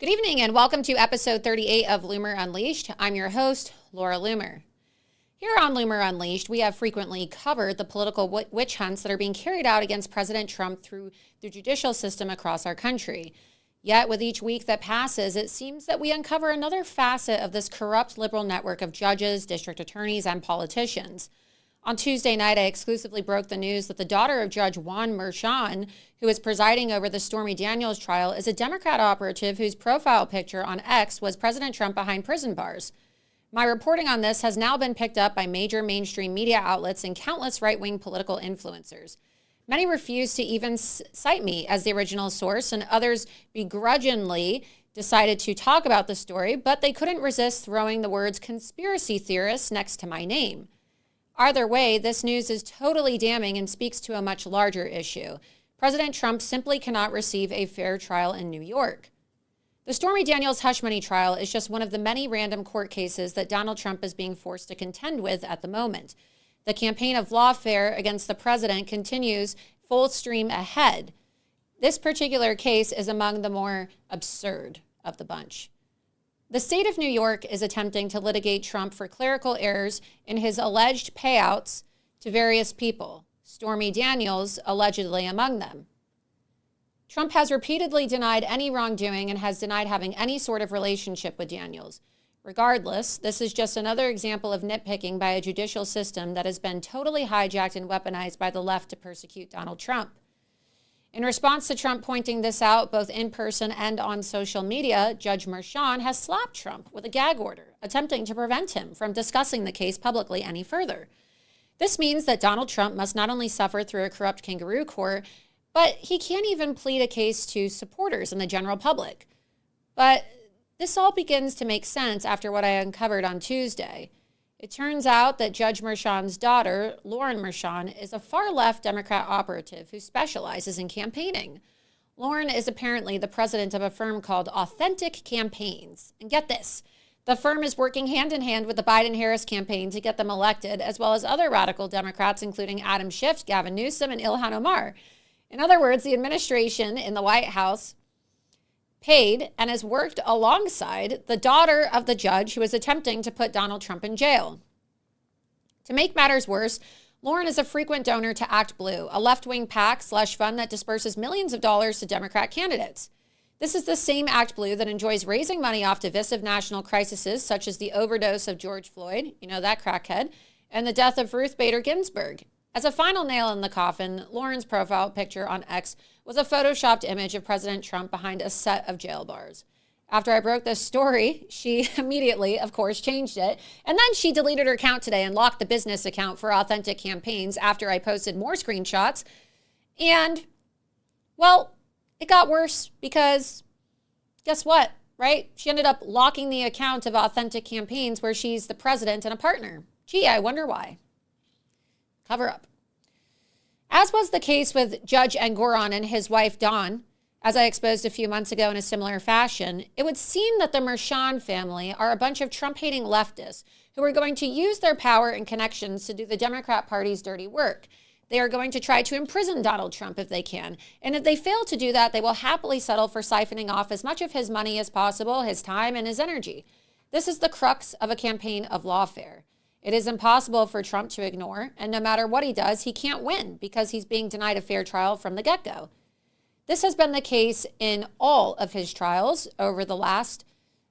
Good evening and welcome to episode 38 of Loomer Unleashed. I'm your host, Laura Loomer. Here on Loomer Unleashed, we have frequently covered the political witch hunts that are being carried out against President Trump through the judicial system across our country. Yet with each week that passes, it seems that we uncover another facet of this corrupt liberal network of judges, district attorneys, and politicians. On Tuesday night, I exclusively broke the news that the daughter of Judge Juan Merchan, who is presiding over the Stormy Daniels trial, is a Democrat operative whose profile picture on X was President Trump behind prison bars. My reporting on this has now been picked up by major mainstream media outlets and countless right-wing political influencers. Many refused to even cite me as the original source, and others begrudgingly decided to talk about the story, but they couldn't resist throwing the words conspiracy theorists next to my name. Either way, this news is totally damning and speaks to a much larger issue. President Trump simply cannot receive a fair trial in New York. The Stormy Daniels hush money trial is just one of the many random court cases that Donald Trump is being forced to contend with at the moment. The campaign of lawfare against the president continues full steam ahead. This particular case is among the more absurd of the bunch. The state of New York is attempting to litigate Trump for clerical errors in his alleged payouts to various people, Stormy Daniels allegedly among them. Trump has repeatedly denied any wrongdoing and has denied having any sort of relationship with Daniels. Regardless, this is just another example of nitpicking by a judicial system that has been totally hijacked and weaponized by the left to persecute Donald Trump. In response to Trump pointing this out both in person and on social media, Judge Merchan has slapped Trump with a gag order, attempting to prevent him from discussing the case publicly any further. This means that Donald Trump must not only suffer through a corrupt kangaroo court, but he can't even plead a case to supporters and the general public. But this all begins to make sense after what I uncovered on Tuesday. It turns out that Judge Merchan's daughter, Lauren Merchan, is a far-left Democrat operative who specializes in campaigning. Lauren is apparently the president of a firm called Authentic Campaigns. And get this, the firm is working hand-in-hand with the Biden-Harris campaign to get them elected, as well as other radical Democrats, including Adam Schiff, Gavin Newsom, and Ilhan Omar. In other words, the administration in the White House paid and has worked alongside the daughter of the judge who is attempting to put Donald Trump in jail. To make matters worse, Lauren is a frequent donor to Act Blue, a left-wing PAC/fund that disperses millions of dollars to Democrat candidates. This is the same Act Blue that enjoys raising money off divisive national crises such as the overdose of George Floyd, you know, that crackhead, and the death of Ruth Bader Ginsburg. As a final nail in the coffin, Lauren's profile picture on X was a photoshopped image of President Trump behind a set of jail bars. After I broke this story, she immediately, of course, changed it. And then she deleted her account today and locked the business account for Authentic Campaigns after I posted more screenshots. And, well, it got worse because guess what, right? She ended up locking the account of Authentic Campaigns where she's the president and a partner. Gee, I wonder why. Cover up. As was the case with Judge Engoron and his wife Dawn, as I exposed a few months ago in a similar fashion, it would seem that the Merchan family are a bunch of Trump-hating leftists who are going to use their power and connections to do the Democrat Party's dirty work. They are going to try to imprison Donald Trump if they can. And if they fail to do that, they will happily settle for siphoning off as much of his money as possible, his time, and his energy. This is the crux of a campaign of lawfare. It is impossible for Trump to ignore, and no matter what he does, he can't win because he's being denied a fair trial from the get-go. This has been the case in all of his trials over the last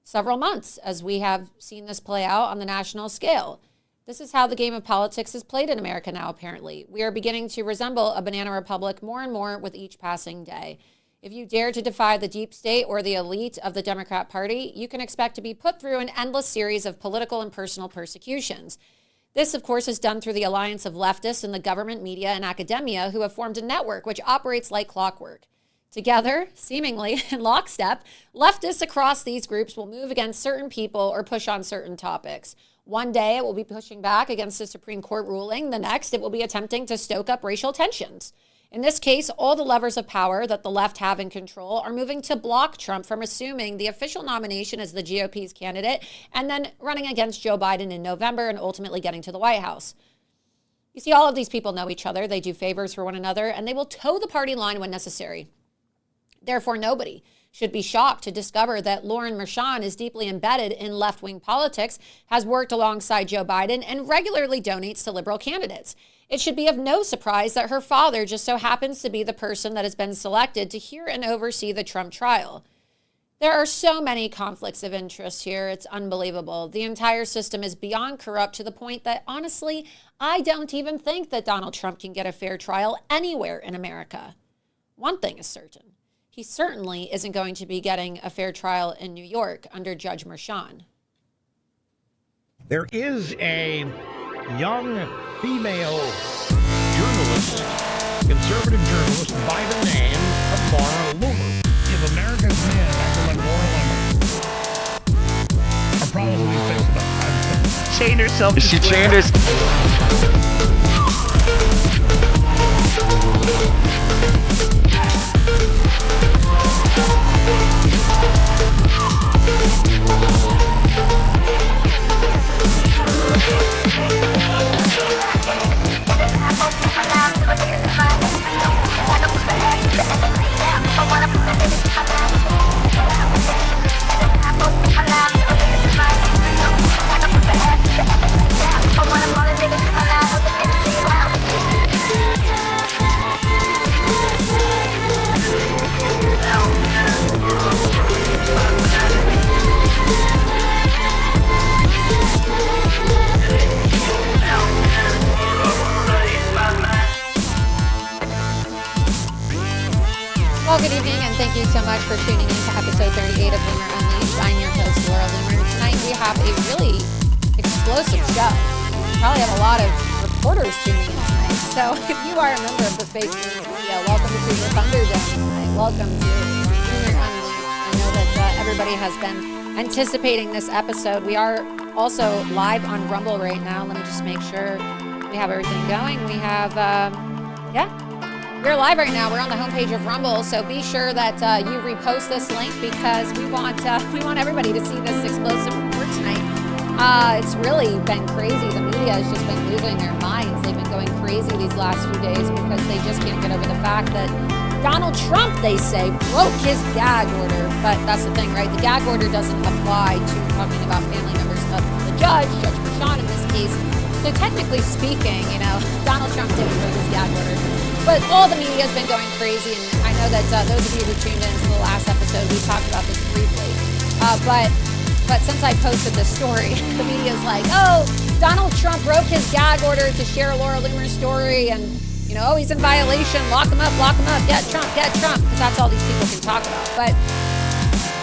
several months, as we have seen this play out on the national scale. This is how the game of politics is played in America now, apparently. We are beginning to resemble a banana republic more and more with each passing day. If you dare to defy the deep state or the elite of the Democrat Party, you can expect to be put through an endless series of political and personal persecutions. This, of course, is done through the alliance of leftists in the government, media, and academia who have formed a network which operates like clockwork. Together, seemingly in lockstep, leftists across these groups will move against certain people or push on certain topics. One day it will be pushing back against a Supreme Court ruling. The next, it will be attempting to stoke up racial tensions. In this case, all the levers of power that the left have in control are moving to block Trump from assuming the official nomination as the GOP's candidate and then running against Joe Biden in November and ultimately getting to the White House. You see, all of these people know each other. They do favors for one another, and they will toe the party line when necessary. Therefore, nobody should be shocked to discover that Lauren Mershon is deeply embedded in left-wing politics, has worked alongside Joe Biden, and regularly donates to liberal candidates. It should be of no surprise that her father just so happens to be the person that has been selected to hear and oversee the Trump trial. There are so many conflicts of interest here. It's unbelievable. The entire system is beyond corrupt to the point that, honestly, I don't even think that Donald Trump can get a fair trial anywhere in America. One thing is certain. He certainly isn't going to be getting a fair trial in New York under Judge Mershon. There is a young female journalist, conservative journalist, by the name of Laura Loomer. If America's men acting like Laura Loomer are probably fixed about chained herself. She chained herself. Well, good evening, and thank you so much for tuning in to episode 38 of Loomer Unleashed. I'm your host, Laura Loomer. Tonight we have a really explosive show. We probably have a lot of reporters tuning in tonight. So if you are a member of the fake news media, welcome to the Thunderdome tonight. Welcome to Loomer Unleashed. I know that everybody has been anticipating this episode. We are also live on Rumble right now. Let me just make sure we have everything going. We have, we're live right now. We're on the homepage of Rumble, so be sure that you repost this link because we want everybody to see this explosive report tonight. It's really been crazy. The media has just been losing their minds. They've been going crazy these last few days because they just can't get over the fact that Donald Trump, they say, broke his gag order. But that's the thing, right? The gag order doesn't apply to talking about family members of the judge, Judge Mershon in this case. So technically speaking, Donald Trump didn't break his gag order. But all the media has been going crazy, and I know that those of you who tuned in to the last episode, we talked about this briefly. But since I posted this story, the media is like, oh, Donald Trump broke his gag order to share Laura Loomer's story, and, he's in violation, lock him up, get Trump, because that's all these people can talk about. But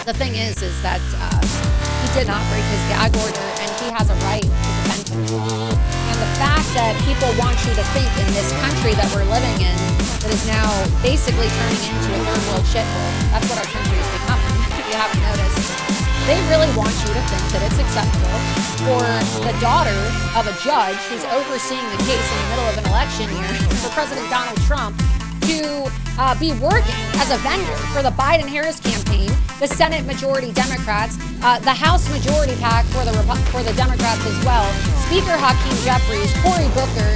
the thing is that he did not break his gag order, and he has a right to defend himself. And the fact that people want you to think in this country that we're living in that is now basically turning into a third world shithole, that's what our country is becoming, if you haven't noticed. They really want you to think that it's acceptable for the daughter of a judge who's overseeing the case in the middle of an election year for President Donald Trump to be working as a vendor for the Biden-Harris campaign, the Senate majority Democrats, the House majority PAC for the Democrats as well, Speaker Hakeem Jeffries, Cory Booker,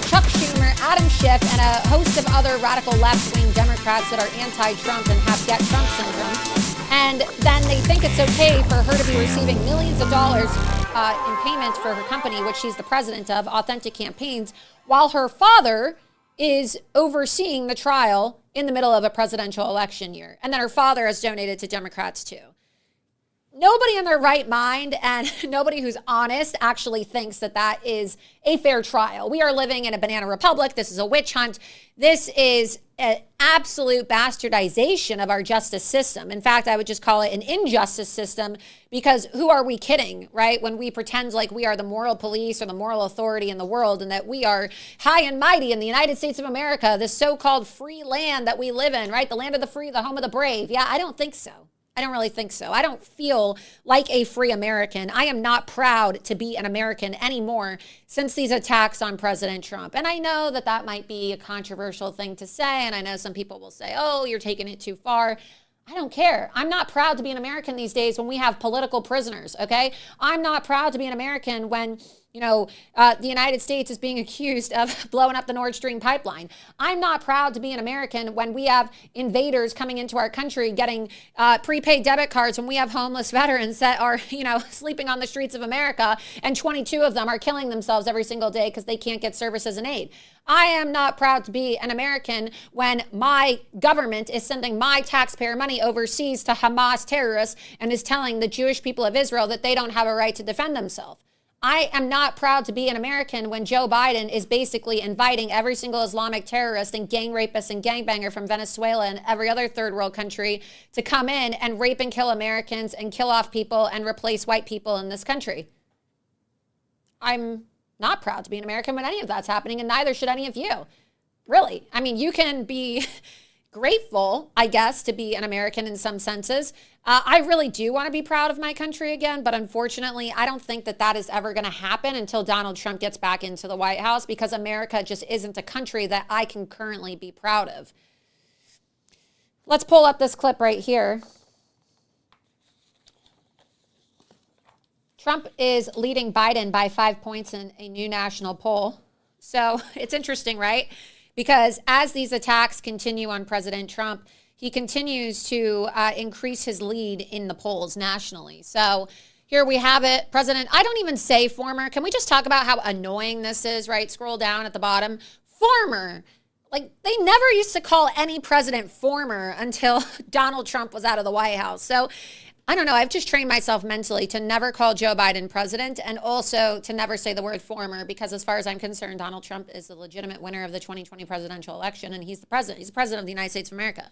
Chuck Schumer, Adam Schiff, and a host of other radical left-wing Democrats that are anti-Trump and have get Trump syndrome. And then they think it's okay for her to be receiving millions of dollars in payment for her company, which she's the president of, Authentic Campaigns, while her father is overseeing the trial in the middle of a presidential election year. And then her father has donated to Democrats too. Nobody in their right mind and nobody who's honest actually thinks that that is a fair trial. We are living in a banana republic. This is a witch hunt. This is an absolute bastardization of our justice system. In fact, I would just call it an injustice system because who are we kidding, right? When we pretend like we are the moral police or the moral authority in the world and that we are high and mighty in the United States of America, this so-called free land that we live in, right? The land of the free, the home of the brave. Yeah, I don't think so. I don't really think so. I don't feel like a free American. I am not proud to be an American anymore since these attacks on President Trump. And I know that that might be a controversial thing to say. And I know some people will say, oh, you're taking it too far. I don't care. I'm not proud to be an American these days when we have political prisoners, okay? I'm not proud to be an American when, the United States is being accused of blowing up the Nord Stream pipeline. I'm not proud to be an American when we have invaders coming into our country getting prepaid debit cards, when we have homeless veterans that are, sleeping on the streets of America, and 22 of them are killing themselves every single day because they can't get services and aid. I am not proud to be an American when my government is sending my taxpayer money overseas to Hamas terrorists and is telling the Jewish people of Israel that they don't have a right to defend themselves. I am not proud to be an American when Joe Biden is basically inviting every single Islamic terrorist and gang rapist and gangbanger from Venezuela and every other third world country to come in and rape and kill Americans and kill off people and replace white people in this country. I'm not proud to be an American when any of that's happening, and neither should any of you. Really. I mean, you can be grateful, I guess, to be an American in some senses. I really do want to be proud of my country again, but unfortunately, I don't think that is ever going to happen until Donald Trump gets back into the White House, because America just isn't a country that I can currently be proud of. Let's pull up this clip right here. Trump is leading Biden by 5 points in a new national poll. So it's interesting, right? Because as these attacks continue on President Trump, he continues to increase his lead in the polls nationally. So here we have it. President, I don't even say former. Can we just talk about how annoying this is, right? Scroll down at the bottom. Former. Like, they never used to call any president former until Donald Trump was out of the White House. So I don't know. I've just trained myself mentally to never call Joe Biden president, and also to never say the word former, because as far as I'm concerned, Donald Trump is the legitimate winner of the 2020 presidential election, and he's the president. He's the president of the United States of America.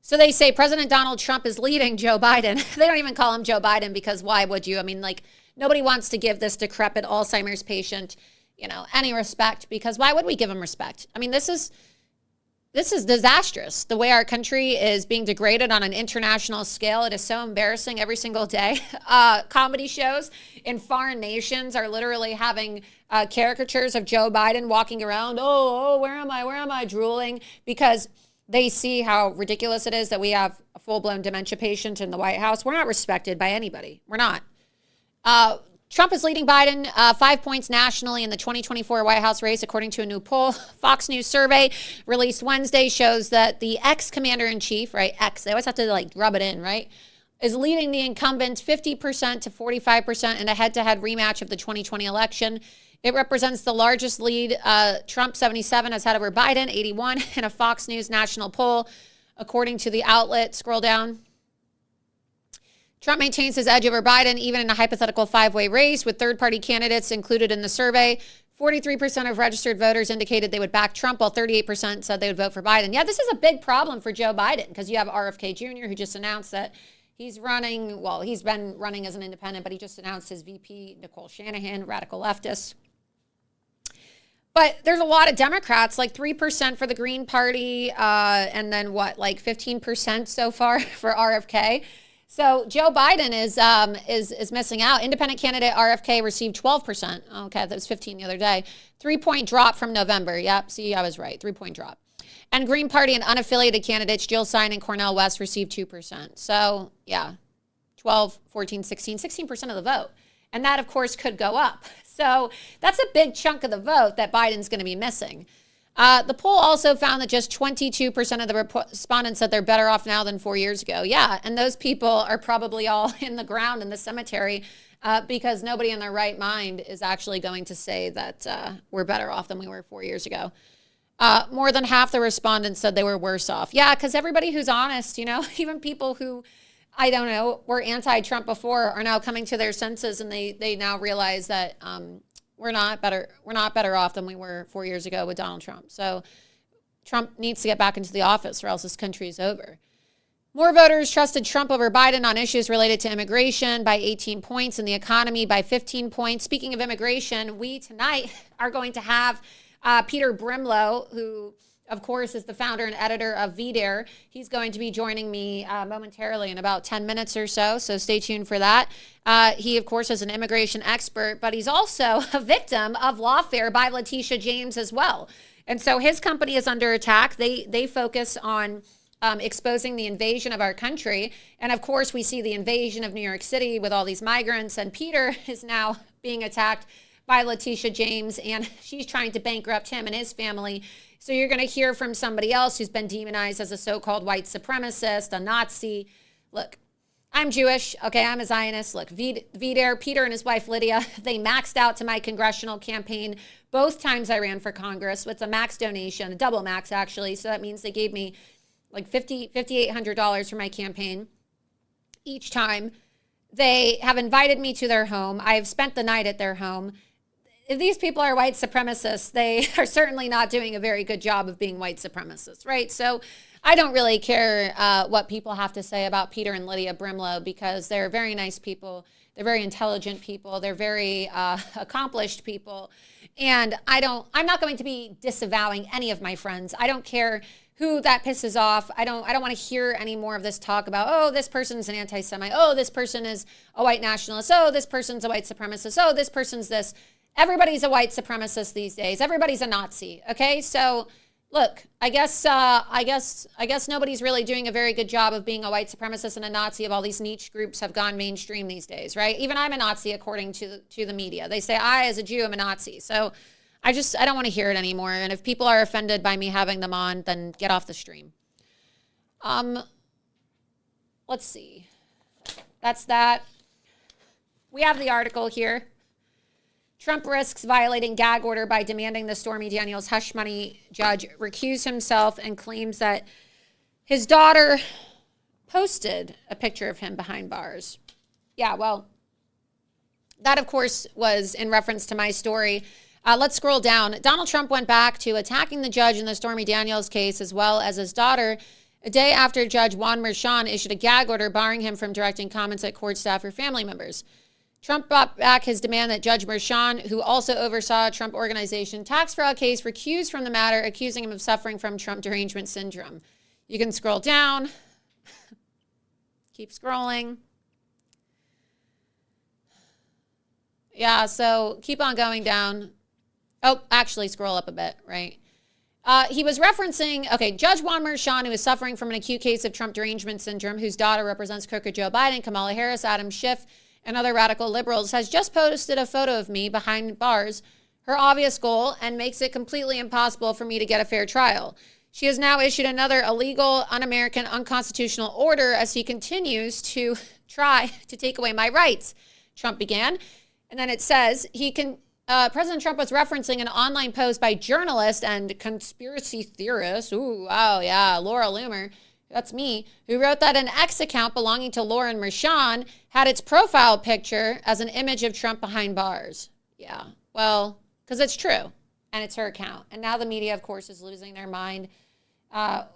So they say President Donald Trump is leading Joe Biden. They don't even call him Joe Biden, because why would you? I mean, like, nobody wants to give this decrepit Alzheimer's patient, any respect, because why would we give him respect? I mean, this is disastrous. The way our country is being degraded on an international scale, it is so embarrassing every single day. Comedy shows in foreign nations are literally having caricatures of Joe Biden walking around, where am I, drooling, because they see how ridiculous it is that we have a full-blown dementia patient in the White House. We're not respected by anybody. We're not. Trump is leading Biden 5 points nationally in the 2024 White House race, according to a new poll. Fox News survey released Wednesday shows that the ex-commander-in-chief, right, they always have to rub it in, right, is leading the incumbent 50% to 45% in a head-to-head rematch of the 2020 election. It represents the largest lead. Trump, 77, has had over Biden, 81, in a Fox News national poll, according to the outlet. Scroll down. Trump maintains his edge over Biden, even in a hypothetical five-way race, with third-party candidates included in the survey. 43% of registered voters indicated they would back Trump, while 38% said they would vote for Biden. Yeah, this is a big problem for Joe Biden, because you have RFK Jr., who just announced that he's running. Well, he's been running as an independent, but he just announced his VP, Nicole Shanahan, radical leftist. But there's a lot of Democrats, like 3% for the Green Party, and then 15% so far for RFK. So Joe Biden is missing out. Independent candidate RFK received 12%. Okay, that was 15 the other day. 3-point drop from November. Yep, see, I was right. 3-point drop. And Green Party and unaffiliated candidates Jill Stein and Cornel West received 2%. So, yeah, 12, 14, 16% of the vote. And that, of course, could go up. So that's a big chunk of the vote that Biden's going to be missing. The poll also found that just 22% of the respondents said they're better off now than 4 years ago. Yeah, and those people are probably all in the ground in the cemetery because nobody in their right mind is actually going to say that we're better off than we were 4 years ago. More than half the respondents said they were worse off. Yeah, because everybody who's honest, even people who, I don't know, were anti-Trump before are now coming to their senses, and they now realize that we're not better off than we were 4 years ago with Donald Trump. So Trump needs to get back into the office, or else this country is over. More voters trusted Trump over Biden on issues related to immigration by 18 points and the economy by 15 points. Speaking of immigration, we tonight are going to have Peter Brimlow, who, of course, is the founder and editor of VDare. He's going to be joining me momentarily in about 10 minutes or so, so stay tuned for that. He, of course, is an immigration expert, but he's also a victim of lawfare by Letitia James as well. And so his company is under attack. They focus on exposing the invasion of our country. And of course, we see the invasion of New York City with all these migrants. And Peter is now being attacked by Letitia James, and she's trying to bankrupt him and his family. So you're going to hear from somebody else who's been demonized as a so-called white supremacist, a Nazi. Look, I'm Jewish. Okay, I'm a Zionist. Look, Vider, Peter and his wife Lydia, they maxed out to my congressional campaign both times I ran for Congress with a max donation, a double max actually. So that means they gave me like $5,800 for my campaign each time. They have invited me to their home. I've spent the night at their home. If these people are white supremacists, they are certainly not doing a very good job of being white supremacists, right? So I don't really care what people have to say about Peter and Lydia Brimlow, because they're very nice people. They're very intelligent people. They're very accomplished people. And I'm not going to be disavowing any of my friends. I don't care who that pisses off. I don't want to hear any more of this talk about, oh, this person's an anti-Semite. Oh, this person is a white nationalist. Oh, this person's a white supremacist. Oh, this person's this. Everybody's a white supremacist these days. Everybody's a Nazi. Okay, so look, I guess nobody's really doing a very good job of being a white supremacist and a Nazi. Of all these niche groups have gone mainstream these days, right? Even I'm a Nazi according to the media. They say I, as a Jew, am a Nazi. So I don't want to hear it anymore. And if people are offended by me having them on, then get off the stream. Let's see. That's that. We have the article here. Trump risks violating gag order by demanding the Stormy Daniels hush money judge recuse himself, and claims that his daughter posted a picture of him behind bars. Yeah, well, that, of course, was in reference to my story. Let's scroll down. Donald Trump went back to attacking the judge in the Stormy Daniels case, as well as his daughter, a day after Judge Juan Merchan issued a gag order barring him from directing comments at court staff or family members. Trump brought back his demand that Judge Merchan, who also oversaw a Trump Organization tax fraud case, recuse from the matter, accusing him of suffering from Trump derangement syndrome. You can scroll down. Keep scrolling. Yeah, so keep on going down. Oh, actually scroll up a bit, right? He was referencing, Judge Juan Merchan, who is suffering from an acute case of Trump derangement syndrome, whose daughter represents crooked Joe Biden, Kamala Harris, Adam Schiff, and other radical liberals, has just posted a photo of me behind bars, her obvious goal, and makes it completely impossible for me to get a fair trial. She has now issued another illegal, un-American, unconstitutional order as he continues to try to take away my rights, Trump began. And then it says President Trump was referencing an online post by journalist and conspiracy theorist, Laura Loomer, that's me, who wrote that an X account belonging to Lauren Merchan had its profile picture as an image of Trump behind bars. Yeah, well, because it's true, and it's her account. And now the media, of course, is losing their mind.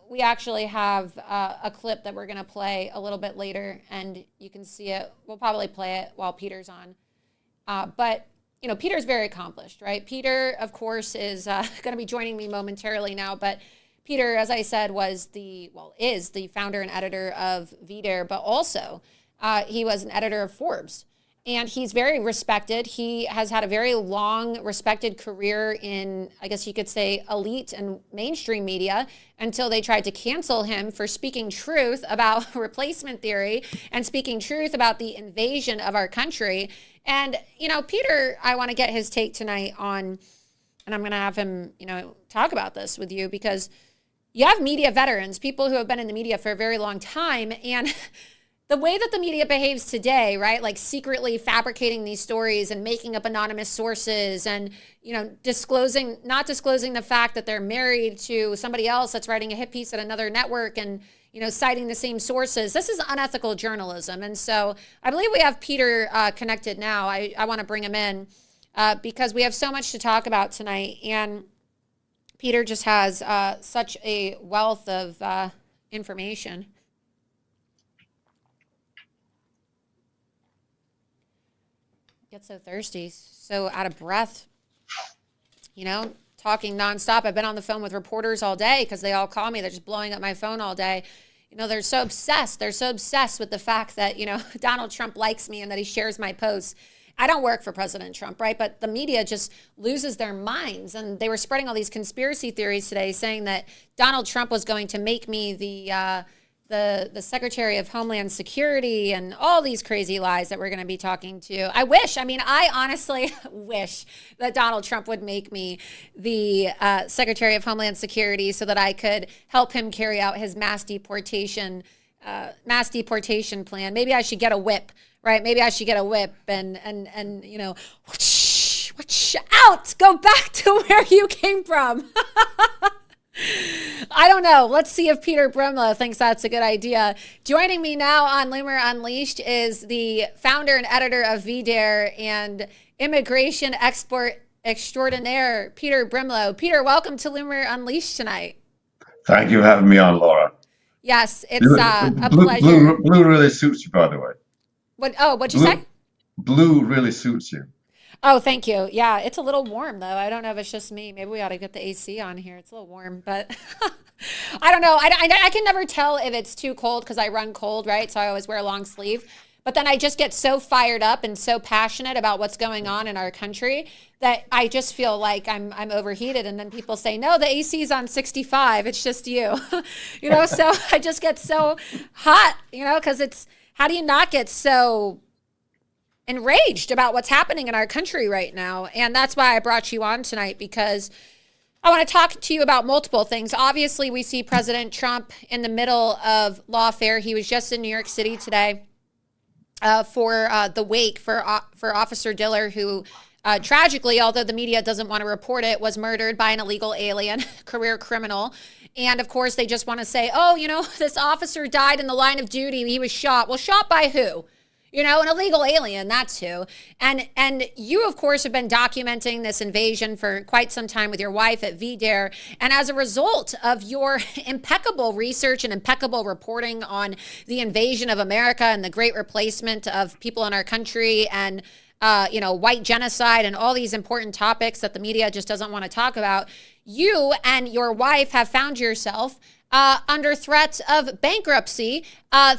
We actually have a clip that we're going to play a little bit later, and you can see it. We'll probably play it while Peter's on. But, Peter's very accomplished, right? Peter, of course, is going to be joining me momentarily now, but Peter, as I said, is the founder and editor of VDare, but also he was an editor of Forbes. And he's very respected. He has had a very long, respected career in, I guess you could say, elite and mainstream media until they tried to cancel him for speaking truth about replacement theory and speaking truth about the invasion of our country. And, Peter, I want to get his take tonight on, and I'm going to have him, talk about this with you, because you have media veterans, people who have been in the media for a very long time, and the way that the media behaves today, right? Like secretly fabricating these stories and making up anonymous sources and, not disclosing the fact that they're married to somebody else that's writing a hit piece at another network and, citing the same sources. This is unethical journalism. And so I believe we have Peter connected now. I want to bring him in because we have so much to talk about tonight. And Peter just has such a wealth of information. Get so thirsty, so out of breath, talking nonstop. I've been on the phone with reporters all day because they all call me. They're just blowing up my phone all day. They're so obsessed. They're so obsessed with the fact that, Donald Trump likes me and that he shares my posts. I don't work for President Trump, right? But the media just loses their minds. And they were spreading all these conspiracy theories today saying that Donald Trump was going to make me the Secretary of Homeland Security and all these crazy lies that we're going to be talking to. I honestly wish that Donald Trump would make me the Secretary of Homeland Security so that I could help him carry out his mass deportation plan. Maybe I should get a whip, right? Maybe I should get a whip and whoosh, out, go back to where you came from. I don't know. Let's see if Peter Brimlow thinks that's a good idea. Joining me now on Loomer Unleashed is the founder and editor of VDare and immigration export extraordinaire, Peter Brimlow. Peter, welcome to Loomer Unleashed tonight. Thank you for having me on, Laura. Yes, it's a pleasure. Blue really suits you, by the way. What'd you say? Blue really suits you. Oh, thank you. Yeah, it's a little warm, though. I don't know if it's just me. Maybe we ought to get the AC on here. It's a little warm, but I don't know. I can never tell if it's too cold because I run cold, right? So I always wear a long sleeve. But then I just get so fired up and so passionate about what's going on in our country that I just feel like I'm overheated. And then people say, no, the AC is on 65. It's just you. So I just get so hot, because how do you not get so enraged about what's happening in our country right now? And that's why I brought you on tonight, because I want to talk to you about multiple things. Obviously, we see President Trump in the middle of lawfare. He was just in New York City today for the wake for Officer Diller, who tragically, although the media doesn't want to report it, was murdered by an illegal alien, career criminal. And of course, they just want to say, this officer died in the line of duty. He was shot. Well, shot by who? An illegal alien, that's who. And you, of course, have been documenting this invasion for quite some time with your wife at VDare. And as a result of your impeccable research and impeccable reporting on the invasion of America and the great replacement of people in our country and white genocide and all these important topics that the media just doesn't want to talk about, you and your wife have found yourself under threat of bankruptcy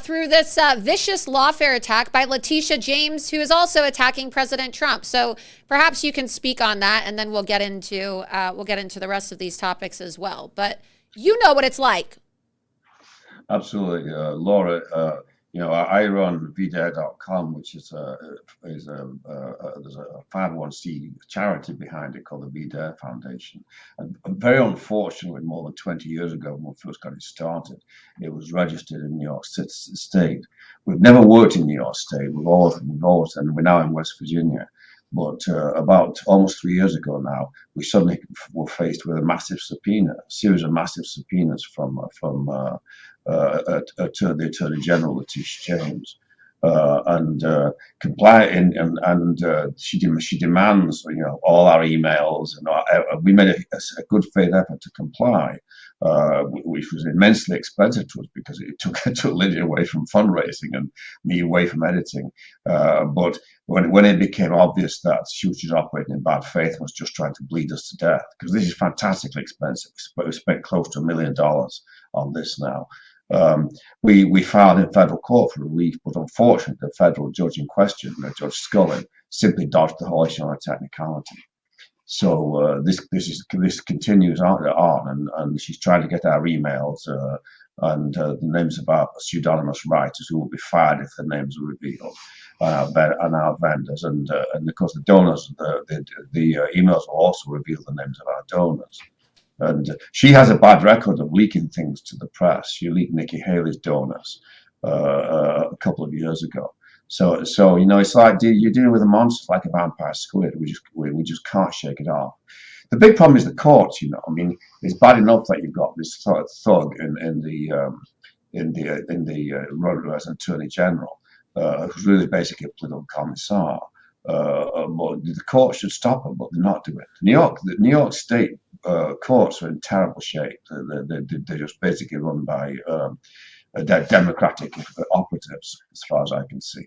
through this vicious lawfare attack by Letitia James, who is also attacking President Trump. So perhaps you can speak on that, and then we'll get into the rest of these topics as well. But you know what it's like. Absolutely, Laura. I run vdare.com, which is there's a 501c charity behind it called the VDare Foundation. And very unfortunately, more than 20 years ago, when we first got it started, it was registered in New York State. We've never worked in New York State. We've always, and we're now in West Virginia. But about almost 3 years ago now, we suddenly were faced with a series of massive subpoenas from the Attorney General, Letitia James, and she demands all our emails, and we made a good faith effort to comply, which was immensely expensive to us because it took Lydia away from fundraising and me away from editing. But when it became obvious that she was just operating in bad faith and was just trying to bleed us to death, because this is fantastically expensive. We spent close to $1 million on this now. We filed in federal court for relief, but unfortunately, the federal judge in question, Judge Scullin, simply dodged the whole issue on a technicality. So this continues on, and she's trying to get our emails and the names of our pseudonymous writers who will be fired if their names are revealed, and our vendors, and of course the donors. The emails will also reveal the names of our donors. And she has a bad record of leaking things to the press. She leaked Nikki Haley's donors a couple of years ago. So it's like you're dealing with a monster like a vampire squid. We just can't shake it off. The big problem is the courts. It's bad enough that you've got this sort of thug in the role as Attorney General, who's really basically a political commissar. But the courts should stop them, but they're not doing it. The New York State courts are in terrible shape. They're just basically run by Democratic operatives, as far as I can see.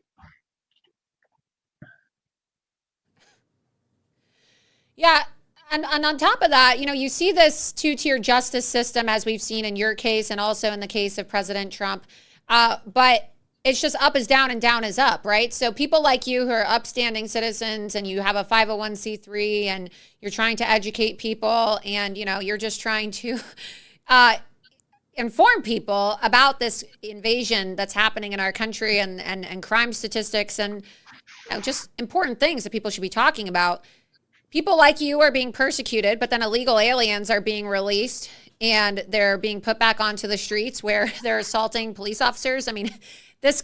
Yeah. And on top of that, you see this two-tier justice system, as we've seen in your case and also in the case of President Trump. But it's just up is down and down is up, right? So people like you who are upstanding citizens and you have a 501c3 and you're trying to educate people and, you're just trying to inform people about this invasion that's happening in our country and crime statistics and just important things that people should be talking about. People like you are being persecuted, but then illegal aliens are being released and they're being put back onto the streets where they're assaulting police officers. I mean, this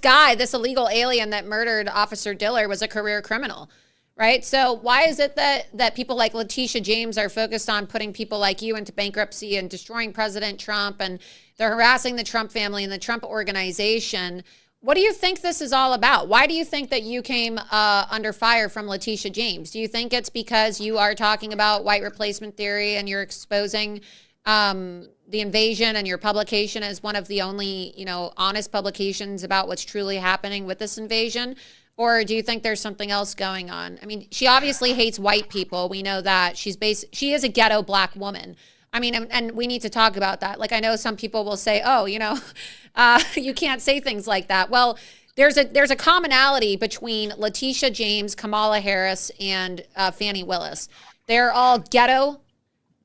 illegal alien that murdered Officer Diller was a career criminal, right? So why is it that people like Letitia James are focused on putting people like you into bankruptcy and destroying President Trump, and they're harassing the Trump family and the Trump organization? What do you think this is all about? Why do you think that you came under fire from Letitia James? Do you think it's because you are talking about white replacement theory and you're exposing the invasion, and your publication is one of the only, honest publications about what's truly happening with this invasion? Or do you think there's something else going on? I mean, she obviously hates white people. We know that. She is a ghetto black woman. I mean, and we need to talk about that. Like, I know some people will say, oh, you can't say things like that. Well, there's a commonality between Letitia James, Kamala Harris, and Fani Willis. They're all ghetto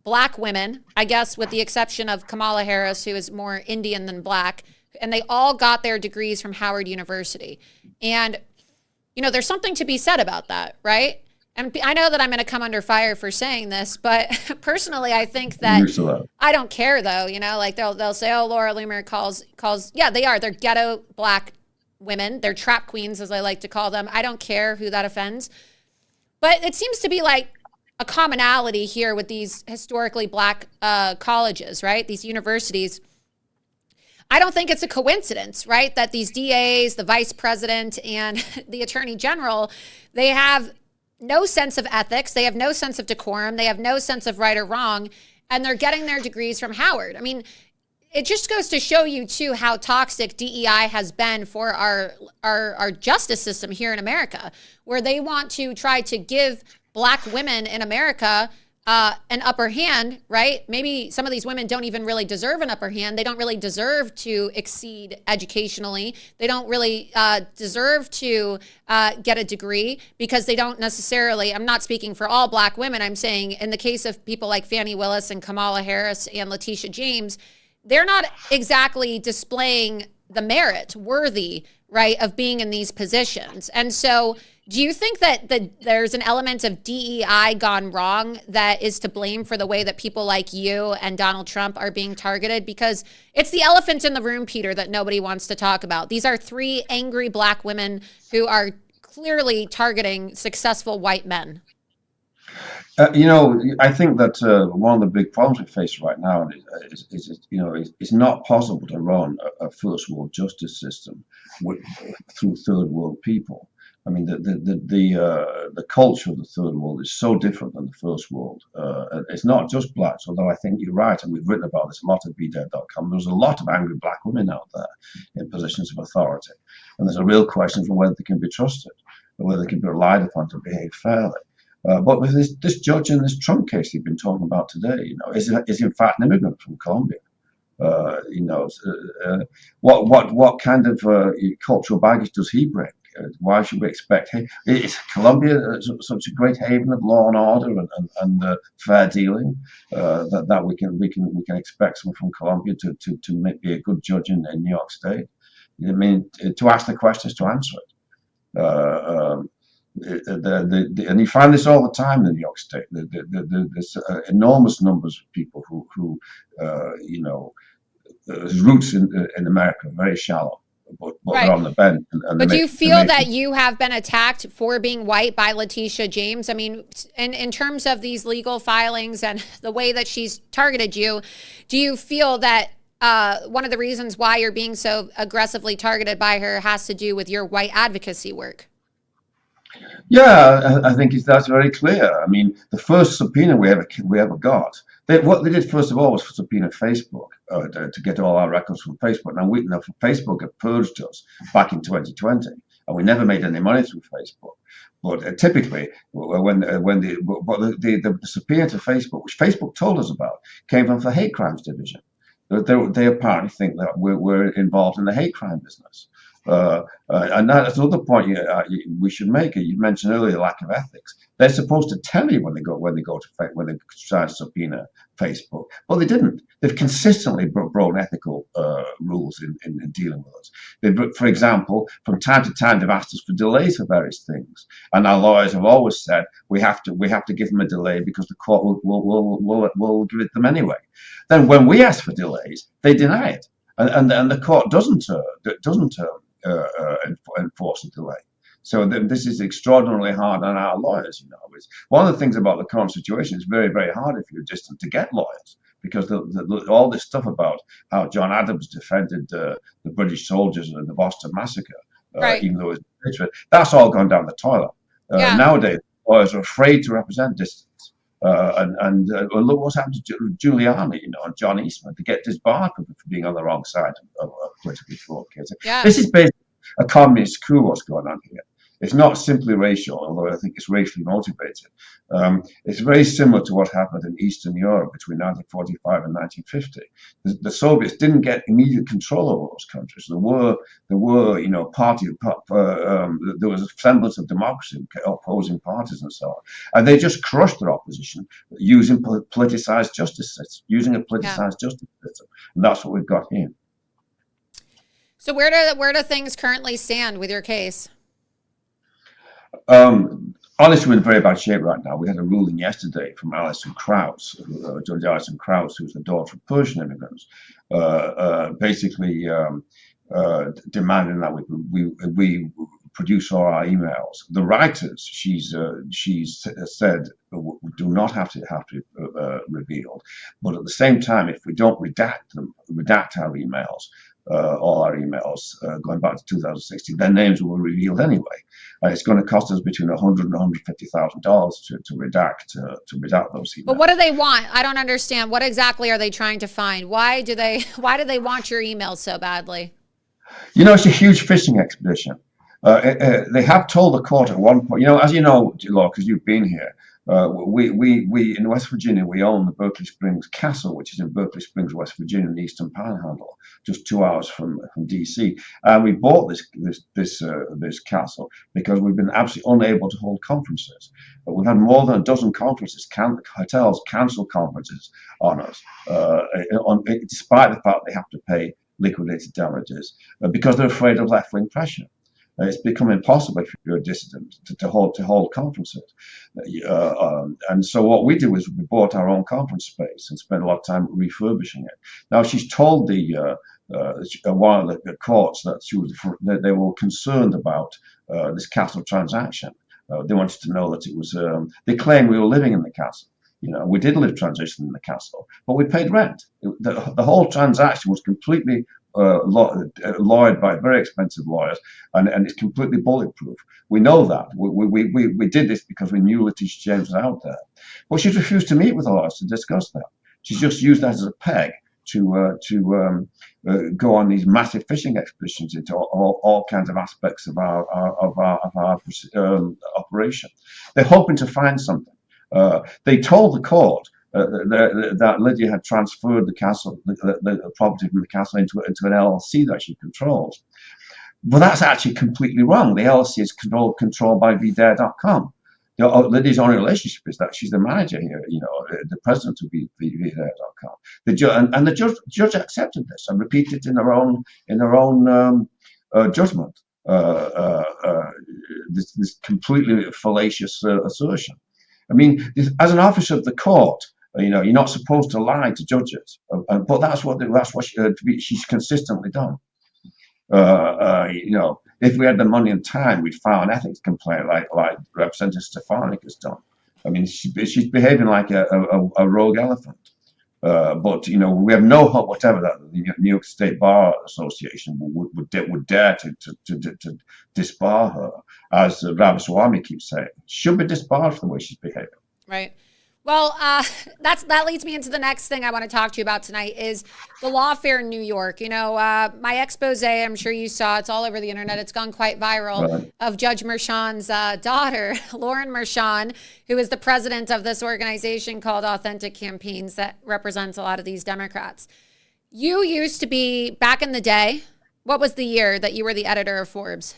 black women, I guess, with the exception of Kamala Harris, who is more Indian than black. And they all got their degrees from Howard University. And, there's something to be said about that, right? And I know that I'm going to come under fire for saying this, but personally, I think that I don't care, though. Like they'll say, oh, Laura Loomer calls. Yeah, they are. They're ghetto black women. They're trap queens, as I like to call them. I don't care who that offends. But it seems to be like a commonality here with these historically black colleges, right? These universities. I don't think it's a coincidence, right? That these DAs, the vice president, and the attorney general, they have no sense of ethics. They have no sense of decorum. They have no sense of right or wrong. And they're getting their degrees from Howard. I mean, it just goes to show you, too, how toxic DEI has been for our justice system here in America, where they want to try to give black women in America an upper hand, right? Maybe some of these women don't even really deserve an upper hand. They don't really deserve to exceed educationally. They don't really deserve to get a degree because they don't necessarily, I'm not speaking for all black women. I'm saying in the case of people like Fani Willis and Kamala Harris and Letitia James, they're not exactly displaying the merit worthy, right, of being in these positions. And so do you think that there's an element of DEI gone wrong that is to blame for the way that people like you and Donald Trump are being targeted? Because it's the elephant in the room, Peter, that nobody wants to talk about. These are three angry black women who are clearly targeting successful white men. I think that one of the big problems we face right now is it's not possible to run a first world justice system through third world people. I mean, the culture of the third world is so different than the first world. It's not just blacks, although I think you're right, and we've written about this a lot at bdead.com. There's a lot of angry black women out there in positions of authority, and there's a real question for whether they can be trusted, or whether they can be relied upon to behave fairly. But with this judge in this Trump case you've been talking about today, is in fact an immigrant from Colombia. What kind of cultural baggage does he bring? Why should we expect him? Is Colombia such a great haven of law and order and fair dealing that we can expect someone from Colombia to be a good judge in New York State? I mean, to ask the questions, to answer it. And you find this all the time in New York State. There's enormous numbers of people who whose roots in America are very shallow, but right. They're on the bend. But do you feel that you have been attacked for being white by Letitia James? I mean, in terms of these legal filings and the way that she's targeted you, do you feel that one of the reasons why you're being so aggressively targeted by her has to do with your white advocacy work? Yeah, I think that's very clear. I mean, the first subpoena we ever got, what they did first of all was subpoena Facebook to get all our records from Facebook. Now Facebook had purged us back in 2020, and we never made any money through Facebook. But typically, when the subpoena to Facebook, which Facebook told us about, came from the hate crimes division. They apparently think that we're involved in the hate crime business. And that's another point we should make. You mentioned earlier lack of ethics. They're supposed to tell you when they try to subpoena Facebook, well, they didn't. They've consistently broken ethical rules in dealing with us. For example, from time to time, they've asked us for delays for various things, and our lawyers have always said we have to give them a delay because the court will give it them anyway. Then, when we ask for delays, they deny it, and the court doesn't enforce a delay. So this is extraordinarily hard on our lawyers. It's one of the things about the current situation. It's very, very hard if you're distant to get lawyers because all this stuff about how John Adams defended the British soldiers in the Boston Massacre, Right. even though it was patriot, that's all gone down the toilet. Yeah. Nowadays, lawyers are afraid to represent dissidents. Look what's happened to Giuliani, and John Eastman to get disbarred for being on the wrong side of politically flawed cases. Yeah. This is basically a communist coup. What's going on here? It's not simply racial, although I think it's racially motivated. It's very similar to what happened in Eastern Europe between 1945 and 1950. The Soviets didn't get immediate control over those countries. There were, there was a semblance of democracy, opposing parties and so on, and they just crushed their opposition using using a politicized justice system, and that's what we've got here. So where do things currently stand with your case? Honestly, we're in very bad shape right now. We had a ruling yesterday from Alison Krauss, Judge Alison Krauss, who's the daughter of Persian immigrants, basically demanding that we produce all our emails. The writers, she's said, do not have to revealed, but at the same time, if we don't redact our emails, all our emails going back to 2016, their names were revealed anyway. It's going to cost us between $100,000 and $150,000 to redact those emails. But what do they want? I don't understand. What exactly are they trying to find? Why do they want your emails so badly? It's a huge fishing expedition. They have told the court at one point, as you know, Laura, because you've been here, we in West Virginia, we own the Berkeley Springs Castle, which is in Berkeley Springs, West Virginia, in the Eastern Panhandle, just 2 hours from DC. And we bought this castle because we've been absolutely unable to hold conferences. But we've had more than a dozen conferences, hotels cancel conferences on us, despite the fact they have to pay liquidated damages because they're afraid of left-wing pressure. It's become impossible if you're a dissident to hold conferences. And so what we did was we bought our own conference space and spent a lot of time refurbishing it. Now she's told one of the courts that they were concerned about this castle transaction. They wanted to know that it was. They claimed we were living in the castle. We did live transition in the castle, but we paid rent. The whole transaction was completely lawyered by very expensive lawyers, and it's completely bulletproof. We know that. We did this because we knew Letitia James was out there. But she's refused to meet with the lawyers to discuss that. She's just used that as a peg to go on these massive fishing expeditions into all kinds of aspects of our operation. They're hoping to find something. They told the court that Lydia had transferred the castle, the property from the castle into an LLC that she controls. But that's actually completely wrong. The LLC is controlled by VDare.com. Lydia's only relationship is that she's the manager here, the president of VDare.com. The judge accepted this and repeated it in her own judgment. This completely fallacious assertion. I mean, as an officer of the court, you're not supposed to lie to judges, but that's what she's consistently done. If we had the money and time, we'd file an ethics complaint like Representative Stefanik has done. I mean, she's behaving like a rogue elephant. But we have no hope whatever that the New York State Bar Association would dare to disbar her, as Ramaswamy keeps saying. She should be disbarred for the way she's behaving. Right. Well, that leads me into the next thing I want to talk to you about tonight is the lawfare in New York. My expose, I'm sure you saw, it's all over the internet. It's gone quite viral, right, of Judge Merchan's daughter, Lauren Merchan, who is the president of this organization called Authentic Campaigns that represents a lot of these Democrats. You used to be, back in the day, What was the year that you were the editor of Forbes?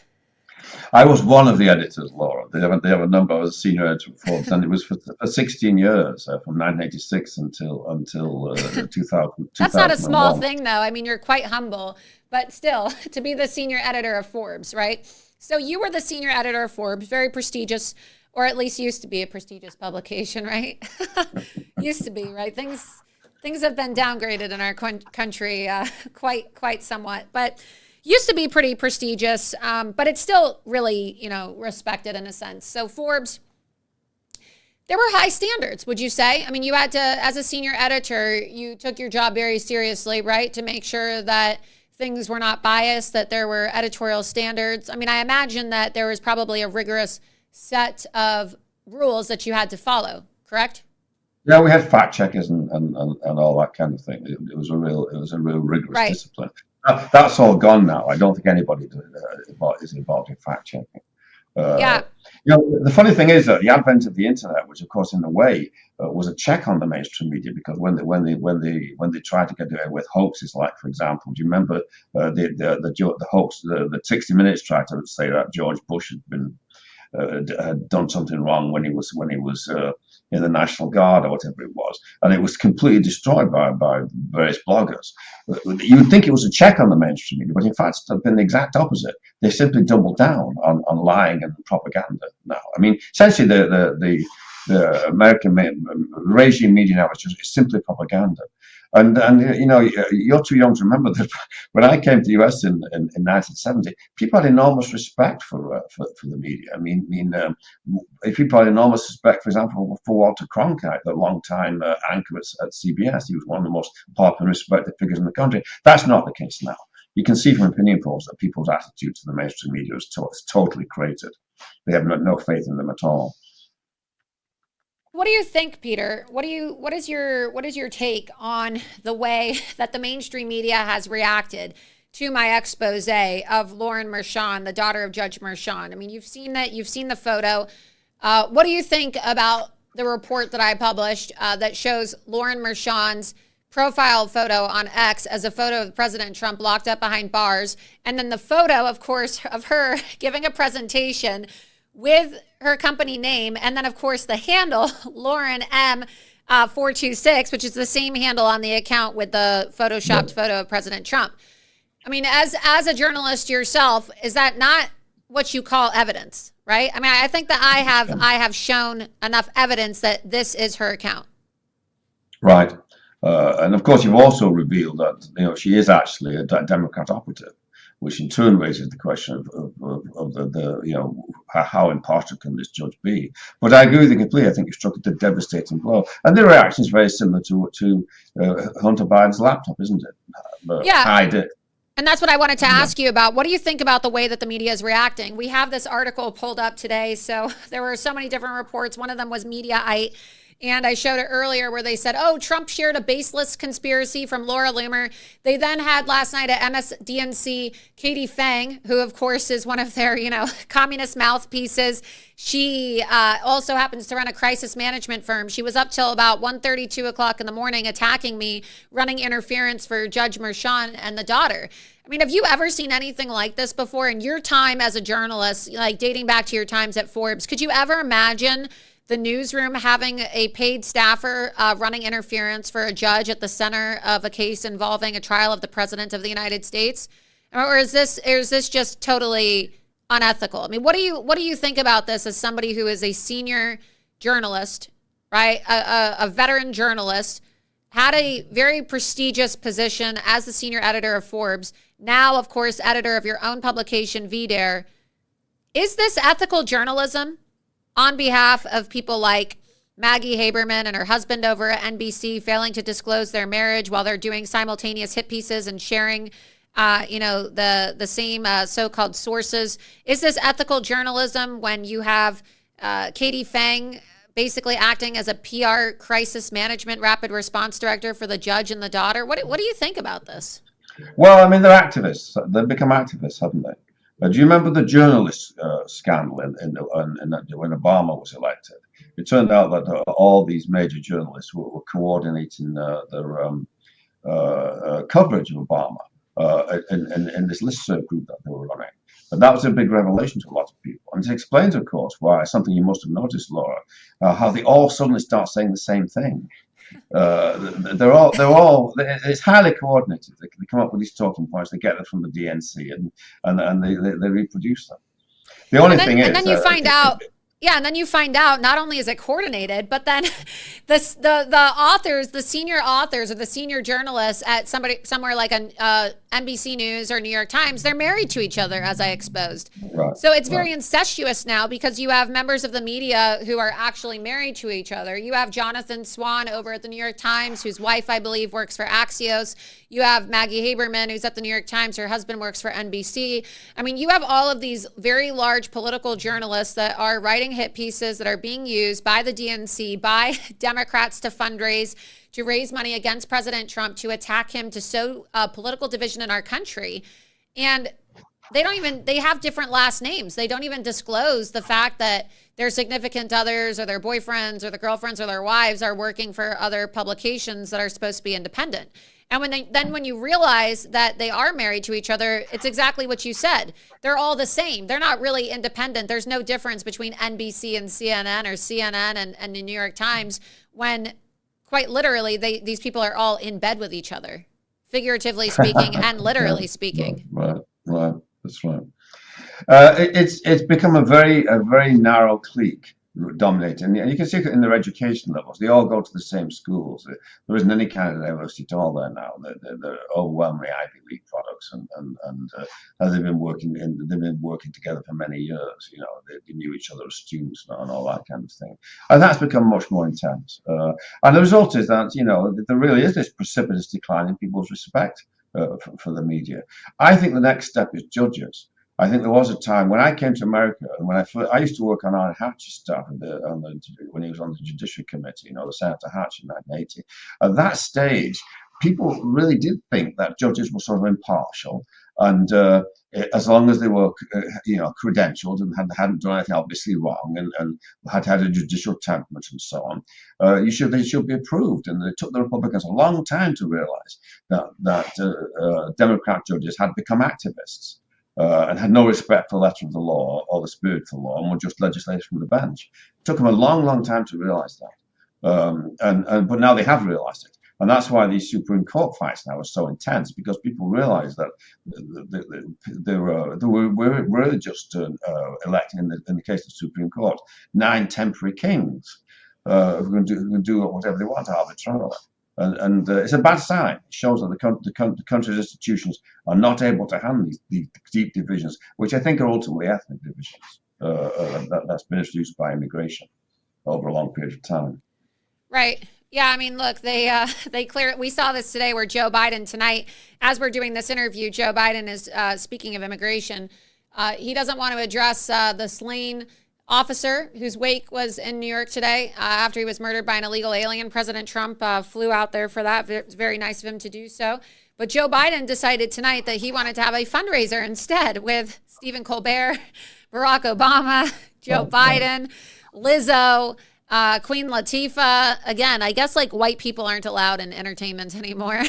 I was one of the editors, Laura. They have a number. I was a senior editor of Forbes, and it was for 16 years, from 1986 until 2000, That's not a small 2001. thing, though. I mean, you're quite humble, but still, to be the senior editor of Forbes, right? So you were the senior editor of Forbes, very prestigious, or at least used to be a prestigious publication, right? Used to be, right? Things have been downgraded in our country quite somewhat, but used to be pretty prestigious, but it's still really, respected in a sense. So Forbes, there were high standards, would you say? I mean, you had to, as a senior editor, you took your job very seriously, right? To make sure that things were not biased, that there were editorial standards. I mean, I imagine that there was probably a rigorous set of rules that you had to follow, correct? Yeah, we had fact checkers and all that kind of thing. It was a real rigorous Right. discipline. That's all gone now. I don't think anybody is involved in fact checking. Uh, Yeah. the funny thing is that the advent of the internet, which of course in a way was a check on the mainstream media, because when they tried to get away with hoaxes, like for example, do you remember the hoax? The 60 Minutes tried to say that George Bush had done something wrong when he was in the National Guard or whatever it was, and it was completely destroyed by various bloggers. You would think it was a check on the mainstream media, but in fact it's been the exact opposite. They simply doubled down on lying and propaganda now. I mean, essentially the American regime media now is just simply propaganda. And you're too young to remember that when I came to the US in 1970, people had enormous respect for the media. I mean, if people had enormous respect, for example, for Walter Cronkite, the longtime anchor at CBS. He was one of the most popular and respected figures in the country. That's not the case now. You can see from opinion polls that people's attitude to the mainstream media is totally created. They have no faith in them at all. What do you think, Peter? What is your take on the way that the mainstream media has reacted to my expose of Lauren Mershon, the daughter of Judge Mershon? I mean, you've seen the photo. What do you think about the report that I published that shows Lauren Mershon's profile photo on X as a photo of President Trump locked up behind bars, and then the photo, of course, of her giving a presentation with her company name, and then of course the handle Lauren M 426, which is the same handle on the account with the photoshopped photo of President Trump. I mean, as a journalist yourself, is that not what you call evidence, right? I mean, I think that I have shown enough evidence that this is her account. Right. And of course, you've also revealed that she is actually a Democrat operative, which in turn raises the question of the how impartial can this judge be? But I agree with you completely. I think you struck a devastating blow, and the reaction is very similar to Hunter Biden's laptop, isn't it? Yeah. Hide it. And that's what I wanted to ask you about. What do you think about the way that the media is reacting? We have this article pulled up today. So there were so many different reports. One of them was Mediaite. And I showed it earlier where they said, oh, Trump shared a baseless conspiracy from Laura Loomer. They then had last night at MSDNC, Katie Fang, who, of course, is one of their, communist mouthpieces. She also happens to run a crisis management firm. She was up till about 1:30, 2 o'clock in the morning attacking me, running interference for Judge Mershon and the daughter. I mean, have you ever seen anything like this before in your time as a journalist, like dating back to your times at Forbes? Could you ever imagine the newsroom having a paid staffer running interference for a judge at the center of a case involving a trial of the president of the United States? Or is this just totally unethical? I mean, what do you think about this as somebody who is a senior journalist, right? A veteran journalist, had a very prestigious position as the senior editor of Forbes, now, of course, editor of your own publication, VDare. Is this ethical journalism on behalf of people like Maggie Haberman and her husband over at NBC failing to disclose their marriage while they're doing simultaneous hit pieces and sharing, the same so-called sources? Is this ethical journalism when you have Katie Fang basically acting as a PR crisis management rapid response director for the judge and the daughter? What do you think about this? Well, I mean, they're activists. They've become activists, haven't they? Do you remember the journalist scandal when Obama was elected? It turned out that all these major journalists were coordinating their coverage of Obama. in this listserv group that they were running. But that was a big revelation to a lot of people. And it explains, of course, why, something you must have noticed, Laura, how they all suddenly start saying the same thing. It's highly coordinated. They come up with these talking points, they get them from the DNC, and they reproduce them. The only thing is, and then you find out. Yeah, and then you find out not only is it coordinated, but then the authors, the senior authors or the senior journalists at somewhere like an NBC News or New York Times, they're married to each other, as I exposed. right, So it's very right. incestuous now because you have members of the media who are actually married to each other. You have Jonathan Swan over at the New York Times, whose wife, I believe, works for Axios. You have Maggie Haberman, who's at the New York Times. Her husband works for NBC. I mean, you have all of these very large political journalists that are writing hit pieces that are being used by the DNC, by Democrats to fundraise, to raise money against President Trump, to attack him, to sow political division in our country. And they have different last names. They don't even disclose the fact that their significant others or their boyfriends or their girlfriends or their wives are working for other publications that are supposed to be independent. And when you realize that they are married to each other, it's exactly what you said. They're all the same. They're not really independent. There's no difference between NBC and CNN or CNN and the New York Times when quite literally these people are all in bed with each other, figuratively speaking and literally speaking. Right. That's right. It's become a very narrow clique dominating, and you can see it in their education levels. They all go to the same schools. There isn't any kind of diversity at all there now. They're overwhelmingly Ivy League products, and they've been working together for many years. You know, they knew each other as students and all that kind of thing, and that's become much more intense. And the result is that there really is this precipitous decline in people's respect for the media. I think the next step is judges. I think there was a time when I came to America, and I used to work on Aaron Hatch's staff when he was on the Judiciary Committee, the Senator Hatch in 1980. At that stage, people really did think that judges were sort of impartial, and as long as they were, credentialed and hadn't done anything obviously wrong, and had a judicial temperament and so on, they should be approved. And it took the Republicans a long time to realize that Democrat judges had become activists. And had no respect for the letter of the law or the spirit of the law, and were just legislators from the bench. It took them a long time to realize that, but now they have realized it, and that's why these Supreme Court fights now are so intense, because people realize that they were really just electing, in the case of the Supreme Court, 9 temporary kings who are going to do whatever they want arbitrarily. And it's a bad sign. It shows that the country's institutions are not able to handle these deep divisions, which I think are ultimately ethnic divisions that's been introduced by immigration over a long period of time. Right. Yeah, I mean, look, we saw this today where Joe Biden tonight, as we're doing this interview, Joe Biden is speaking of immigration. He doesn't want to address the slain officer whose wake was in New York today after he was murdered by an illegal alien. President Trump flew out there for that. It was very nice of him to do so. But Joe Biden decided tonight that he wanted to have a fundraiser instead with Stephen Colbert, Barack Obama, Joe Biden, Lizzo, Queen Latifah. Again, I guess like white people aren't allowed in entertainment anymore.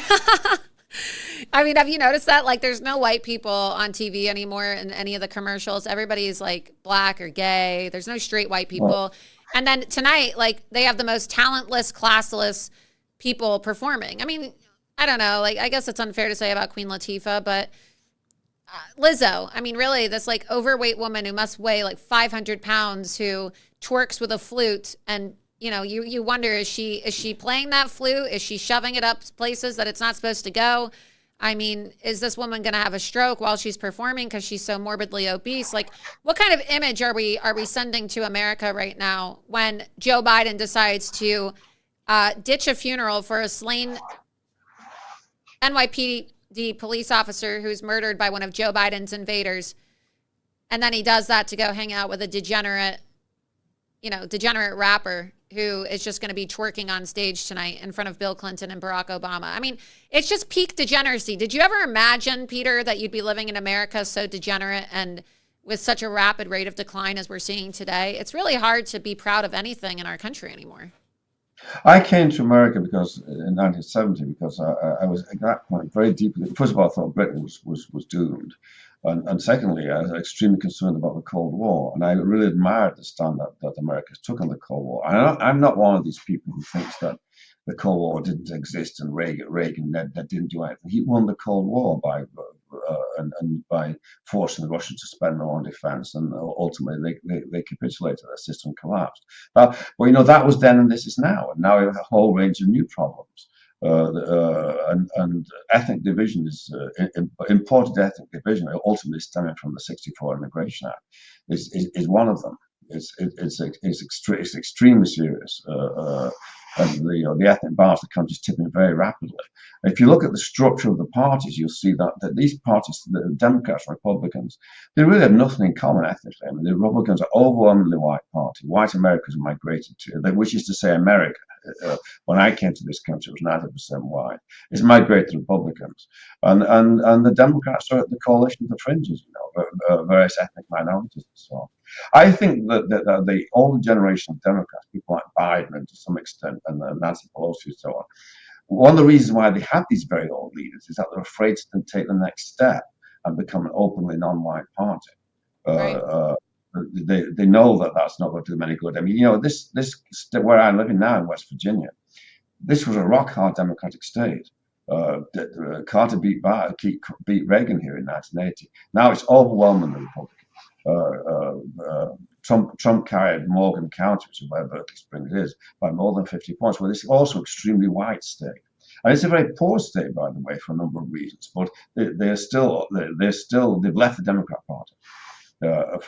I mean, have you noticed that? Like, there's no white people on TV anymore in any of the commercials. Everybody's like black or gay. There's no straight white people. And then tonight, like, they have the most talentless, classless people performing. I mean, I don't know. Like, I guess it's unfair to say about Queen Latifah, but Lizzo, I mean, really, this like overweight woman who must weigh like 500 pounds who twerks with a flute, and you wonder, is she playing that flute? Is she shoving it up places that it's not supposed to go? I mean, is this woman going to have a stroke while she's performing because she's so morbidly obese? Like, what kind of image are we sending to America right now when Joe Biden decides to ditch a funeral for a slain NYPD police officer who's murdered by one of Joe Biden's invaders, and then he does that to go hang out with a degenerate rapper who is just going to be twerking on stage tonight in front of Bill Clinton and Barack Obama. I mean, it's just peak degeneracy. Did you ever imagine, Peter, that you'd be living in America so degenerate and with such a rapid rate of decline as we're seeing today? It's really hard to be proud of anything in our country anymore. I came to America because in 1970 because I was at that point very deeply. First of all, I thought Britain was doomed, and secondly, I was extremely concerned about the Cold War, and I really admired the stand that America took on the Cold War. I'm not one of these people who thinks that the Cold War didn't exist and Reagan that didn't do anything. He won the Cold War by and by forcing the Russians to spend more on defense, and ultimately they capitulated. Their system collapsed. Well, that was then and this is now. And now we have a whole range of new problems. And ethnic division is imported ethnic division, ultimately stemming from the '64 Immigration Act, is one of them. It's extremely serious. And the ethnic balance of the country is tipping very rapidly. If you look at the structure of the parties, you'll see that these parties, the Democrats and Republicans, they really have nothing in common ethnically. I mean, the Republicans are overwhelmingly white party. White Americans migrated to, which is to say America. When I came to this country, it was 90% white. It's migrated to Republicans. And the Democrats are at the coalition of the fringes, various ethnic minorities and so on. I think that the older generation of Democrats, people like Biden and to some extent, and Nancy Pelosi and so on, one of the reasons why they have these very old leaders is that they're afraid to take the next step and become an openly non-white party. Right. They know that that's not going to do them any good. I mean, this where I'm living now in West Virginia, this was a rock hard Democratic state. Carter beat Reagan here in 1980. Now it's overwhelmingly Republican. Trump carried Morgan County, which is where Berkeley Springs is, by more than 50 points. Well, it's also extremely white state. And it's a very poor state, by the way, for a number of reasons. But they've left the Democrat Party.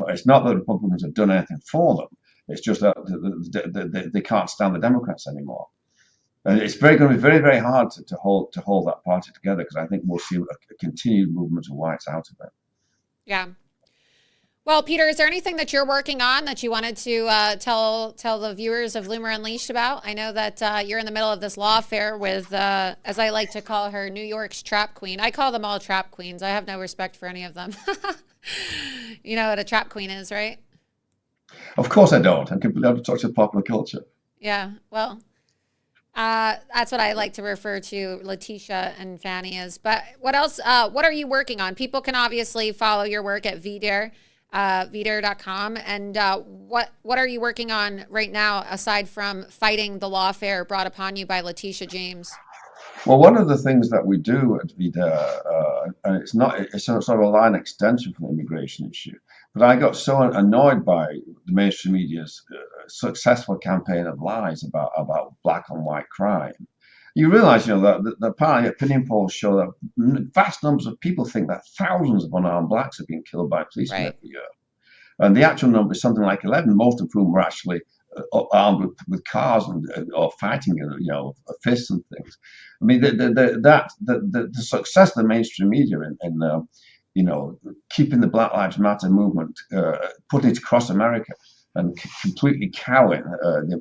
It's not that the Republicans have done anything for them. It's just that they can't stand the Democrats anymore. And it's going to be very, very hard to hold that party together, because I think we'll see a continued movement of whites out of it. Yeah. Well, Peter, is there anything that you're working on that you wanted to tell the viewers of Loomer Unleashed about? I know that you're in the middle of this law affair with, as I like to call her, New York's trap queen. I call them all trap queens. I have no respect for any of them. You know what a trap queen is, right? Of course I don't. I'm completely out of touch with popular culture. Yeah, well, that's what I like to refer to Letitia and Fanny as. But what else? What are you working on? People can obviously follow your work at VDare. VDare.com. And what are you working on right now aside from fighting the lawfare brought upon you by Letitia James? Well, one of the things that we do at VDare, and it's sort of a line extension from the immigration issue, but I got so annoyed by the mainstream media's successful campaign of lies about black on white crime. You realize, that the apparently opinion polls show that vast numbers of people think that thousands of unarmed blacks have been killed by policemen every year. And the actual number is something like 11, most of whom were actually armed with cars or fighting, fists and things. I mean, the success of the mainstream media in keeping the Black Lives Matter movement, putting it across America, and completely cowing the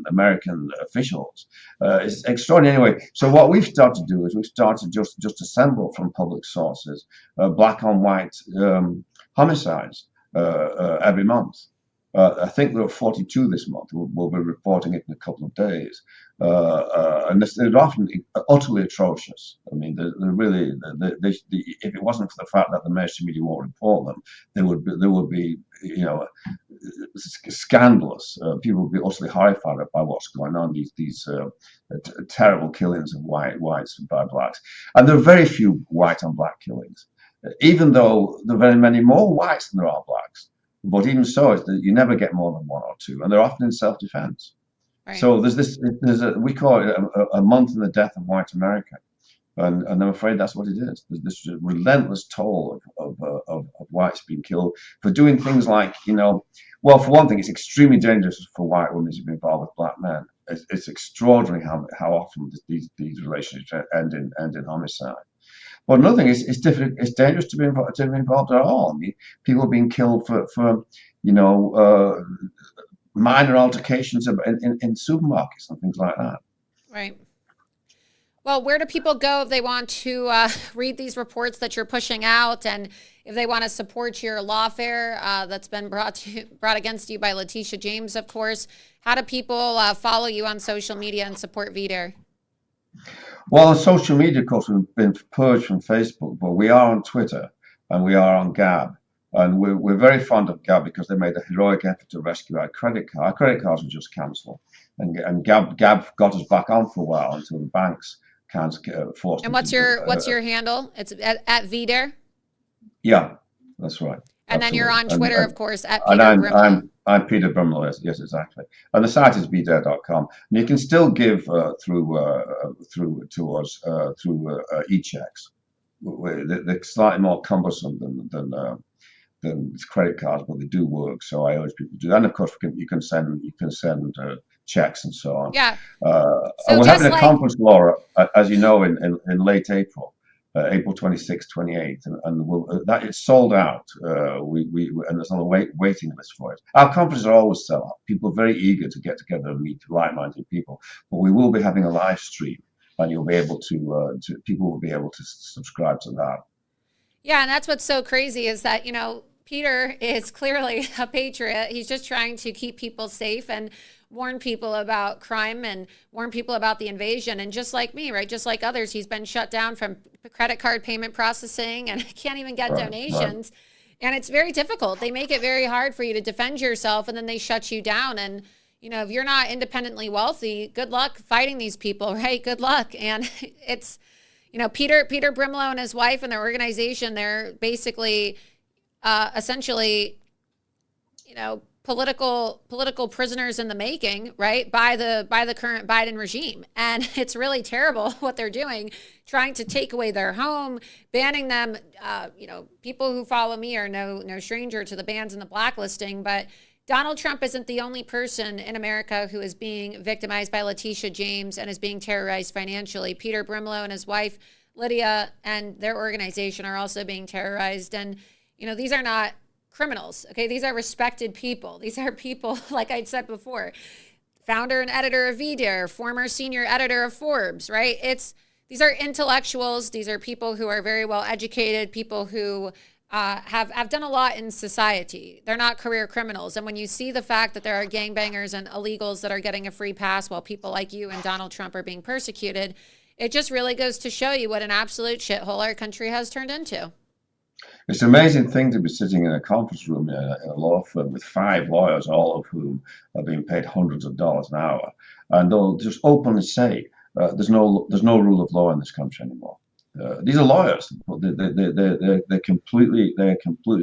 American officials is extraordinary. Anyway, so what we've started to do is we've started just assemble from public sources black on white homicides every month. I think there are 42 this month. We'll be reporting it in a couple of days, and they're often utterly atrocious. I mean, they're really. If it wasn't for the fact that the mainstream media won't report them, there would be scandalous. People would be utterly horrified by what's going on. These terrible killings of whites by blacks, and there are very few white on black killings, even though there are very many more whites than there are blacks. But even so, you never get more than one or two, and they're often in self-defense. Right. So we call it a month in the death of white America, and I'm afraid that's what it is. There's this relentless toll of whites being killed for doing things like, well, for one thing, it's extremely dangerous for white women to be involved with black men. It's extraordinary how often these relationships end in homicide. Well, another thing is it's dangerous to be involved at all. I mean, people being killed for minor altercations in supermarkets and things like that. Right. Well, where do people go if they want to read these reports that you're pushing out, and if they want to support your lawfare that's been brought against you by Letitia James, of course? How do people follow you on social media and support VDER? Well, on social media, of course, we've been purged from Facebook, but we are on Twitter and we are on Gab. And we're very fond of Gab because they made a heroic effort to rescue our credit card. Our credit cards were just cancelled. And Gab got us back on for a while until the banks can't force And them to what's your handle? It's at VDER? Yeah, that's right. And then you're on Absolutely. Twitter, of course, at And Peter Brimlow. I'm Peter Brimlow. Yes, exactly. And the site is bdare.com. And you can still give through to us through e-checks. They're slightly more cumbersome than credit cards, but they do work. So I urge people to do that. And of course, you can send checks and so on. Yeah. And So we're just having a like conference, Laura, as you know, in late April. April 26th, 28th, and that it's sold out. And there's on the waiting list for it. Our conferences are always sell out. People are very eager to get together and meet like-minded people. But we will be having a live stream, and you'll be able to people will be able to subscribe to that. Yeah, and that's what's so crazy is that, Peter is clearly a patriot. He's just trying to keep people safe and warn people about crime and warn people about the invasion. And just like me, right, just like others, he's been shut down from credit card payment processing and can't even get donations. Right. And it's very difficult. They make it very hard for you to defend yourself, and then they shut you down. And, if you're not independently wealthy, good luck fighting these people, right? Good luck. And it's, Peter Brimlow and his wife and their organization, they're basically essentially, political prisoners in the making, right? By the current Biden regime. And it's really terrible what they're doing, trying to take away their home, banning them. People who follow me are no stranger to the bans and the blacklisting, but Donald Trump isn't the only person in America who is being victimized by Letitia James and is being terrorized financially. Peter Brimlow and his wife, Lydia, and their organization are also being terrorized. And, these are not criminals, okay? These are respected people. These are people, like I'd said before, founder and editor of VDER, former senior editor of Forbes, right? These are intellectuals. These are people who are very well educated, people who have done a lot in society. They're not career criminals. And when you see the fact that there are gangbangers and illegals that are getting a free pass while people like you and Donald Trump are being persecuted, it just really goes to show you what an absolute shithole our country has turned into. It's an amazing thing to be sitting in a conference room in a law firm with 5 lawyers, all of whom are being paid hundreds of dollars an hour, and they'll just openly say there's no rule of law in this country anymore. These are lawyers, but they're completely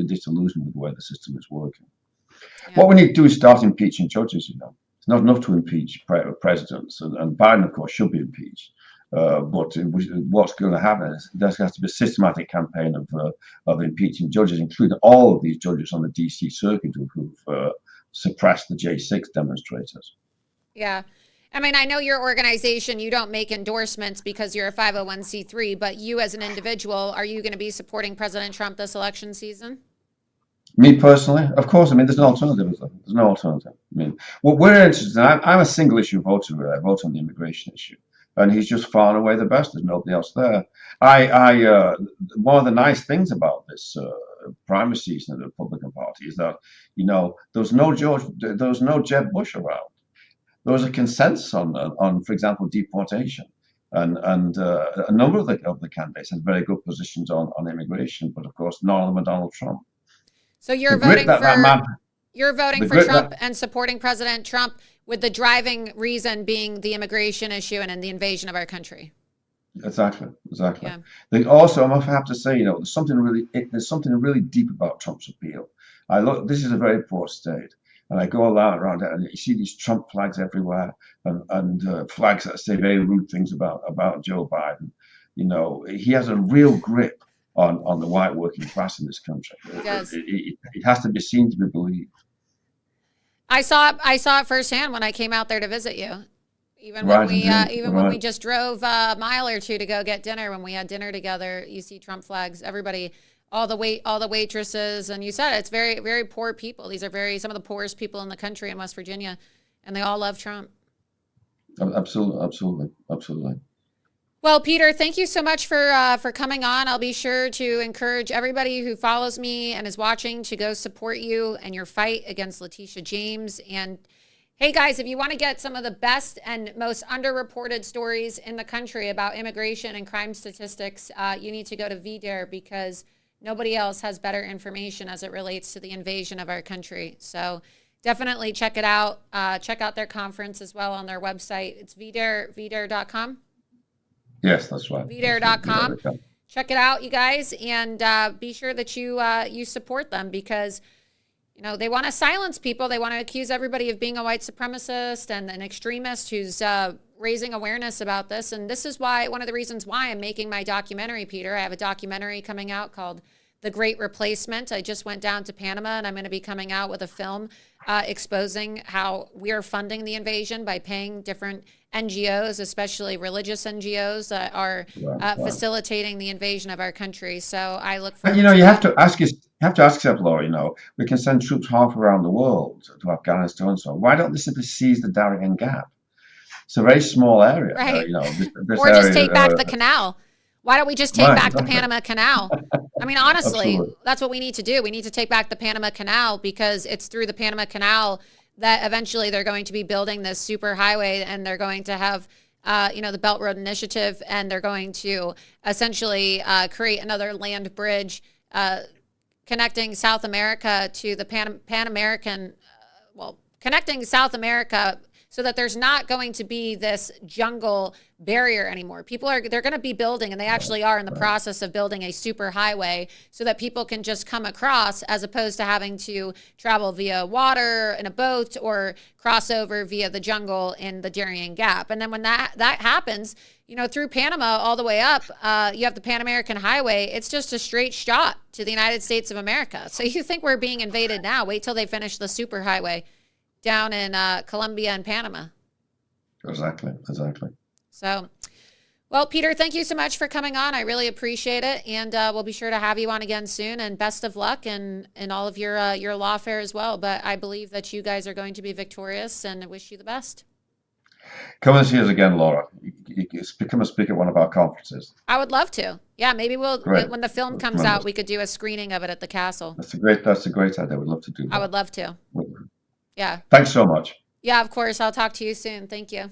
disillusioned with the way the system is working. Yeah. What we need to do is start impeaching judges. It's not enough to impeach presidents, and Biden, of course, should be impeached. But what's going to happen is there has to be a systematic campaign of impeaching judges, including all of these judges on the DC circuit who've suppressed the J6 demonstrators. Yeah. I mean, I know your organization, you don't make endorsements because you're a 501c3, but you as an individual, are you going to be supporting President Trump this election season? Me personally, of course. I mean, there's no alternative. There's no alternative. I mean, what we're interested in, I'm a single issue voter. I vote on the immigration issue. And he's just far and away the best. There's nobody else there. One of the nice things about this primary season of the Republican Party is that, there was no Jeb Bush around. There was a consensus on, for example, deportation, and a number of the candidates had very good positions on immigration, but of course, none of them are Donald Trump. So you're voting for Trump and supporting President Trump, with the driving reason being the immigration issue and the invasion of our country. Exactly. Yeah. Also, I have to say, there's something really deep about Trump's appeal. This is a very poor state, and I go around it, and you see these Trump flags everywhere, and flags that say very rude things about Joe Biden. He has a real grip on the white working class in this country. He does. It has to be seen to be believed. I saw it firsthand when I came out there to visit you. Even when we just drove a mile or two to go get dinner, when we had dinner together, you see Trump flags. Everybody, all the waitresses, and you said it's very, very poor people. These are some of the poorest people in the country in West Virginia, and they all love Trump. Absolutely. Well, Peter, thank you so much for coming on. I'll be sure to encourage everybody who follows me and is watching to go support you and your fight against Letitia James. And hey, guys, if you want to get some of the best and most underreported stories in the country about immigration and crime statistics, you need to go to VDare because nobody else has better information as it relates to the invasion of our country. So definitely check it out. Check out their conference as well on their website. It's VDare.com. Yes, that's right. VDare.com. Check it out, you guys, and be sure that you support them because, you know, they want to silence people. They want to accuse everybody of being a white supremacist and an extremist who's raising awareness about this. And this is why one of the reasons why I'm making my documentary, Peter. I have a documentary coming out called The Great Replacement. I just went down to Panama, and I'm going to be coming out with a film exposing how we are funding the invasion by paying different NGOs, especially religious NGOs, that are facilitating the invasion of our country. So I look forward. But you have to ask yourself, Laura. We can send troops half around the world to Afghanistan and so on. Why don't they simply seize the Darien Gap? It's a very small area, right? This or just area, take back the canal. Why don't we just take back the exactly. Panama Canal? I mean, honestly, Absolutely. that's what we need to do. We need to take back the Panama Canal because it's through the Panama Canal that eventually they're going to be building this super highway, and they're going to have, the Belt Road Initiative, and they're going to essentially create another land bridge connecting South America to the Pan American, connecting South America so that there's not going to be this jungle barrier anymore. They're going to be building, and they actually are in the process of building a super highway so that people can just come across as opposed to having to travel via water in a boat or cross over via the jungle in the Darien Gap. And then when that happens, through Panama all the way up, you have the Pan American Highway. It's just a straight shot to the United States of America. So you think we're being invaded now? Wait till they finish the super highway down in Colombia and Panama. Exactly. So, well, Peter, thank you so much for coming on. I really appreciate it. And we'll be sure to have you on again soon. And best of luck in all of your law affair as well. But I believe that you guys are going to be victorious, and I wish you the best. Come and see us again, Laura. You become a speaker at one of our conferences. I would love to. Yeah, maybe Great. when the film comes out, we could do a screening of it at the castle. That's a great idea. We'd love to do that. I would love to. Yeah. Thanks so much. Yeah, of course. I'll talk to you soon. Thank you.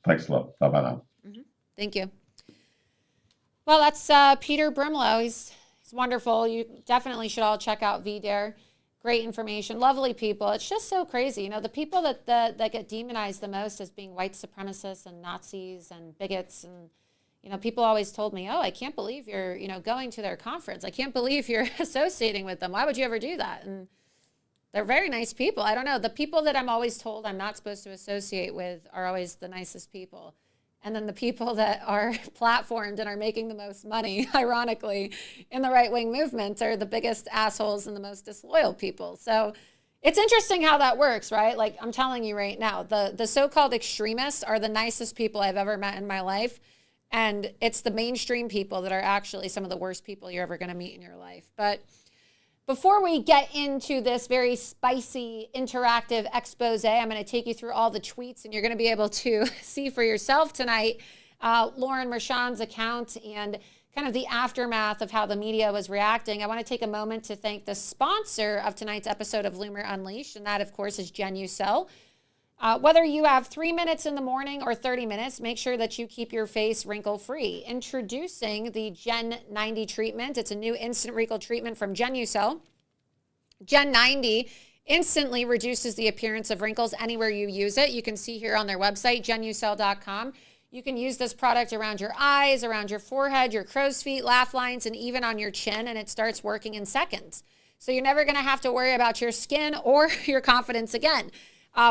Thanks a lot. Bye-bye now. Thank you. Well, that's Peter Brimlow. He's wonderful. You definitely should all check out VDare. Great information. Lovely people. It's just so crazy. The people that get demonized the most as being white supremacists and Nazis and bigots. And, people always told me, oh, I can't believe you're, going to their conference. I can't believe you're associating with them. Why would you ever do that? And they're very nice people. I don't know. The people that I'm always told I'm not supposed to associate with are always the nicest people. And then the people that are platformed and are making the most money, ironically, in the right-wing movement are the biggest assholes and the most disloyal people. So it's interesting how that works, right? Like I'm telling you right now, the so-called extremists are the nicest people I've ever met in my life. And it's the mainstream people that are actually some of the worst people you're ever going to meet in your life. But before we get into this very spicy, interactive expose, I'm going to take you through all the tweets, and you're going to be able to see for yourself tonight Lauren Mershon's account and kind of the aftermath of how the media was reacting. I want to take a moment to thank the sponsor of tonight's episode of Loomer Unleashed, and that, of course, is Genucel. Whether you have 3 minutes in the morning or 30 minutes, make sure that you keep your face wrinkle-free. Introducing the Gen 90 treatment. It's a new instant wrinkle treatment from Genucel. Gen 90 instantly reduces the appearance of wrinkles anywhere you use it. You can see here on their website, genucel.com. You can use this product around your eyes, around your forehead, your crow's feet, laugh lines, and even on your chin, and it starts working in seconds. So you're never going to have to worry about your skin or your confidence again.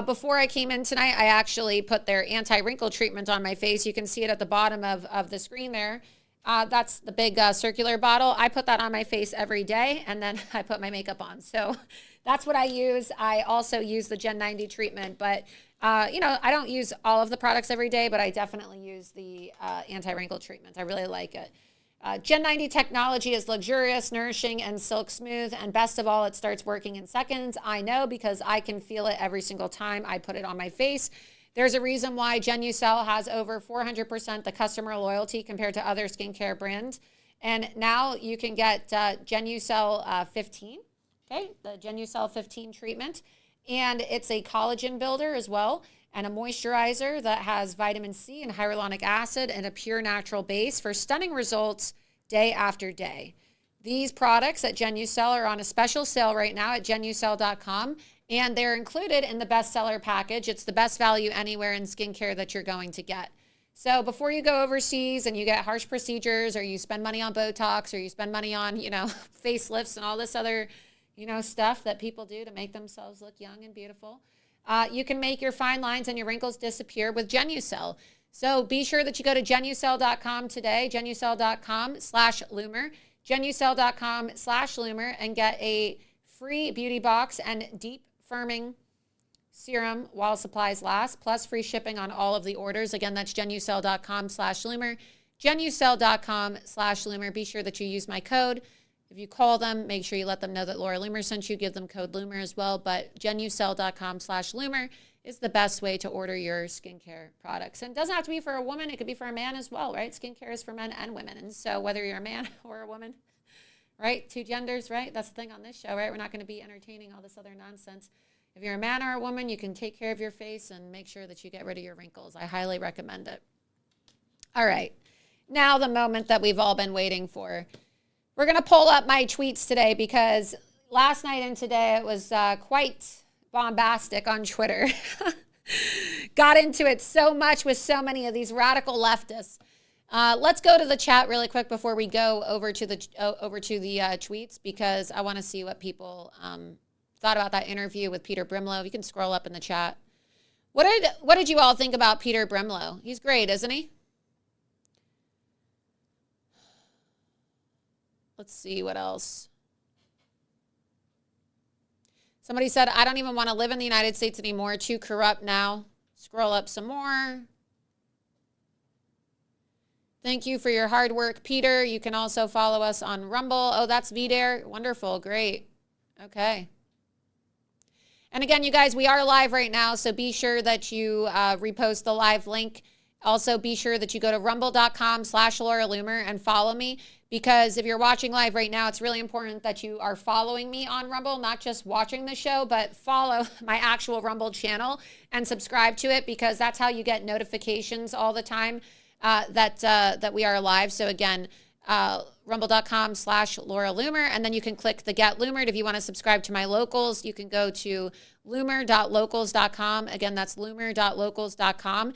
Before I came in tonight, I actually put their anti-wrinkle treatment on my face. You can see it at the bottom of the screen there. That's the big circular bottle. I put that on my face every day, and then I put my makeup on. So that's what I use. I also use the Gen 90 treatment, but I don't use all of the products every day, but I definitely use the anti-wrinkle treatment. I really like it. Gen 90 technology is luxurious, nourishing, and silk smooth. And best of all, it starts working in seconds. I know because I can feel it every single time I put it on my face. There's a reason why Genucel has over 400% the customer loyalty compared to other skincare brands. And now you can get Genucel 15, okay, the Genucel 15 treatment. And it's a collagen builder as well, and a moisturizer that has vitamin C and hyaluronic acid and a pure natural base for stunning results day after day. These products at Genucel are on a special sale right now at genucel.com, and they're included in the bestseller package. It's the best value anywhere in skincare that you're going to get. So before you go overseas and you get harsh procedures, or you spend money on Botox, or you spend money on, facelifts and all this other, stuff that people do to make themselves look young and beautiful, you can make your fine lines and your wrinkles disappear with Genucel. So be sure that you go to genucel.com today, genucel.com/Loomer, genucel.com/Loomer, and get a free beauty box and deep firming serum while supplies last, plus free shipping on all of the orders. Again, that's genucel.com/Loomer, genucel.com/Loomer. Be sure that you use my code. If you call them, make sure you let them know that Laura Loomer sent you. Give them code Loomer as well. But genucel.com/Loomer is the best way to order your skincare products. And it doesn't have to be for a woman. It could be for a man as well, right? Skincare is for men and women. And so whether you're a man or a woman, right? Two genders, right? That's the thing on this show, right? We're not going to be entertaining all this other nonsense. If you're a man or a woman, you can take care of your face and make sure that you get rid of your wrinkles. I highly recommend it. All right. Now the moment that we've all been waiting for. We're going to pull up my tweets today because last night and today it was quite bombastic on Twitter. Got into it so much with so many of these radical leftists. Let's go to the chat really quick before we go over to the tweets, because I want to see what people thought about that interview with Peter Brimlow. You can scroll up in the chat. What did you all think about Peter Brimlow? He's great, isn't he? Let's see what else. Somebody said, I don't even want to live in the United States anymore. Too corrupt now. Scroll up some more. Thank you for your hard work, Peter. You can also follow us on Rumble. Oh, that's VDare. Wonderful. Great. Okay. And again, you guys, we are live right now, so be sure that you repost the live link. Also, be sure that you go to rumble.com/Laura Loomer and follow me, because if you're watching live right now, it's really important that you are following me on Rumble, not just watching the show, but follow my actual Rumble channel and subscribe to it, because that's how you get notifications all the time that we are live. So again, rumble.com/Laura Loomer, and then you can click the Get Loomered. If you want to subscribe to my locals, you can go to loomer.locals.com. Again, that's loomer.locals.com.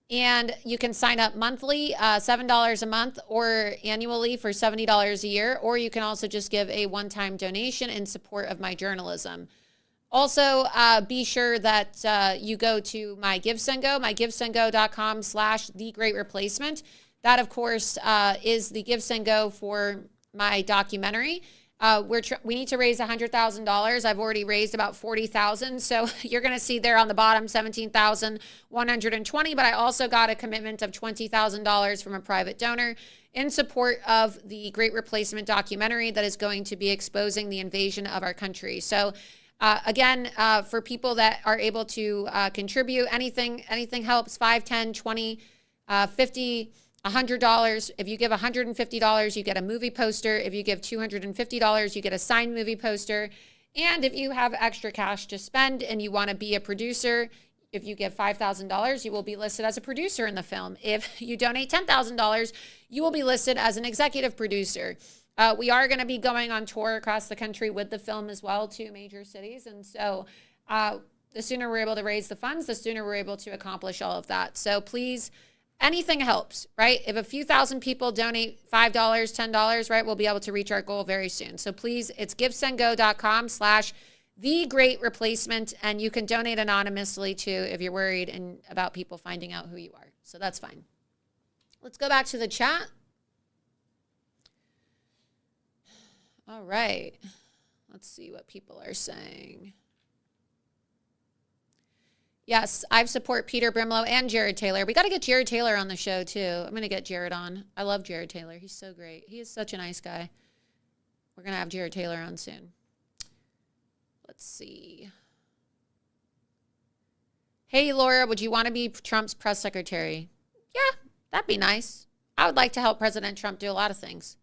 And you can sign up monthly, $7 a month, or annually for $70 a year, or you can also just give a one-time donation in support of my journalism. Also, be sure that you go to my GiveSendGo, givesendgo.com/The Great Replacement. That, of course, is the GiveSendGo for my documentary. We need to raise $100,000. I've already raised about $40,000. So you're going to see there on the bottom, $17,120. But I also got a commitment of $20,000 from a private donor in support of the Great Replacement documentary that is going to be exposing the invasion of our country. So again, for people that are able to contribute, anything helps. 5, 10, 20, 50, $100. If you give $150, you get a movie poster. If you give $250, you get a signed movie poster. And if you have extra cash to spend and you want to be a producer, if you give $5,000, you will be listed as a producer in the film. If you donate $10,000, you will be listed as an executive producer. We are going to be going on tour across the country with the film as well, to major cities. And so the sooner we're able to raise the funds, the sooner we're able to accomplish all of that. So please, anything helps, right? If a few thousand people donate $5, $10, right, we'll be able to reach our goal very soon. So please, it's givesendgo.com/The Great Replacement, and you can donate anonymously too if you're worried about people finding out who you are. So that's fine. Let's go back to the chat. All right. Let's see what people are saying. Yes, I support Peter Brimlow and Jared Taylor. We got to get Jared Taylor on the show, too. I'm going to get Jared on. I love Jared Taylor. He's so great. He is such a nice guy. We're going to have Jared Taylor on soon. Let's see. Hey, Laura, would you want to be Trump's press secretary? Yeah, that'd be nice. I would like to help President Trump do a lot of things.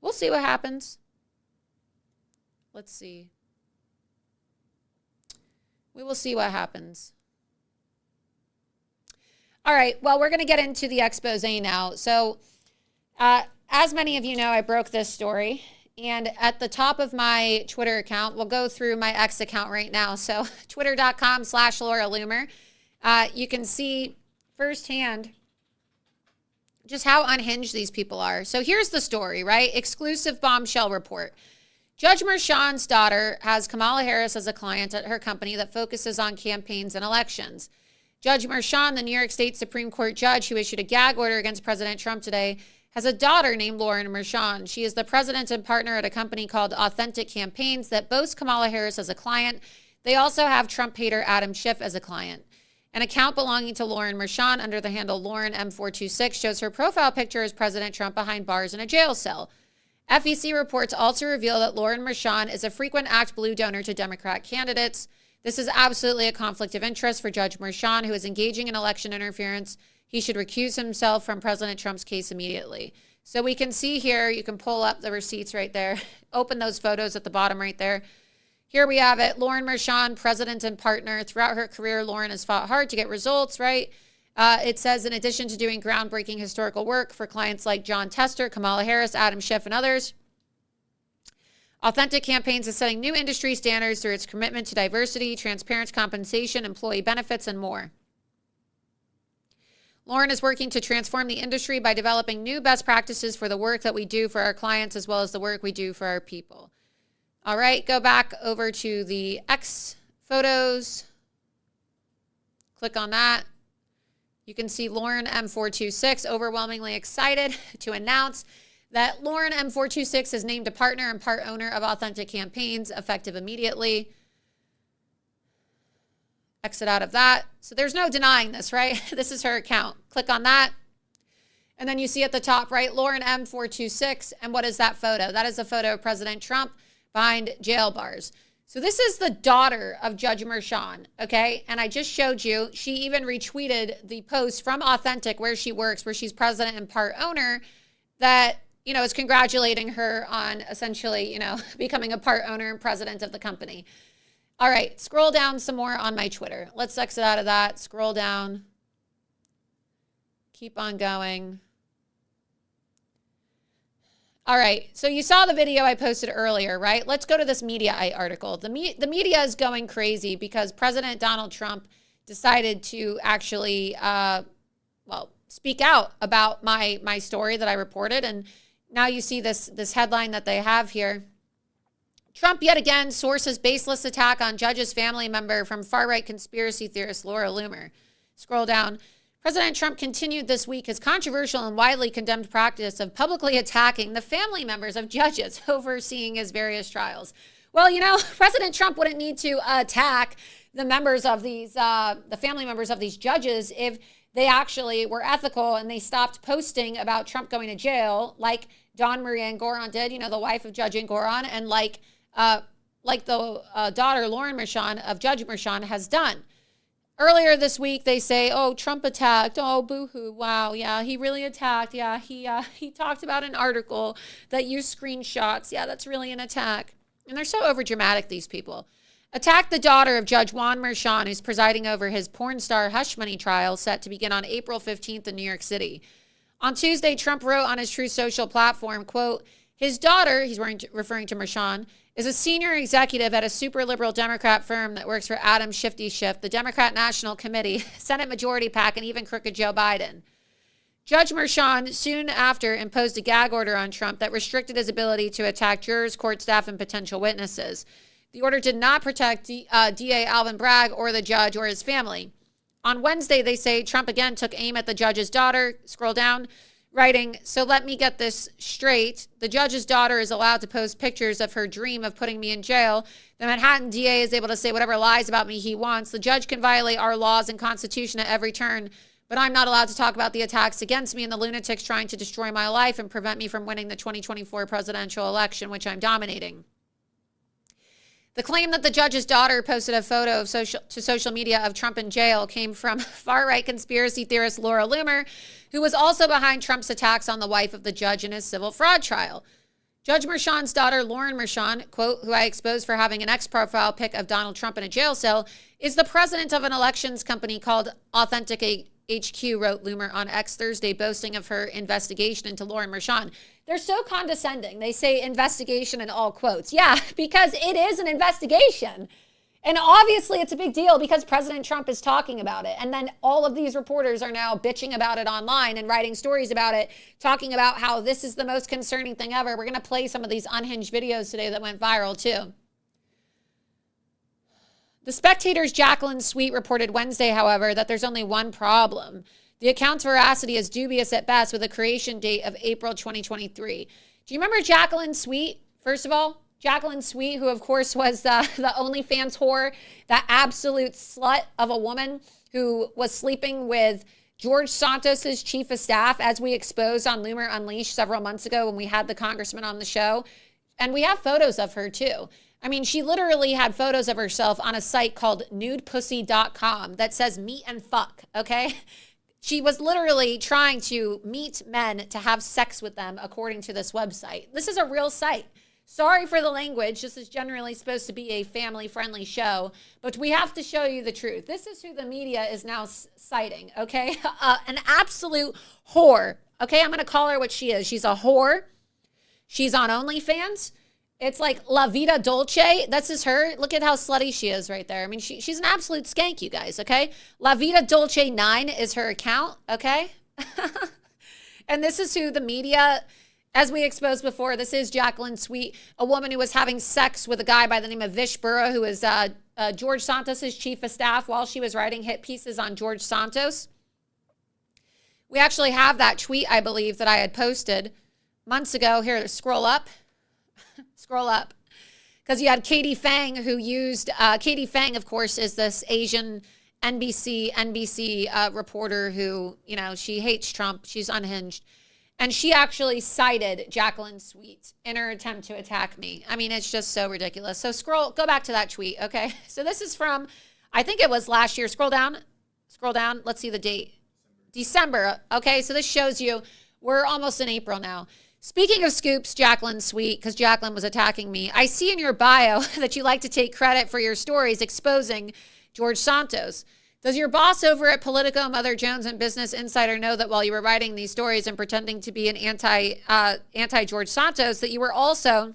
We'll see what happens. Let's see. We will see what happens. All right, well, we're going to get into the expose now. So, as many of you know, I broke this story. And at the top of my Twitter account, we'll go through my X account right now. So, twitter.com/Laura Loomer. You can see firsthand just how unhinged these people are. So, here's the story, right? Exclusive bombshell report. Judge Merchan's daughter has Kamala Harris as a client at her company that focuses on campaigns and elections. Judge Merchan, the New York State Supreme Court judge who issued a gag order against President Trump today, has a daughter named Lauren Merchan. She is the president and partner at a company called Authentic Campaigns that boasts Kamala Harris as a client. They also have Trump hater Adam Schiff as a client. An account belonging to Lauren Merchan under the handle Lauren M426 shows her profile picture as President Trump behind bars in a jail cell. FEC reports also reveal that Lauren Merchan is a frequent ActBlue donor to Democrat candidates. This is absolutely a conflict of interest for Judge Merchan, who is engaging in election interference. He should recuse himself from President Trump's case immediately. So we can see here, you can pull up the receipts right there. Open those photos at the bottom right there. Here we have it. Lauren Merchan, president and partner. Throughout her career, Lauren has fought hard to get results, right? It says, in addition to doing groundbreaking historical work for clients like John Tester, Kamala Harris, Adam Schiff, and others, Authentic Campaigns is setting new industry standards through its commitment to diversity, transparent compensation, employee benefits, and more. Lauren is working to transform the industry by developing new best practices for the work that we do for our clients, as well as the work we do for our people. All right, go back over to the X photos. Click on that. You can see Lauren M426 overwhelmingly excited to announce that Lauren M426 is named a partner and part owner of Authentic Campaigns, effective immediately. Exit out of that. So there's no denying this, right? This is her account. Click on that. And then you see at the top, right, Lauren M426. And what is that photo? That is a photo of President Trump behind jail bars. So this is the daughter of Judge Merchan, okay? And I just showed you, she even retweeted the post from Authentic where she works, where she's president and part owner, that, you know, is congratulating her on essentially, you know, becoming a part owner and president of the company. All right, scroll down some more on my Twitter. Let's exit out of that. Scroll down. Keep on going. All right, so you saw the video I posted earlier, right? Let's go to this Mediaite article. The media is going crazy because President Donald Trump decided to actually, speak out about my story that I reported. And now you see this headline that they have here. Trump yet again sources baseless attack on judge's family member from far-right conspiracy theorist Laura Loomer. Scroll down. President Trump continued this week his controversial and widely condemned practice of publicly attacking the family members of judges overseeing his various trials. Well, you know, President Trump wouldn't need to attack the members of these, the family members of these judges if they actually were ethical and they stopped posting about Trump going to jail, like Dawn Marie Engoron did, you know, the wife of Judge Engoron, and like the daughter Lauren Merchan of Judge Merchan has done. Earlier this week, they say, oh, Trump attacked. Oh, boo-hoo. Wow. Yeah, he really attacked. Yeah, he talked about an article that used screenshots. Yeah, that's really an attack. And they're so overdramatic, these people. Attacked the daughter of Judge Juan Merchan, who's presiding over his porn star hush money trial set to begin on April 15th in New York City. On Tuesday, Trump wrote on his Truth Social platform, quote, his daughter, he's referring to Merchan, is a senior executive at a super liberal Democrat firm that works for Adam Shifty Schiff, the Democrat National Committee, Senate Majority PAC, and even crooked Joe Biden. Judge Merchan soon after imposed a gag order on Trump that restricted his ability to attack jurors, court staff, and potential witnesses. The order did not protect DA Alvin Bragg or the judge or his family. On Wednesday, they say Trump again took aim at the judge's daughter. Scroll down. Writing, so let me get this straight. The judge's daughter is allowed to post pictures of her dream of putting me in jail. The Manhattan DA is able to say whatever lies about me he wants. The judge can violate our laws and Constitution at every turn, but I'm not allowed to talk about the attacks against me and the lunatics trying to destroy my life and prevent me from winning the 2024 presidential election, which I'm dominating. The claim that the judge's daughter posted a photo of social media of Trump in jail came from far-right conspiracy theorist Laura Loomer, who was also behind Trump's attacks on the wife of the judge in his civil fraud trial. Judge Merchan's daughter, Lauren Merchan, quote, who I exposed for having an ex-profile pic of Donald Trump in a jail cell, is the president of an elections company called Authentic HQ, wrote Loomer on X Thursday, boasting of her investigation into Lauren Merchan. They're so condescending. They say investigation in all quotes. Yeah, because it is an investigation. And obviously it's a big deal because President Trump is talking about it. And then all of these reporters are now bitching about it online and writing stories about it, talking about how this is the most concerning thing ever. We're going to play some of these unhinged videos today that went viral too. The Spectator's Jacqueline Sweet reported Wednesday, however, that there's only one problem. The account's veracity is dubious at best with a creation date of April 2023. Do you remember Jacqueline Sweet, first of all? Jacqueline Sweet, who of course was the OnlyFans whore, that absolute slut of a woman who was sleeping with George Santos's chief of staff, as we exposed on Loomer Unleashed several months ago when we had the congressman on the show. And we have photos of her too. I mean, she literally had photos of herself on a site called nudepussy.com that says meet and fuck, okay? She was literally trying to meet men to have sex with them, according to this website. This is a real site. Sorry for the language. This is generally supposed to be a family-friendly show, but we have to show you the truth. This is who the media is now citing, okay? An absolute whore, okay? I'm going to call her what she is. She's a whore. She's on OnlyFans. It's like La Vida Dolce. This is her. Look at how slutty she is right there. I mean, she's an absolute skank, you guys, okay? La Vida Dolce 9 is her account, okay? And this is who the media... As we exposed before, this is Jacqueline Sweet, a woman who was having sex with a guy by the name of Vish Burra, who is George Santos's chief of staff while she was writing hit pieces on George Santos. We actually have that tweet, I believe, that I had posted months ago. Here, scroll up. Scroll up. Because you had Katie Fang, who used... Katie Fang, of course, is this Asian NBC reporter who, you know, she hates Trump. She's unhinged. And she actually cited Jacqueline Sweet in her attempt to attack me. I mean, it's just so ridiculous. So go back to that tweet, okay? So this is from, I think it was last year. Scroll down. Let's see the date. December, okay? So this shows you we're almost in April now. Speaking of scoops, Jacqueline Sweet, because Jacqueline was attacking me, I see in your bio that you like to take credit for your stories exposing George Santos. Does your boss over at Politico, Mother Jones, and Business Insider know that while you were writing these stories and pretending to be an anti-George Santos, that you were also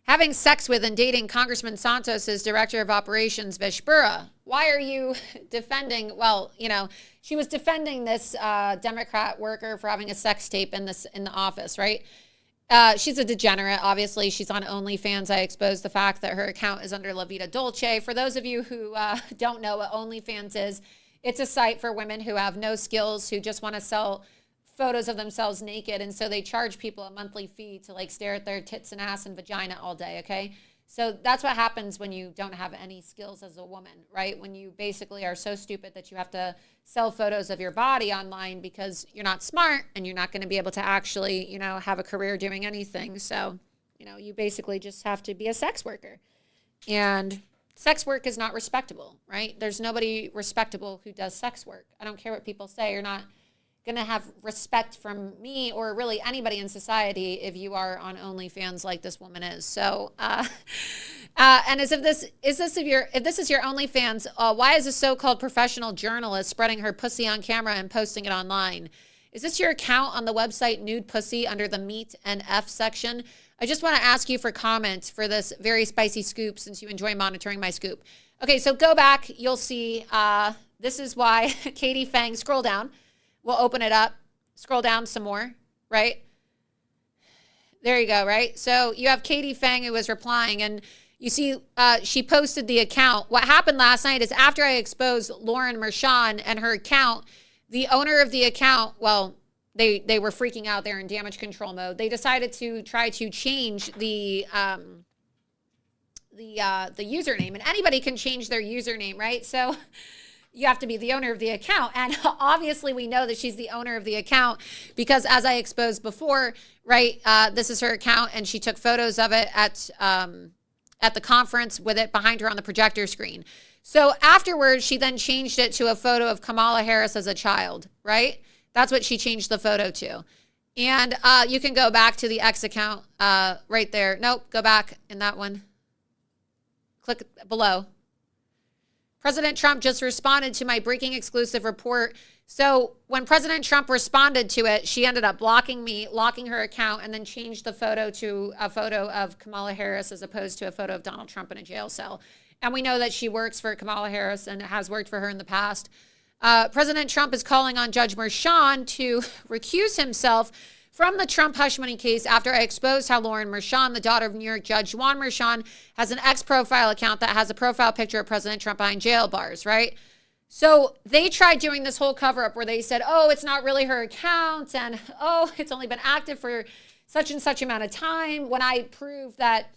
having sex with and dating Congressman Santos's director of operations, Vish Burra? Why are you defending? Well, you know, she was defending this Democrat worker for having a sex tape in the office, right? She's a degenerate, obviously. She's on OnlyFans. I exposed the fact that her account is under La Vida Dolce. For those of you who don't know what OnlyFans is, it's a site for women who have no skills, who just want to sell photos of themselves naked. And so they charge people a monthly fee to like stare at their tits and ass and vagina all day, okay? So that's what happens when you don't have any skills as a woman, right? When you basically are so stupid that you have to sell photos of your body online because you're not smart and you're not going to be able to actually, you know, have a career doing anything. So, you know, you basically just have to be a sex worker. And sex work is not respectable, right? There's nobody respectable who does sex work. I don't care what people say. You're not going to have respect from me or really anybody in society if you are on OnlyFans like this woman is. So, and if this is your OnlyFans, why is a so-called professional journalist spreading her pussy on camera and posting it online? Is this your account on the website Nude Pussy under the Meet and F section? I just want to ask you for comments for this very spicy scoop since you enjoy monitoring my scoop. Okay, so go back. You'll see this is why Katie Fang, scroll down. We'll open it up. Scroll down some more, right? There you go, right? So you have Katie Fang who was replying, and you see she posted the account. What happened last night is after I exposed Lauren Merchan and her account, the owner of the account, well, they were freaking out. They're in damage control mode. They decided to try to change the username, and anybody can change their username, right? So you have to be the owner of the account. And obviously we know that she's the owner of the account because as I exposed before, right, this is her account and she took photos of it at at the conference with it behind her on the projector screen. So afterwards, she then changed it to a photo of Kamala Harris as a child, right? That's what she changed the photo to. And you can go back to the X account right there. Nope, go back in that one. Click below. President Trump just responded to my breaking exclusive report. So when President Trump responded to it, she ended up blocking me, locking her account, and then changed the photo to a photo of Kamala Harris as opposed to a photo of Donald Trump in a jail cell. And we know that she works for Kamala Harris and has worked for her in the past. President Trump is calling on Judge Merchan to recuse himself from the Trump hush money case after I exposed how Lauren Merchan, the daughter of New York Judge Juan Merchan, has an ex-profile account that has a profile picture of President Trump behind jail bars, right? So they tried doing this whole cover-up where they said, oh, it's not really her account, and oh, it's only been active for such and such amount of time, when I proved that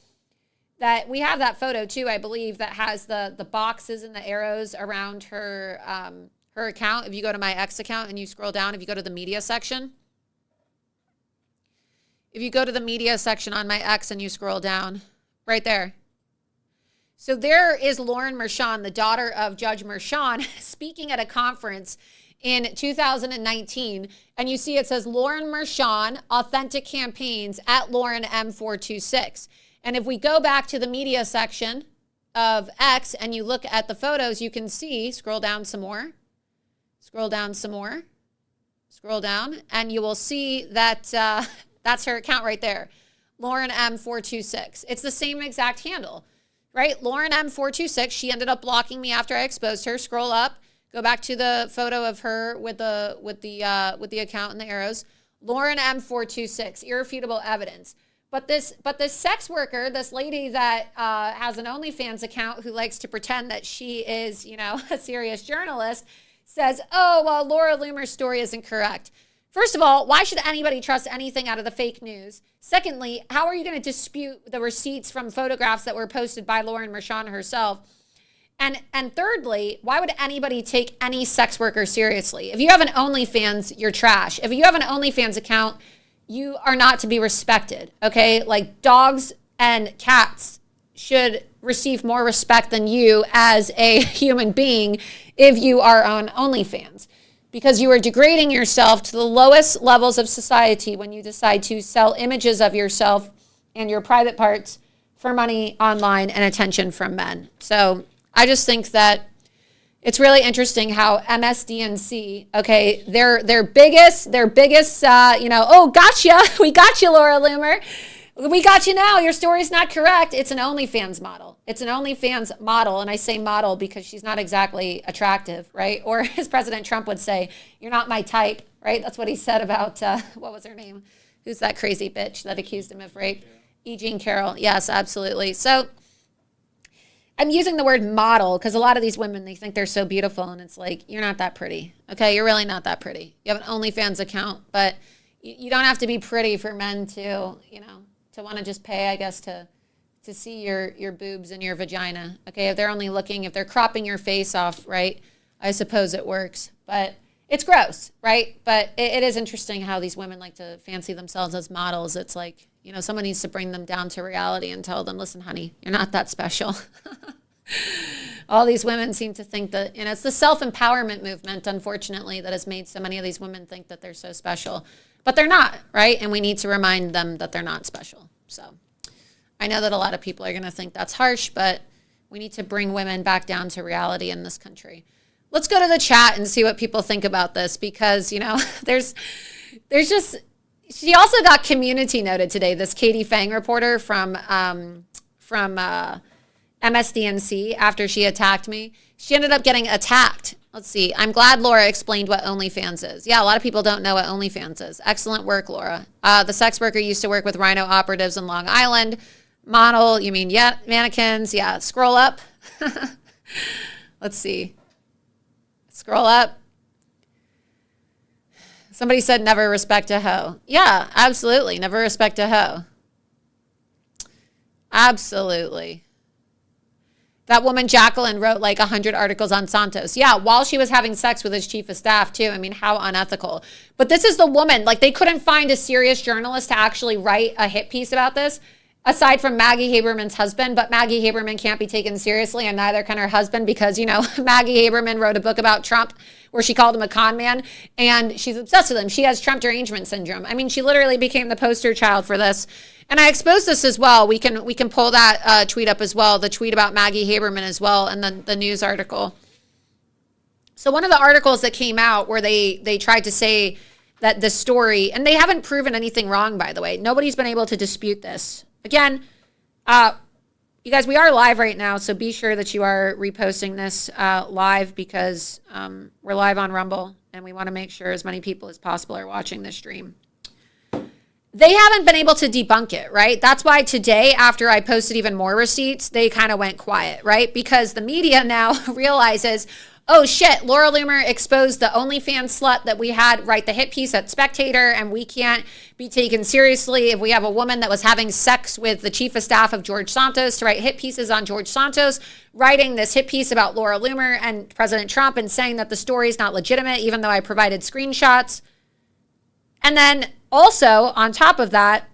we have that photo too, I believe, that has the boxes and the arrows around her her account. If you go to my X account and you scroll down, if you go to the media section, on my X and you scroll down, right there. So there is Lauren Merchan, the daughter of Judge Merchan, speaking at a conference in 2019. And you see it says Lauren Merchan, Authentic Campaigns at Lauren M426. And if we go back to the media section of X and you look at the photos, you can see, scroll down some more, scroll down, and you will see that that's her account right there, Lauren M426. It's the same exact handle, right? Lauren M426. She ended up blocking me after I exposed her. Scroll up, go back to the photo of her with the account and the arrows. Lauren M426, irrefutable evidence. But this sex worker, this lady that has an OnlyFans account who likes to pretend that she is, a serious journalist, says, oh, well, Laura Loomer's story isn't correct. First of all, why should anybody trust anything out of the fake news? Secondly, how are you going to dispute the receipts from photographs that were posted by Lauren Merchan herself? And thirdly, why would anybody take any sex worker seriously? If you have an OnlyFans, you're trash. If you have an OnlyFans account, you are not to be respected, okay? Like, dogs and cats should receive more respect than you as a human being if you are on OnlyFans, because you are degrading yourself to the lowest levels of society when you decide to sell images of yourself and your private parts for money online and attention from men. So I just think that it's really interesting how MSDNC, okay, their biggest, oh, gotcha, we got you, Laura Loomer. We got you now. Your story's not correct. It's an OnlyFans model. It's an OnlyFans model, and I say model because she's not exactly attractive, right? Or as President Trump would say, you're not my type, right? That's what he said about, what was her name? Who's that crazy bitch that accused him of rape? E. Jean Carroll. Yes, absolutely. So I'm using the word model because a lot of these women, they think they're so beautiful, and it's like, you're not that pretty, okay? You're really not that pretty. You have an OnlyFans account, but you don't have to be pretty for men to, to want to just pay, I guess, to see your boobs and your vagina. Okay, if they're cropping your face off, right? I suppose it works, but it's gross, right? But it is interesting how these women like to fancy themselves as models. It's like, someone needs to bring them down to reality and tell them, listen, honey, you're not that special. All these women seem to think that, it's the self-empowerment movement, unfortunately, that has made so many of these women think that they're so special. But they're not, right? And we need to remind them that they're not special. So I know that a lot of people are going to think that's harsh, but we need to bring women back down to reality in this country. Let's go to the chat and see what people think about this, because, there's just, she also got community noted today, this Katie Fang reporter from MSDNC, after she attacked me. She ended up getting attacked. Let's see. I'm glad Laura explained what OnlyFans is. Yeah, a lot of people don't know what OnlyFans is. Excellent work, Laura. The sex worker used to work with rhino operatives in Long Island. Model, you mean, yeah, mannequins. Yeah, scroll up. Let's see. Scroll up. Somebody said never respect a hoe. Yeah, absolutely. Never respect a hoe. Absolutely. That woman, Jacqueline, wrote like 100 articles on Santos. Yeah, while she was having sex with his chief of staff, too. I mean, how unethical. But this is the woman. Like, they couldn't find a serious journalist to actually write a hit piece about this. aside from Maggie Haberman's husband, but Maggie Haberman can't be taken seriously, and neither can her husband, because, Maggie Haberman wrote a book about Trump where she called him a con man, and she's obsessed with him. She has Trump derangement syndrome. I mean, she literally became the poster child for this. And I exposed this as well. We can pull that tweet up as well, the tweet about Maggie Haberman as well, and then the news article. So one of the articles that came out where they tried to say that the story, and they haven't proven anything wrong, by the way. Nobody's been able to dispute this. Again, you guys, we are live right now, so be sure that you are reposting this live, because we're live on Rumble, and we want to make sure as many people as possible are watching this stream. They haven't been able to debunk it, right? That's why today, after I posted even more receipts, they kind of went quiet, right? Because the media now realizes, oh shit, Laura Loomer exposed the OnlyFans slut that we had write the hit piece at Spectator, and we can't be taken seriously if we have a woman that was having sex with the chief of staff of George Santos to write hit pieces on George Santos, writing this hit piece about Laura Loomer and President Trump and saying that the story is not legitimate, even though I provided screenshots. And then also, on top of that,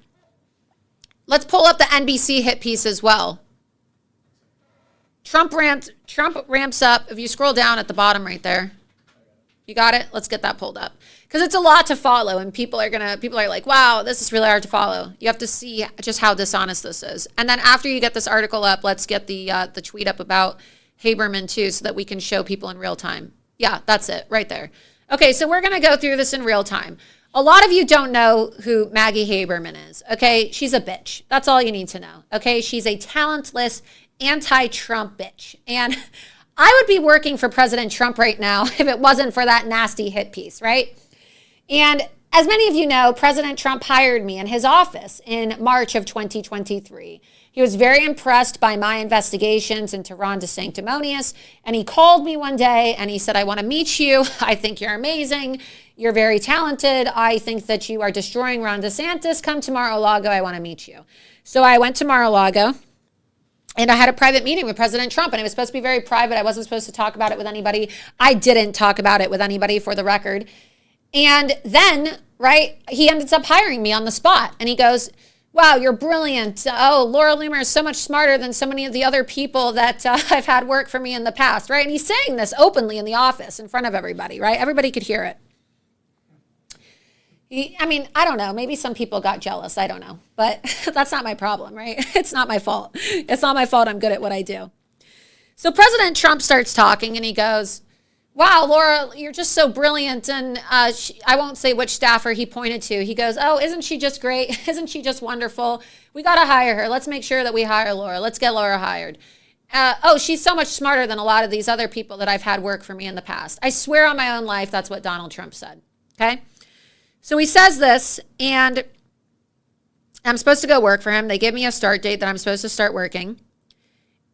let's pull up the NBC hit piece as well. Trump ramps up. If you scroll down at the bottom right there, you got it? Let's get that pulled up, because it's a lot to follow, and people are like, wow, this is really hard to follow. You have to see just how dishonest this is. And then after you get this article up, let's get the tweet up about Haberman too, so that we can show people in real time. Yeah, that's it right there. Okay, so we're going to go through this in real time. A lot of you don't know who Maggie Haberman is, okay? She's a bitch. That's all you need to know, okay? She's a talentless anti-Trump bitch. And I would be working for President Trump right now if it wasn't for that nasty hit piece, right? And as many of you know, President Trump hired me in his office in March of 2023. He was very impressed by my investigations into Ron DeSanctimonious, and he called me one day and he said, I want to meet you. I think you're amazing. You're very talented. I think that you are destroying Ron DeSantis. Come to Mar-a-Lago. I want to meet you. So I went to Mar-a-Lago, and I had a private meeting with President Trump, and it was supposed to be very private. I wasn't supposed to talk about it with anybody. I didn't talk about it with anybody, for the record. And then, right, he ended up hiring me on the spot, and he goes, wow, you're brilliant. Oh, Laura Loomer is so much smarter than so many of the other people that I've had work for me in the past, right? And he's saying this openly in the office in front of everybody, right? Everybody could hear it. I don't know. Maybe some people got jealous. I don't know. But that's not my problem, right? It's not my fault. It's not my fault. I'm good at what I do. So President Trump starts talking, and he goes, wow, Laura, you're just so brilliant. And I won't say which staffer he pointed to. He goes, oh, isn't she just great? Isn't she just wonderful? We got to hire her. Let's make sure that we hire Laura. Let's get Laura hired. Oh, she's so much smarter than a lot of these other people that I've had work for me in the past. I swear on my own life, that's what Donald Trump said. Okay? So he says this, and I'm supposed to go work for him. They give me a start date that I'm supposed to start working.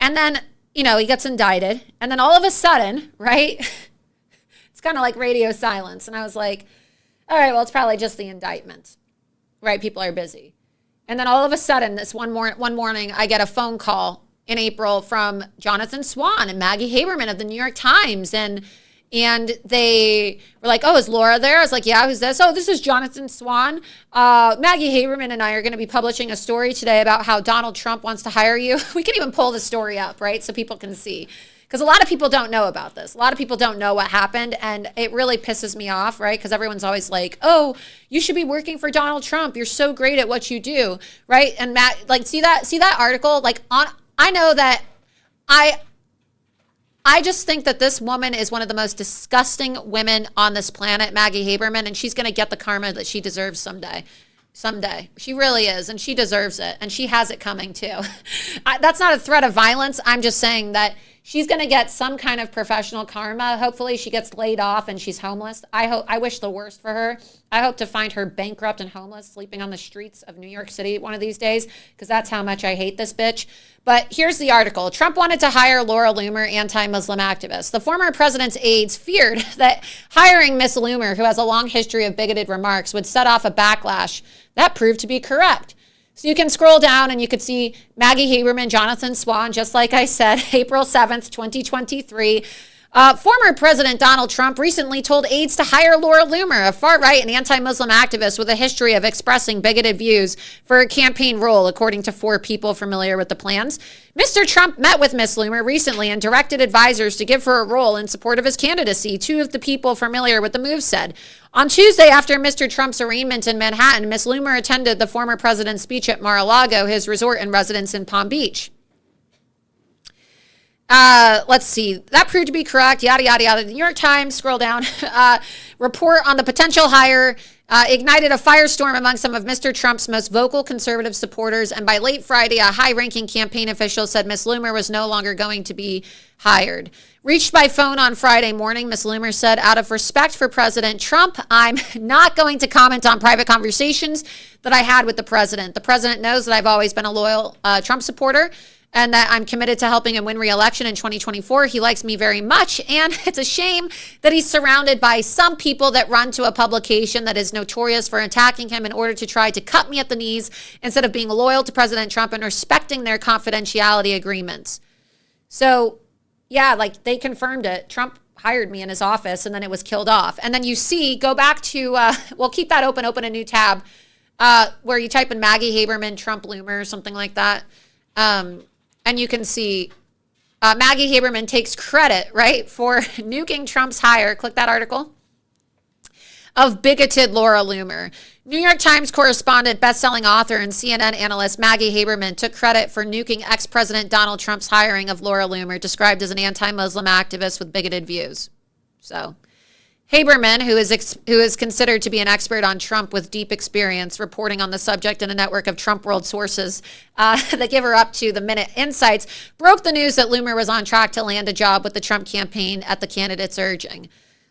And then, he gets indicted. And then all of a sudden, right, it's kind of like radio silence. And I was like, all right, well, it's probably just the indictment, right? People are busy. And then all of a sudden, this one morning, I get a phone call in April from Jonathan Swan and Maggie Haberman of the New York Times. And they were like, oh, is Laura there? I was like, yeah, who's this? Oh, this is Jonathan Swan. Maggie Haberman and I are going to be publishing a story today about how Donald Trump wants to hire you. We can even pull the story up, right? So people can see. Because a lot of people don't know about this. A lot of people don't know what happened. And it really pisses me off, right? Because everyone's always like, oh, you should be working for Donald Trump. You're so great at what you do, right? And Matt, like, see that article? Like, I know that I just think that this woman is one of the most disgusting women on this planet, Maggie Haberman, and she's going to get the karma that she deserves someday. Someday. She really is, and she deserves it, and she has it coming too. That's not a threat of violence. I'm just saying that she's going to get some kind of professional karma. Hopefully she gets laid off and she's homeless. I wish the worst for her. I hope to find her bankrupt and homeless, sleeping on the streets of New York City one of these days, because that's how much I hate this bitch. But here's the article. Trump wanted to hire Laura Loomer, anti-Muslim activist. The former president's aides feared that hiring Miss Loomer, who has a long history of bigoted remarks, would set off a backlash. That proved to be correct. So you can scroll down and you could see Maggie Haberman, Jonathan Swan, just like I said, April 7th, 2023. Former President Donald Trump recently told aides to hire Laura Loomer, a far-right and anti-Muslim activist with a history of expressing bigoted views, for a campaign role, according to 4 people familiar with the plans. Mr. Trump met with Ms. Loomer recently and directed advisors to give her a role in support of his candidacy, 2 of the people familiar with the move said. On Tuesday, after Mr. Trump's arraignment in Manhattan, Ms. Loomer attended the former president's speech at Mar-a-Lago, his resort and residence in Palm Beach. Let's see. That proved to be correct. Yada, yada, yada. The New York Times, scroll down. Report on the potential hire ignited a firestorm among some of Mr. Trump's most vocal conservative supporters. And by late Friday, a high-ranking campaign official said Ms. Loomer was no longer going to be hired. Reached by phone on Friday morning, Ms. Loomer said, out of respect for President Trump, I'm not going to comment on private conversations that I had with the president. The president knows that I've always been a loyal Trump supporter, and that I'm committed to helping him win re-election in 2024. He likes me very much, and it's a shame that he's surrounded by some people that run to a publication that is notorious for attacking him in order to try to cut me at the knees instead of being loyal to President Trump and respecting their confidentiality agreements. So, yeah, like they confirmed it. Trump hired me in his office, and then it was killed off. And then you see, go back to, well, keep that open a new tab, where you type in Maggie Haberman, Trump Loomer, or something like that. And you can see Maggie Haberman takes credit, right, for nuking Trump's hire. Click that article. Of bigoted Laura Loomer. New York Times correspondent, best-selling author, and CNN analyst Maggie Haberman took credit for nuking ex-President Donald Trump's hiring of Laura Loomer, described as an anti-Muslim activist with bigoted views. So Haberman, who is considered to be an expert on Trump with deep experience, reporting on the subject in a network of Trump world sources that give her up to the minute insights, broke the news that Loomer was on track to land a job with the Trump campaign at the candidate's urging.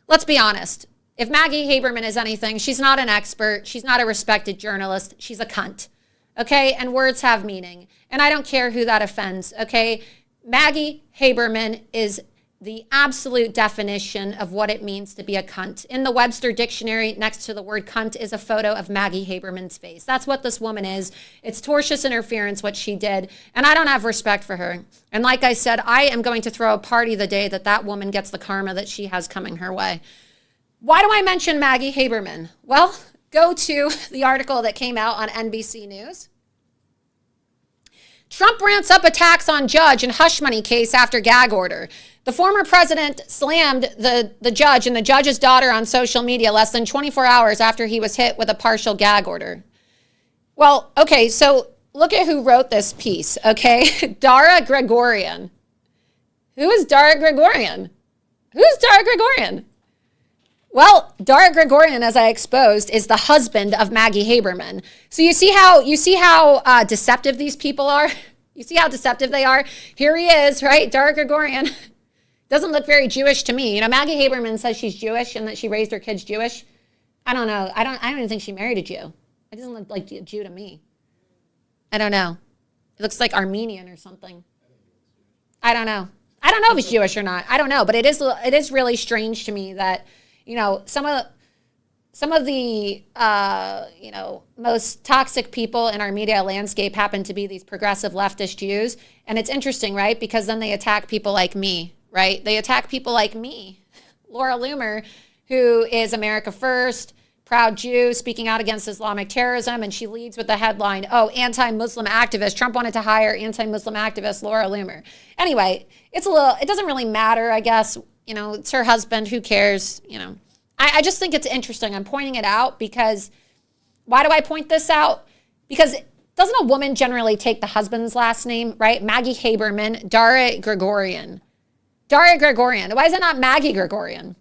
Let's be honest. If Maggie Haberman is anything, she's not an expert. She's not a respected journalist. She's a cunt. Okay? And words have meaning. And I don't care who that offends. Okay? Maggie Haberman is the absolute definition of what it means to be a cunt. In the Webster Dictionary, next to the word cunt is a photo of Maggie Haberman's face. That's what this woman is. It's tortious interference, what she did. And I don't have respect for her. And like I said, I am going to throw a party the day that that woman gets the karma that she has coming her way. Why do I mention Maggie Haberman? Well, go to the article that came out on NBC News. Trump ramps up attacks on judge in hush money case after gag order. The former president slammed the judge and the judge's daughter on social media less than 24 hours after he was hit with a partial gag order. Well, okay, so look at who wrote this piece, okay? Dara Gregorian. Who is Dara Gregorian? Who's Dara Gregorian? Well, Dara Gregorian, as I exposed, is the husband of Maggie Haberman. So you see how deceptive these people are? You see how deceptive they are? Here he is, right? Dara Gregorian. Doesn't look very Jewish to me. You know, Maggie Haberman says she's Jewish and that she raised her kids Jewish. I don't know. I don't even think she married a Jew. It doesn't look like a Jew to me. I don't know. It looks like Armenian or something. I don't know. I don't know if he's Jewish or not. I don't know. But it is really strange to me that, you know, some of the most toxic people in our media landscape happen to be these progressive leftist Jews. And it's interesting, right? Because then they attack people like me, right? They attack people like me, Laura Loomer, who is America First, proud Jew, speaking out against Islamic terrorism. And she leads with the headline, oh, anti-Muslim activist. Trump wanted to hire anti-Muslim activist Laura Loomer. Anyway, it doesn't really matter, I guess. You know, it's her husband. Who cares? You know, I just think it's interesting. I'm pointing it out because why do I point this out? Because doesn't a woman generally take the husband's last name, right? Maggie Haberman, Dara Gregorian. Dara Gregorian. Why is it not Maggie Gregorian?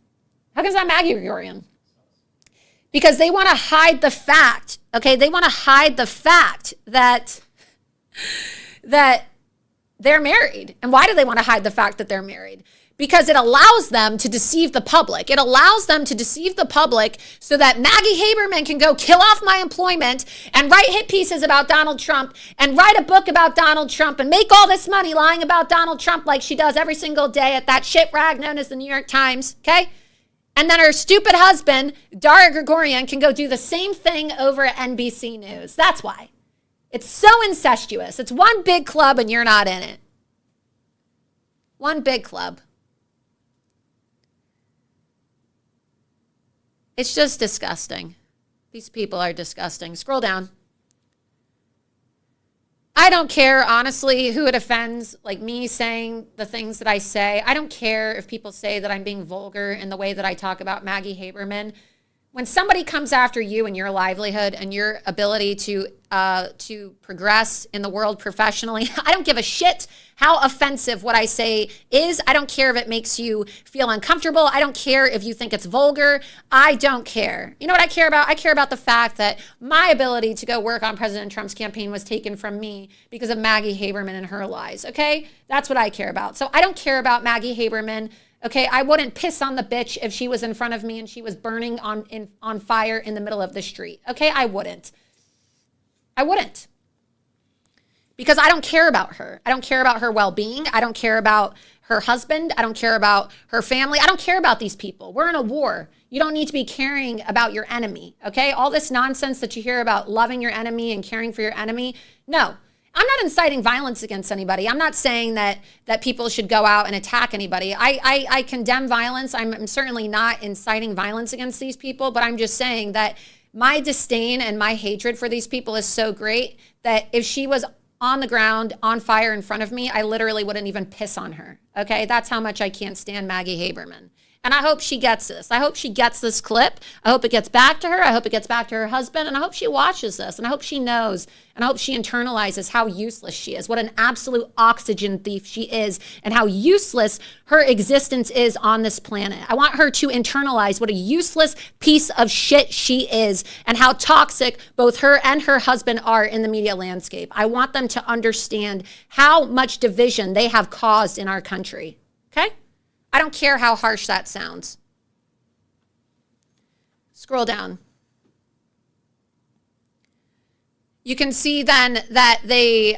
How come it's not Maggie Gregorian? Because they want to hide the fact, okay? They want to hide the fact that they're married. And why do they want to hide the fact that they're married? Because it allows them to deceive the public. It allows them to deceive the public so that Maggie Haberman can go kill off my employment and write hit pieces about Donald Trump and write a book about Donald Trump and make all this money lying about Donald Trump like she does every single day at that shit rag known as the New York Times, okay? And then her stupid husband, Dara Gregorian, can go do the same thing over at NBC News. That's why. It's so incestuous. It's one big club and you're not in it. One big club. It's just disgusting. These people are disgusting. Scroll down. I don't care, honestly, who it offends, like me saying the things that I say. I don't care if people say that I'm being vulgar in the way that I talk about Maggie Haberman. When somebody comes after you and your livelihood and your ability to progress in the world professionally, I don't give a shit how offensive what I say is. I don't care if it makes you feel uncomfortable. I don't care if you think it's vulgar. I don't care. You know what I care about? I care about the fact that my ability to go work on President Trump's campaign was taken from me because of Maggie Haberman and her lies, okay? That's what I care about. So I don't care about Maggie Haberman. Okay, I wouldn't piss on the bitch if she was in front of me and she was burning on fire in the middle of the street. Okay, I wouldn't. Because I don't care about her. I don't care about her well-being. I don't care about her husband. I don't care about her family. I don't care about these people. We're in a war. You don't need to be caring about your enemy, okay? All this nonsense that you hear about loving your enemy and caring for your enemy, no. I'm not inciting violence against anybody. I'm not saying that people should go out and attack anybody. I condemn violence. I'm certainly not inciting violence against these people, but I'm just saying that my disdain and my hatred for these people is so great that if she was on the ground, on fire in front of me, I literally wouldn't even piss on her. Okay, that's how much I can't stand Maggie Haberman. And I hope she gets this. I hope she gets this clip. I hope it gets back to her. I hope it gets back to her husband. And I hope she watches this. And I hope she knows. And I hope she internalizes how useless she is, what an absolute oxygen thief she is, and how useless her existence is on this planet. I want her to internalize what a useless piece of shit she is and how toxic both her and her husband are in the media landscape. I want them to understand how much division they have caused in our country. Okay? I don't care how harsh that sounds. Scroll down. You can see then that they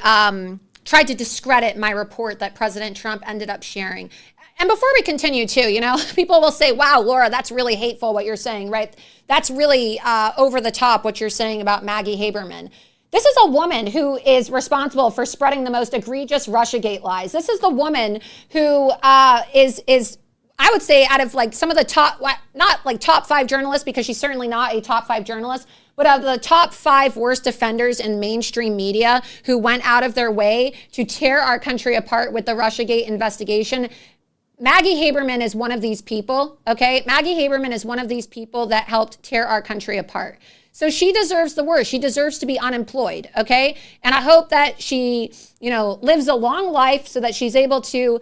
tried to discredit my report that President Trump ended up sharing. And before we continue too, you know, people will say, wow, Laura, that's really hateful what you're saying, right? That's really over the top what you're saying about Maggie Haberman. This is a woman who is responsible for spreading the most egregious Russiagate lies. This is the woman who is I would say out of like some of the top, not like top 5 journalists, because she's certainly not a top 5 journalist, but of the top 5 worst offenders in mainstream media who went out of their way to tear our country apart with the Russiagate investigation. Maggie Haberman is one of these people, okay? Maggie Haberman is one of these people that helped tear our country apart. So she deserves the worst. She deserves to be unemployed, okay? And I hope that she, you know, lives a long life so that she's able to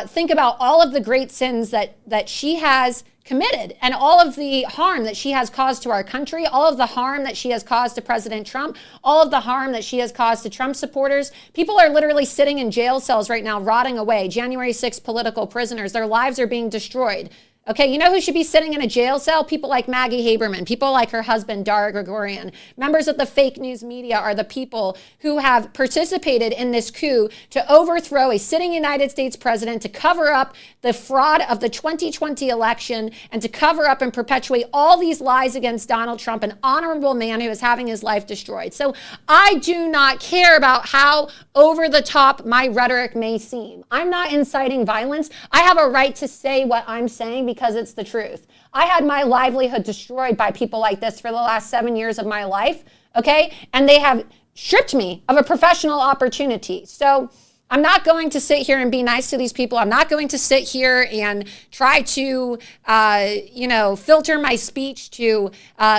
think about all of the great sins that she has committed and all of the harm that she has caused to our country, all of the harm that she has caused to President Trump, all of the harm that she has caused to Trump supporters. People are literally sitting in jail cells right now, rotting away. January 6th political prisoners. Their lives are being destroyed. Okay, you know who should be sitting in a jail cell? People like Maggie Haberman, people like her husband, Dara Gregorian. Members of the fake news media are the people who have participated in this coup to overthrow a sitting United States president, to cover up the fraud of the 2020 election, and to cover up and perpetuate all these lies against Donald Trump, an honorable man who is having his life destroyed. So I do not care about how over the top my rhetoric may seem. I'm not inciting violence. I have a right to say what I'm saying because it's the truth. I had my livelihood destroyed by people like this for the last 7 years of my life, okay? And they have stripped me of a professional opportunity. So I'm not going to sit here and be nice to these people. I'm not going to sit here and try to, filter my speech to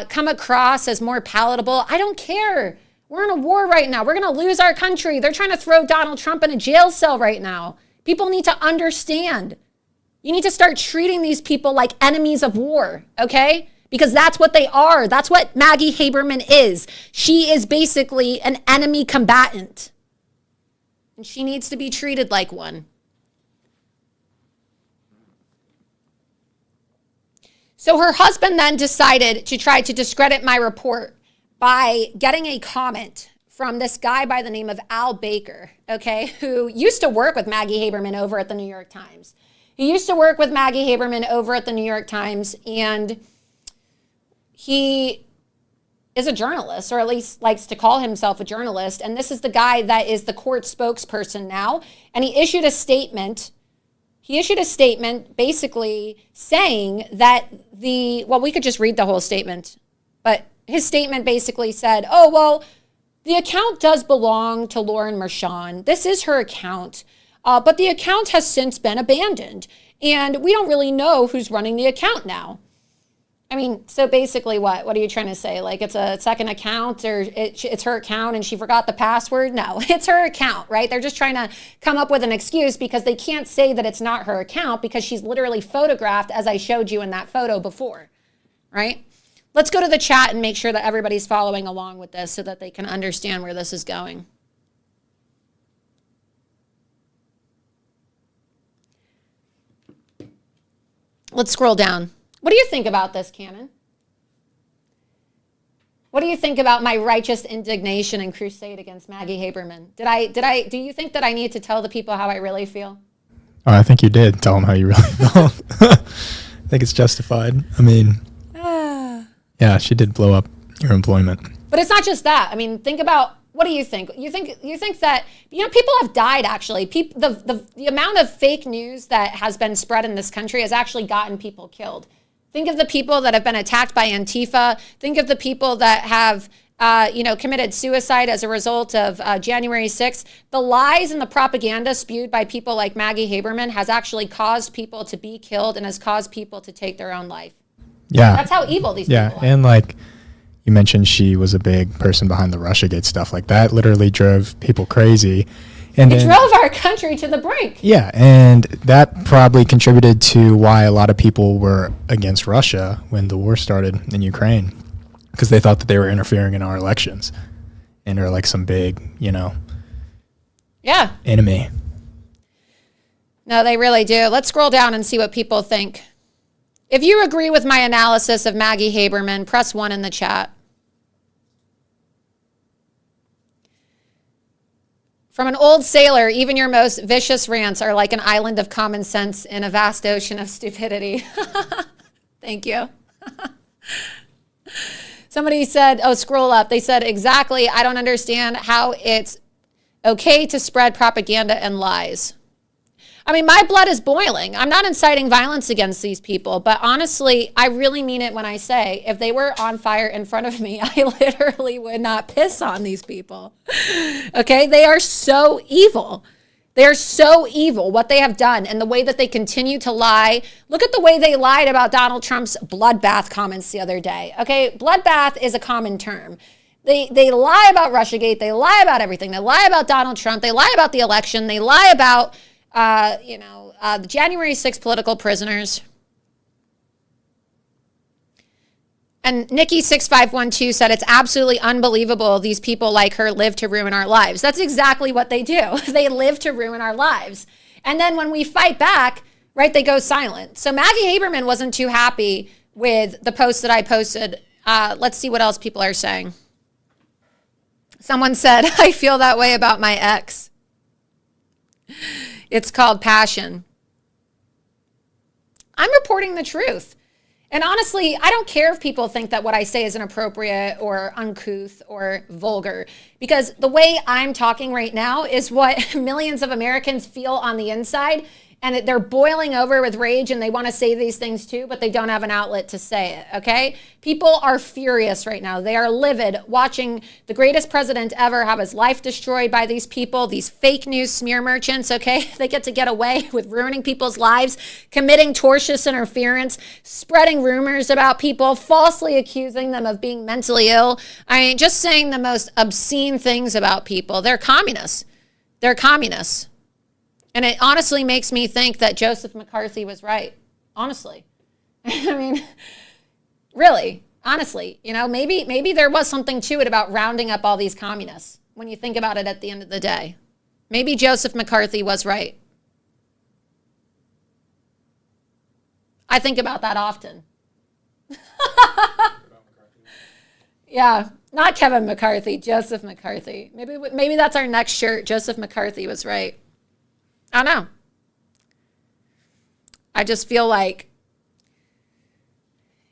come across as more palatable. I don't care. We're in a war right now. We're going to lose our country. They're trying to throw Donald Trump in a jail cell right now. People need to understand. You need to start treating these people like enemies of war, okay? Because that's what they are. That's what Maggie Haberman is. She is basically an enemy combatant. And she needs to be treated like one. So her husband then decided to try to discredit my report by getting a comment from this guy by the name of Al Baker, okay, who used to work with Maggie Haberman over at the New York Times. He used to work with Maggie Haberman over at the New York Times, and he is a journalist, or at least likes to call himself a journalist. And this is the guy that is the court spokesperson now. And he issued a statement. he issued a statement basically saying that we could just read the whole statement, but his statement basically said, oh, well, the account does belong to Lauren Mershon. This is her account, but the account has since been abandoned, and we don't really know who's running the account now. I mean, so basically what? What are you trying to say? Like it's a second account or it's her account and she forgot the password? No, it's her account, right? They're just trying to come up with an excuse because they can't say that it's not her account because she's literally photographed as I showed you in that photo before, right? Let's go to the chat and make sure that everybody's following along with this so that they can understand where this is going. Let's scroll down. What do you think about this, Cannon? What do you think about my righteous indignation and crusade against Maggie Haberman? Do you think that I need to tell the people how I really feel? Oh, I think you did tell them how you really felt. I think it's justified. I mean, yeah, she did blow up your employment. But it's not just that. I mean, think about, what do you think? You think that, people have died actually. The amount of fake news that has been spread in this country has actually gotten people killed. Think of the people that have been attacked by Antifa. Think of the people that have, committed suicide as a result of January 6th. The lies and the propaganda spewed by people like Maggie Haberman has actually caused people to be killed and has caused people to take their own life. Yeah. That's how evil these people are. And like you mentioned, she was a big person behind the Russiagate stuff. Like that literally drove people crazy. And it drove our country to the brink. Yeah, and that probably contributed to why a lot of people were against Russia when the war started in Ukraine, because they thought that they were interfering in our elections and are like some big, enemy. No, they really do. Let's scroll down and see what people think. If you agree with my analysis of Maggie Haberman, press 1 in the chat. From an old sailor, even your most vicious rants are like an island of common sense in a vast ocean of stupidity. Thank you. Somebody said, scroll up. They said, exactly, I don't understand how it's okay to spread propaganda and lies. I mean, my blood is boiling. I'm not inciting violence against these people, but honestly, I really mean it when I say if they were on fire in front of me, I literally would not piss on these people. Okay? They are so evil. They are so evil, what they have done and the way that they continue to lie. Look at the way they lied about Donald Trump's bloodbath comments the other day. Okay? Bloodbath is a common term. They lie about Russiagate. They lie about everything. They lie about Donald Trump. They lie about the election. They lie about the January 6th political prisoners. And Nikki6512 said, it's absolutely unbelievable these people like her live to ruin our lives. That's exactly what they do. They live to ruin our lives. And then when we fight back, right, they go silent. So Maggie Haberman wasn't too happy with the post that I posted. Let's see what else people are saying. Someone said, I feel that way about my ex. It's called passion. I'm reporting the truth. And honestly, I don't care if people think that what I say is inappropriate or uncouth or vulgar, because the way I'm talking right now is what millions of Americans feel on the inside, and they're boiling over with rage and they want to say these things too, but they don't have an outlet to say it, okay? People are furious right now. They are livid watching the greatest president ever have his life destroyed by these people, these fake news smear merchants, okay? They get to get away with ruining people's lives, committing tortious interference, spreading rumors about people, falsely accusing them of being mentally ill. I mean, just saying the most obscene things about people. They're communists. They're communists. And it honestly makes me think that Joseph McCarthy was right. Honestly. I mean, really, honestly, maybe there was something to it about rounding up all these communists when you think about it at the end of the day. Maybe Joseph McCarthy was right. I think about that often. Yeah, not Kevin McCarthy, Joseph McCarthy. Maybe that's our next shirt. Joseph McCarthy was right. I don't know. I just feel like,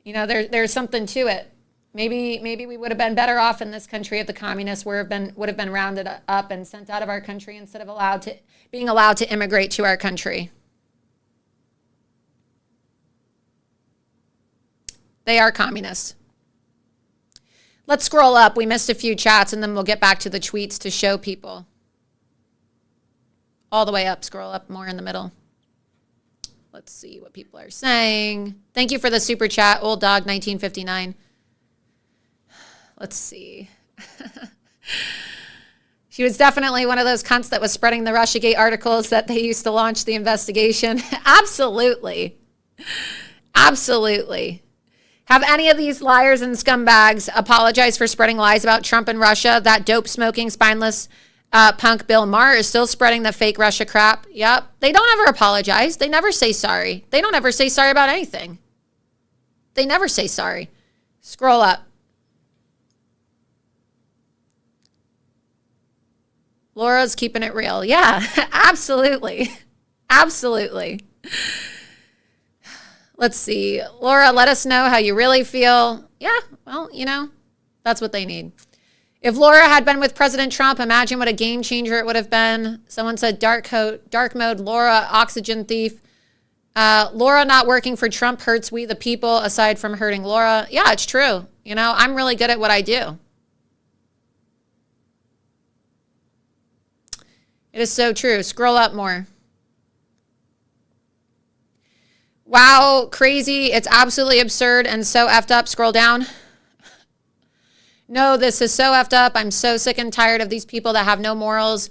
there's something to it. Maybe we would have been better off in this country if the communists would have been rounded up and sent out of our country instead of being allowed to immigrate to our country. They are communists. Let's scroll up. We missed a few chats, and then we'll get back to the tweets to show people. All the way up. Scroll up more in the middle. Let's see what people are saying. Thank you for the super chat, Old Dog 1959. Let's see. She was definitely one of those cunts that was spreading the Russiagate articles that they used to launch the investigation. Absolutely. Absolutely. Have any of these liars and scumbags apologize for spreading lies about Trump and Russia? That dope-smoking, spineless punk Bill Maher is still spreading the fake Russia crap. Yep. They don't ever apologize. They never say sorry. They don't ever say sorry about anything. They never say sorry. Scroll up. Laura's keeping it real. Yeah, absolutely. Absolutely. Let's see. Laura, let us know how you really feel. Yeah, well, you know, that's what they need. If Laura had been with President Trump, imagine what a game changer it would have been. Someone said dark mode, Laura, oxygen thief. Laura not working for Trump hurts we the people aside from hurting Laura. Yeah, it's true. You know, I'm really good at what I do. It is so true. Scroll up more. Wow, crazy. It's absolutely absurd and so effed up. Scroll down. No, this is so effed up. I'm so sick and tired of these people that have no morals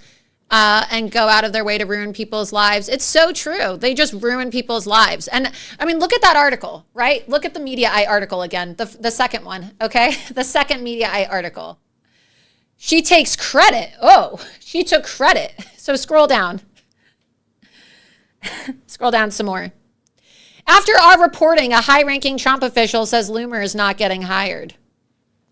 and go out of their way to ruin people's lives. It's so true. They just ruin people's lives. And I mean, look at that article, right? Look at the Media Eye article again, the second one, okay? The second Media Eye article. She takes credit. Oh, she took credit. So scroll down. Scroll down some more. After our reporting, a high-ranking Trump official says Loomer is not getting hired.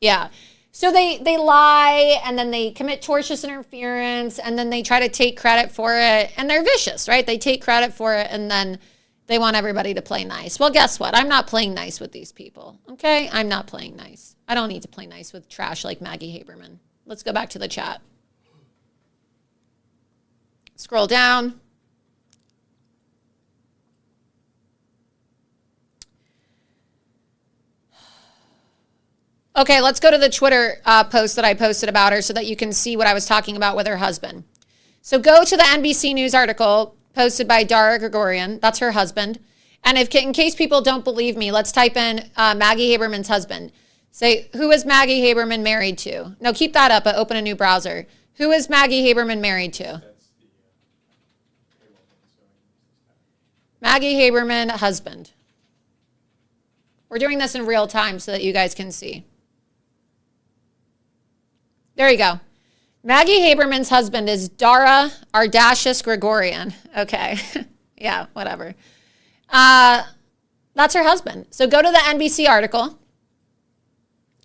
Yeah. So they lie, and then they commit tortious interference, and then they try to take credit for it. And they're vicious, right? They take credit for it, and then they want everybody to play nice. Well, guess what? I'm not playing nice with these people, okay? I'm not playing nice. I don't need to play nice with trash like Maggie Haberman. Let's go back to the chat. Scroll down. Okay, let's go to the Twitter post that I posted about her so that you can see what I was talking about with her husband. So go to the NBC News article posted by Dara Gregorian. That's her husband. And in case people don't believe me, let's type in Maggie Haberman's husband. Say, who is Maggie Haberman married to? No, keep that up, but open a new browser. Who is Maggie Haberman married to? Maggie Haberman, husband. We're doing this in real time so that you guys can see. There you go. Maggie Haberman's husband is Dara Ardashis Gregorian. Okay. Yeah, whatever. That's her husband. So go to the NBC article.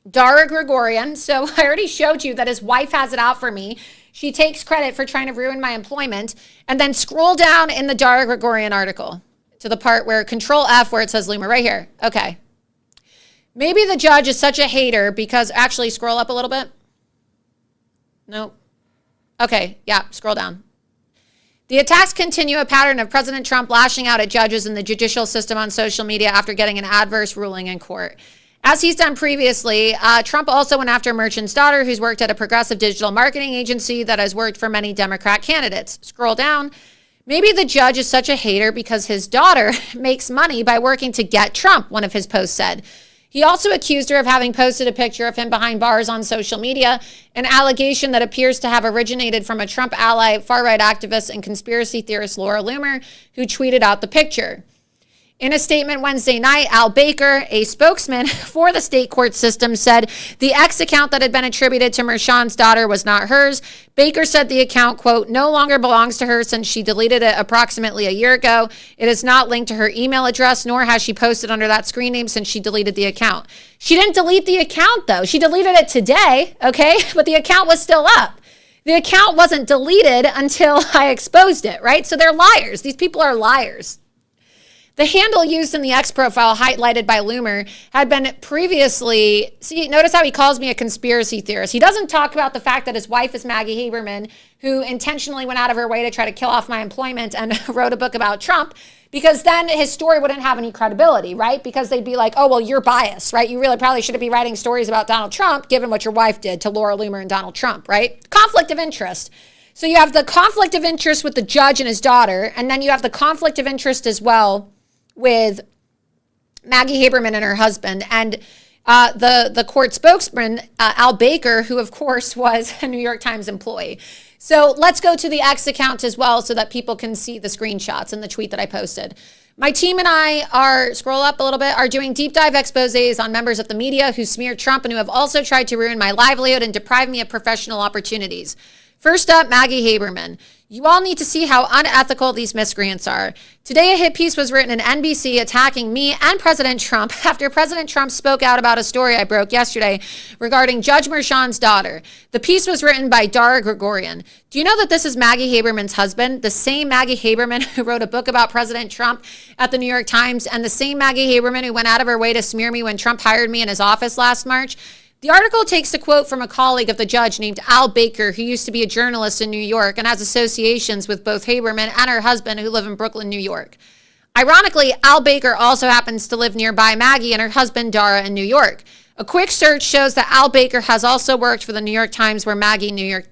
Dara Gregorian. So I already showed you that his wife has it out for me. She takes credit for trying to ruin my employment. And then scroll down in the Dara Gregorian article to the part where Control F where it says Loomer right here. Okay. Maybe the judge is such a hater because actually scroll up a little bit. Nope. Okay. Yeah. Scroll down. The attacks continue a pattern of President Trump lashing out at judges in the judicial system on social media after getting an adverse ruling in court. As he's done previously, Trump also went after Merchant's daughter, who's worked at a progressive digital marketing agency that has worked for many Democrat candidates. Scroll down. Maybe the judge is such a hater because his daughter makes money by working to get Trump, one of his posts said. He also accused her of having posted a picture of him behind bars on social media, an allegation that appears to have originated from a Trump ally, far-right activist and conspiracy theorist Laura Loomer, who tweeted out the picture. In a statement Wednesday night, Al Baker, a spokesman for the state court system, said the X account that had been attributed to Merchan's daughter was not hers. Baker said the account, quote, no longer belongs to her since she deleted it approximately a year ago. It is not linked to her email address, nor has she posted under that screen name since she deleted the account. She didn't delete the account, though. She deleted it today, okay? But the account was still up. The account wasn't deleted until I exposed it, right? So they're liars. These people are liars. The handle used in the X profile highlighted by Loomer had been previously, see, notice how he calls me a conspiracy theorist. He doesn't talk about the fact that his wife is Maggie Haberman, who intentionally went out of her way to try to kill off my employment and wrote a book about Trump, because then his story wouldn't have any credibility, right? Because they'd be like, oh, well, you're biased, right? You really probably shouldn't be writing stories about Donald Trump, given what your wife did to Laura Loomer and Donald Trump, right? Conflict of interest. So you have the conflict of interest with the judge and his daughter, and then you have the conflict of interest as well with Maggie Haberman and her husband, and the court spokesman, Al Baker, who of course was a New York Times employee. So let's go to the X account as well so that people can see the screenshots and the tweet that I posted. My team and I scroll up a little bit, are doing deep dive exposés on members of the media who smeared Trump and who have also tried to ruin my livelihood and deprive me of professional opportunities. First up, Maggie Haberman. You all need to see how unethical these miscreants are. Today, a hit piece was written in NBC attacking me and President Trump after President Trump spoke out about a story I broke yesterday regarding Judge Merchan's daughter. The piece was written by Dara Gregorian. Do you know that this is Maggie Haberman's husband? The same Maggie Haberman who wrote a book about President Trump at the New York Times, and the same Maggie Haberman who went out of her way to smear me when Trump hired me in his office last March. The article takes a quote from a colleague of the judge named Al Baker, who used to be a journalist in New York and has associations with both Haberman and her husband, who live in Brooklyn, New York. Ironically, Al Baker also happens to live nearby Maggie and her husband, Dara, in New York. A quick search shows that Al Baker has also worked for the New York Times, where Maggie,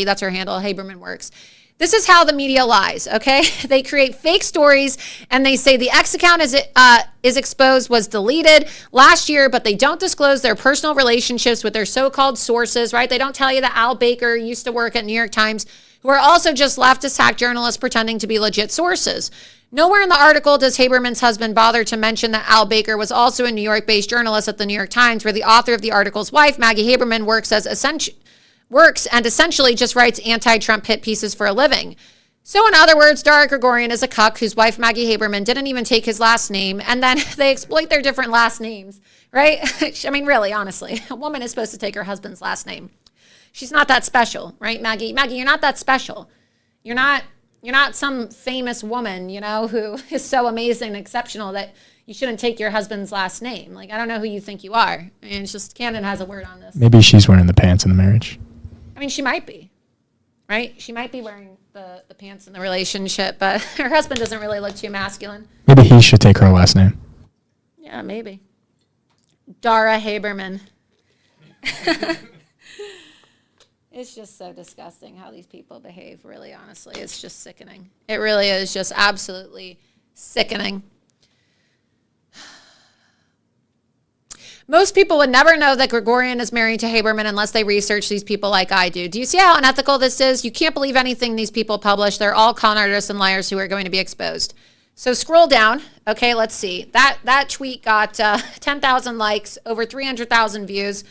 that's her handle, Haberman works. This is how the media lies, okay? They create fake stories and they say the X account is exposed was deleted last year, but they don't disclose their personal relationships with their so-called sources, right? They don't tell you that Al Baker used to work at New York Times, who are also just leftist hack journalists pretending to be legit sources. Nowhere in the article does Haberman's husband bother to mention that Al Baker was also a New York-based journalist at the New York Times, where the author of the article's wife, Maggie Haberman, works and essentially just writes anti-Trump hit pieces for a living. So in other words, Dara Gregorian is a cuck whose wife, Maggie Haberman, didn't even take his last name, and then they exploit their different last names, right? I mean, really, honestly, a woman is supposed to take her husband's last name. She's not that special, right, Maggie? Maggie, you're not that special. You're not some famous woman, you know, who is so amazing and exceptional that you shouldn't take your husband's last name. Like, I don't know who you think you are. I mean, it's just, Camden has a word on this. Maybe she's wearing the pants in the marriage. I mean, she might be, right? She might be wearing the pants in the relationship, but her husband doesn't really look too masculine. Maybe he should take her last name. Yeah, maybe. Dara Haberman. It's just so disgusting how these people behave, really, honestly. It's just sickening. It really is just absolutely sickening. Most people would never know that Gregorian is married to Haberman unless they research these people like I do. Do you see how unethical this is? You can't believe anything these people publish. They're all con artists and liars who are going to be exposed. So scroll down. Okay, let's see. That tweet got 10,000 likes, over 300,000 views.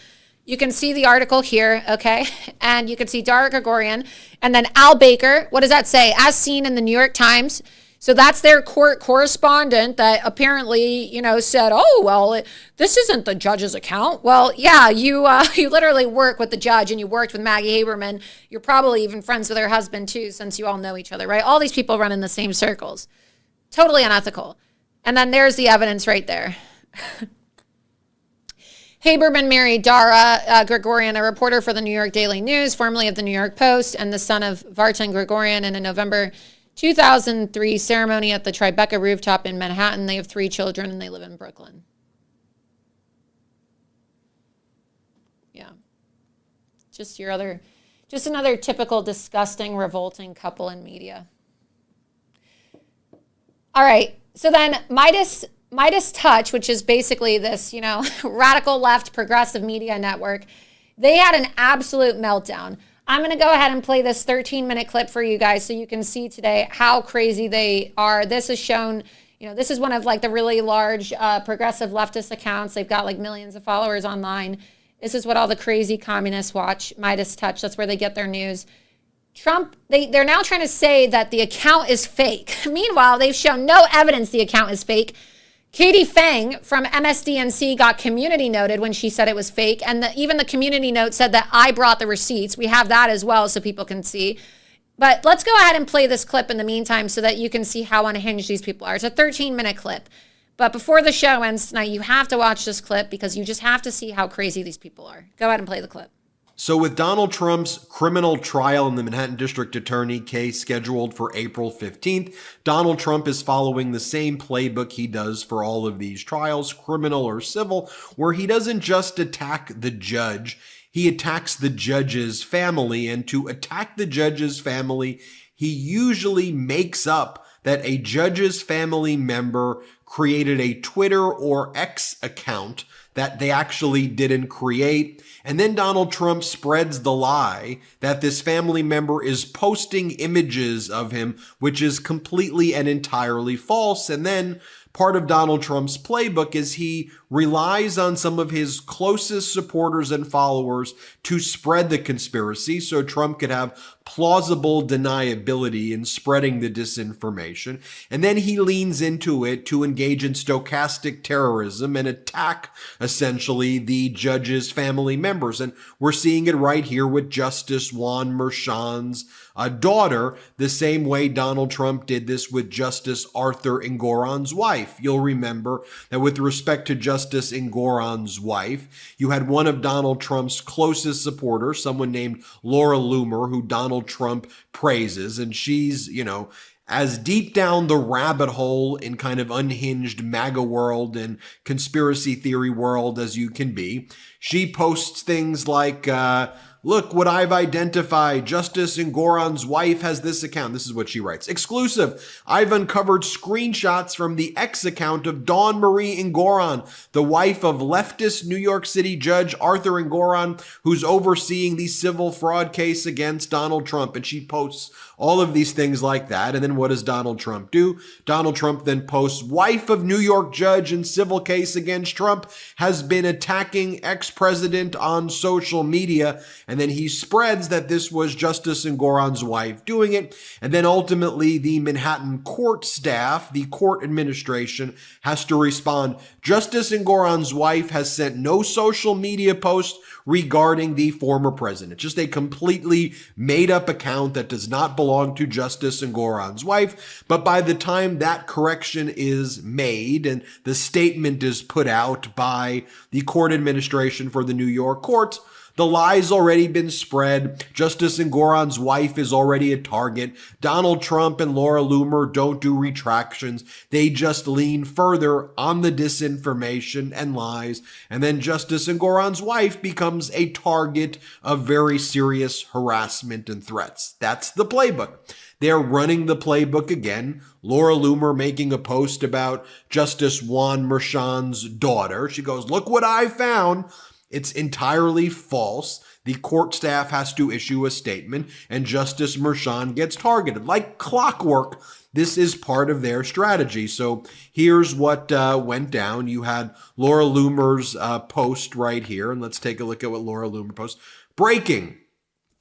You can see the article here, okay? And you can see Dara Gregorian. And then Al Baker, what does that say? As seen in the New York Times. So that's their court correspondent that apparently, you know, said, oh, well, this isn't the judge's account. Well, yeah, you literally work with the judge and you worked with Maggie Haberman. You're probably even friends with her husband, too, since you all know each other, right? All these people run in the same circles. Totally unethical. And then there's the evidence right there. Haberman married Dara Gregorian, a reporter for the New York Daily News, formerly of the New York Post, and the son of Vartan Gregorian, in a November 2003 ceremony at the Tribeca rooftop in Manhattan. They have 3 children and they live in Brooklyn. Yeah. Just another typical disgusting, revolting couple in media. All right. So then Midas Touch, which is basically this, you know, radical left progressive media network, they had an absolute meltdown. I'm going to go ahead and play this 13-minute clip for you guys so you can see today how crazy they are. This is shown, you know, this is one of like the really large progressive leftist accounts. They've got like millions of followers online. This is what all the crazy communists watch, Midas Touch. That's where they get their news. Trump, they're now trying to say that the account is fake. Meanwhile, they've shown no evidence the account is fake. Katie Fang from MSDNC got community noted when she said it was fake. And even the community note said that I brought the receipts. We have that as well so people can see. But let's go ahead and play this clip in the meantime so that you can see how unhinged these people are. It's a 13-minute clip. But before the show ends tonight, you have to watch this clip because you just have to see how crazy these people are. Go ahead and play the clip. So with Donald Trump's criminal trial in the Manhattan District Attorney case scheduled for April 15th, Donald Trump is following the same playbook he does for all of these trials, criminal or civil, where he doesn't just attack the judge, he attacks the judge's family. And to attack the judge's family, he usually makes up that a judge's family member created a Twitter or X account that they actually didn't create. And then Donald Trump spreads the lie that this family member is posting images of him, which is completely and entirely false. And then part of Donald Trump's playbook is he relies on some of his closest supporters and followers to spread the conspiracy so Trump could have plausible deniability in spreading the disinformation. And then he leans into it to engage in stochastic terrorism and attack essentially the judge's family members. And we're seeing it right here with Justice Juan Merchan's daughter, the same way Donald Trump did this with Justice Arthur Engoron's wife. You'll remember that with respect to Justice Engoron's wife, you had one of Donald Trump's closest supporters, someone named Laura Loomer, who Donald Trump praises, and she's, as deep down the rabbit hole in kind of unhinged MAGA world and conspiracy theory world as you can be. She posts things like, look what I've identified. Justice Engoron's wife has this account. This is what she writes. Exclusive. I've uncovered screenshots from the X account of Dawn Marie Engoron, the wife of leftist New York City Judge Arthur Engoron, who's overseeing the civil fraud case against Donald Trump. And she posts all of these things like that. And then what does Donald Trump do? Donald Trump then posts, wife of New York judge in civil case against Trump has been attacking ex-president on social media. And then he spreads that this was Justice Engoron's wife doing it. And then ultimately the Manhattan court staff, the court administration, has to respond. Justice Engoron's wife has sent no social media posts regarding the former president. Just a completely made up account that does not belong to Justice Engoron's wife. But by the time that correction is made and the statement is put out by the court administration for the New York courts, the lie's already been spread. Justice Engoron's wife is already a target. Donald Trump and Laura Loomer don't do retractions. They just lean further on the disinformation and lies. And then Justice Engoron's wife becomes a target of very serious harassment and threats. That's the playbook. They're running the playbook again. Laura Loomer making a post about Justice Juan Merchan's daughter. She goes, look what I found. It's entirely false. The court staff has to issue a statement, and Justice Merchan gets targeted. Like clockwork, this is part of their strategy. So here's what went down. You had Laura Loomer's post right here, and let's take a look at what Laura Loomer posts. Breaking.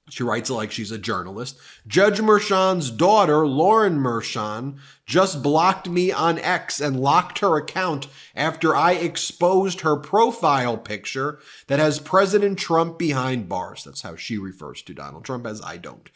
She writes it like she's a journalist. Judge Merchan's daughter, Lauren Merchan, just blocked me on X and locked her account after I exposed her profile picture that has President Trump behind bars. That's how she refers to Donald Trump, as I don't.